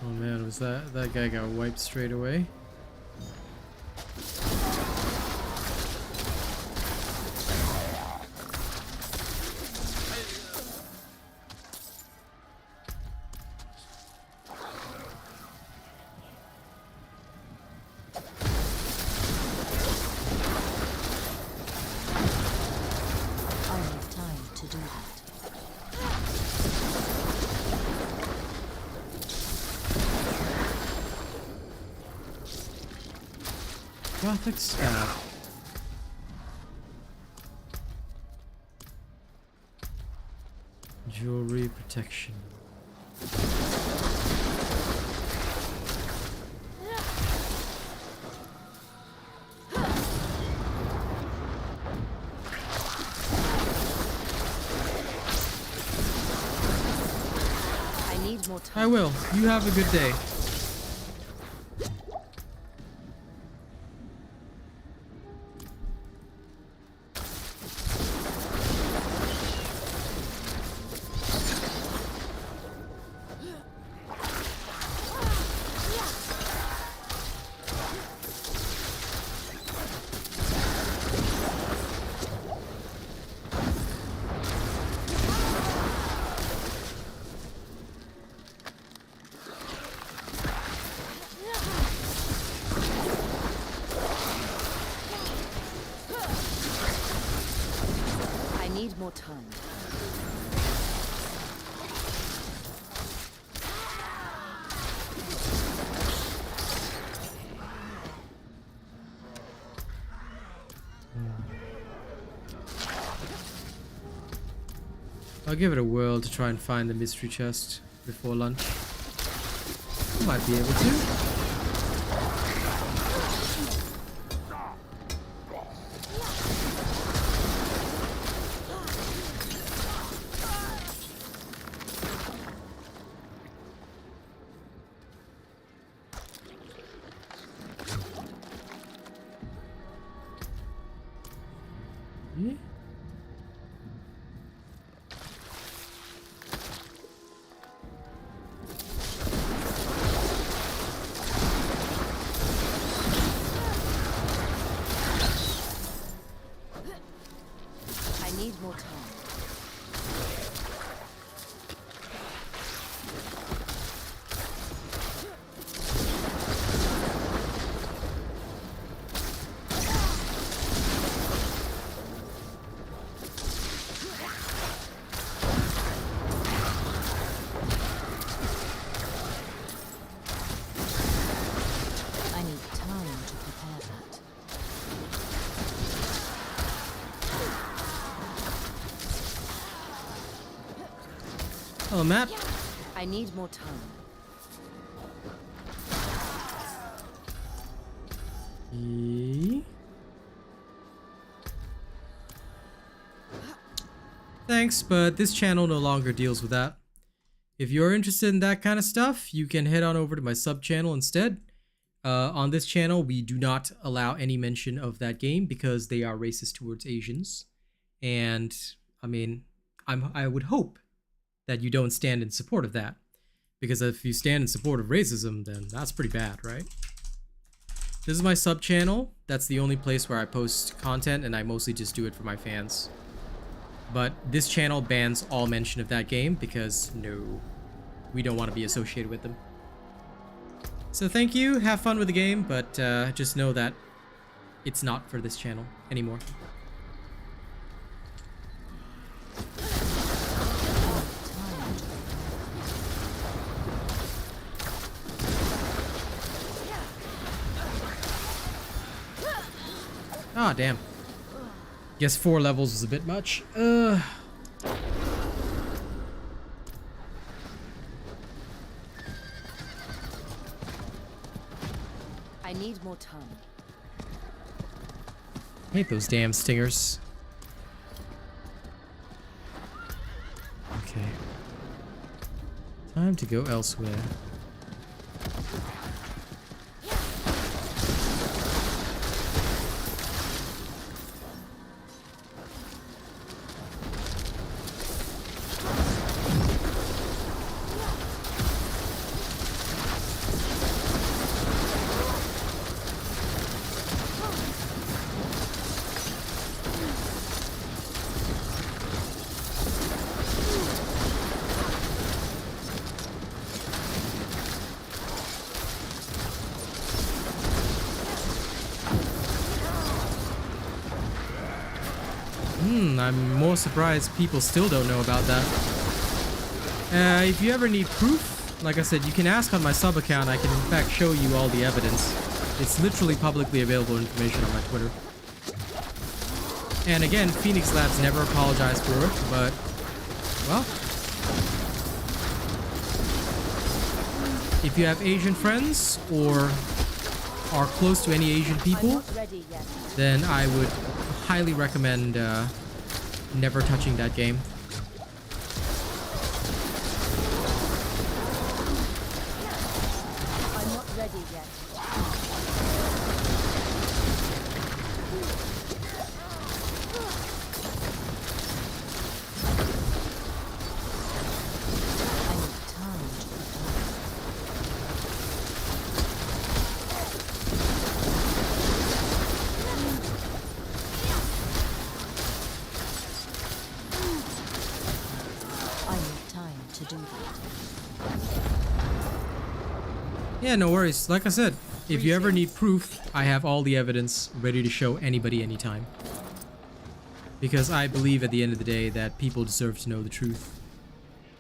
Oh man, was that guy got wiped straight away? I have time to do that. Gothic staff. Jewelry protection. I need more time. I will. You have a good day. I need more time. I'll give it a whirl to try and find the mystery chest before lunch. I might be able to. I need more time. I need time to prepare that. Oh, map. I need more time. Thanks, but this channel no longer deals with that. If you're interested in that kind of stuff, you can head on over to my sub channel instead. On this channel, we do not allow any mention of that game because they are racist towards Asians. And I mean, I would hope that you don't stand in support of that. Because if you stand in support of racism, then that's pretty bad, right? This is my sub channel. That's the only place where I post content, and I mostly just do it for my fans. But this channel bans all mention of that game because no, we don't want to be associated with them. So thank you, have fun with the game, but just know that it's not for this channel anymore. Ah, damn. Guess 4 levels was a bit much. I need more time. hate those damn stingers. Okay. Time to go elsewhere. I'm more surprised people still don't know about that. If you ever need proof, like I said, you can ask on my sub account. I can in fact show you all the evidence. It's literally publicly available information on my Twitter. And again, Phoenix Labs never apologized for it, but, well. If you have Asian friends or are close to any Asian people, then I would highly recommend never touching that game. I'm not ready yet. Yeah, no worries. Like I said, if you ever need proof, I have all the evidence ready to show anybody anytime. Because I believe at the end of the day that people deserve to know the truth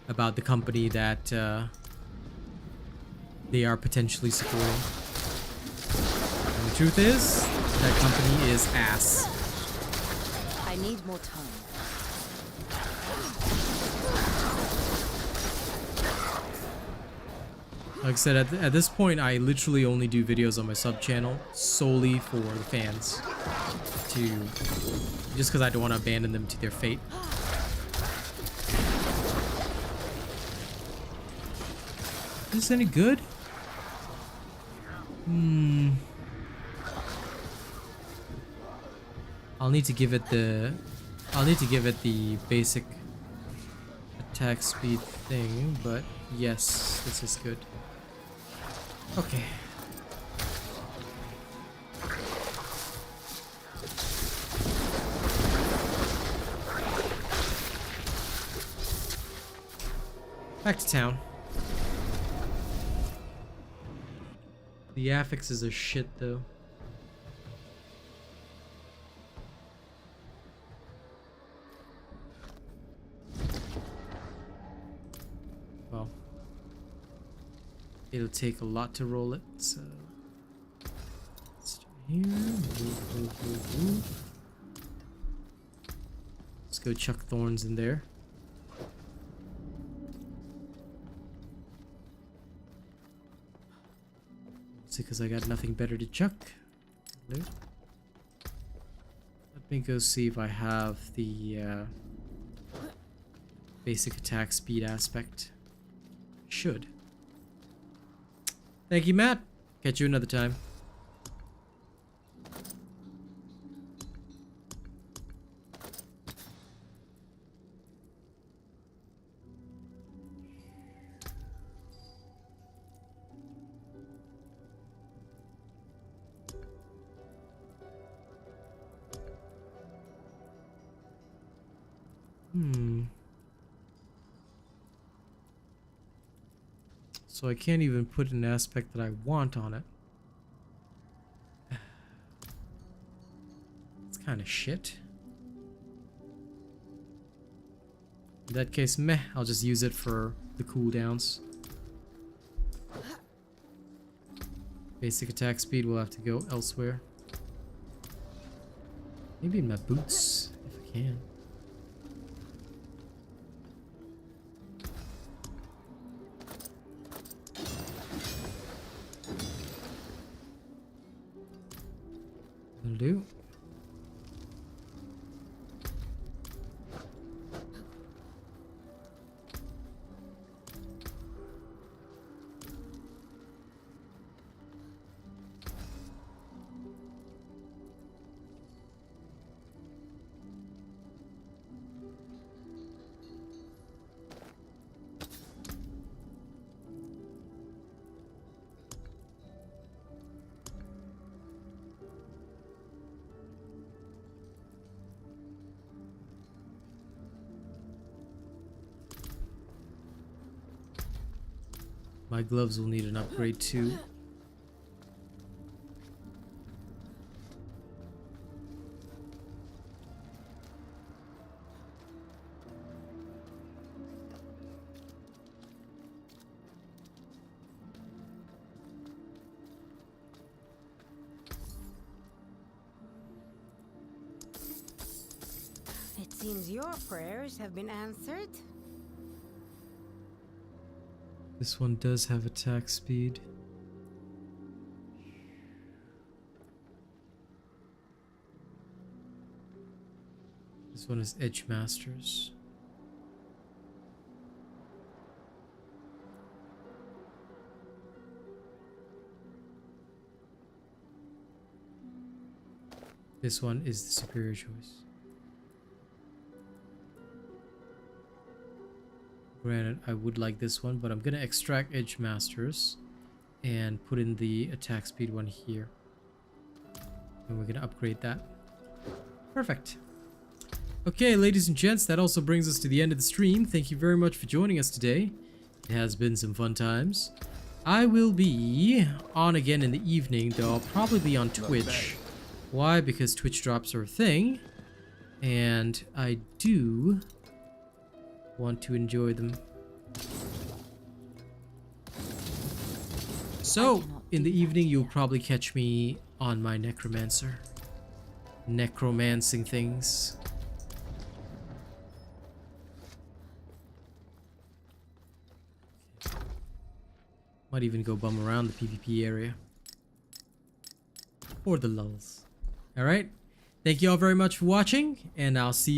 about the company that they are potentially supporting. And the truth is, that company is ass. I need more time. Like I said, at this point, I literally only do videos on my sub channel solely for the fans. Just because I don't want to abandon them to their fate. Is this any good? I'll need to give it the basic attack speed thing, but yes, this is good. Okay. Back to town. The affixes are shit though. Well, it'll take a lot to roll it, so let's start here. Move. Let's go chuck thorns in there. Because I got nothing better to chuck. Let me go see if I have the basic attack speed aspect. Should. Thank you, Matt. Catch you another time. So I can't even put an aspect that I want on it. It's kind of shit. In that case, meh, I'll just use it for the cooldowns. Basic attack speed will have to go elsewhere. Maybe in my boots, if I can. Will do. My gloves will need an upgrade too. It seems your prayers have been answered. This one does have attack speed. This one is Edge Masters. This one is the superior choice. Granted, I would like this one, but I'm gonna extract Edge Masters and put in the attack speed one here. And we're gonna upgrade that. Perfect. Okay, ladies and gents, that also brings us to the end of the stream. Thank you very much for joining us today. It has been some fun times. I will be on again in the evening, though I'll probably be on Twitch. Why? Because Twitch drops are a thing. And I do want to enjoy them. So, in the evening, you'll probably catch me on my Necromancer. Necromancing things. Might even go bum around the PvP area. For the lulz. Alright. Thank you all very much for watching, and I'll see you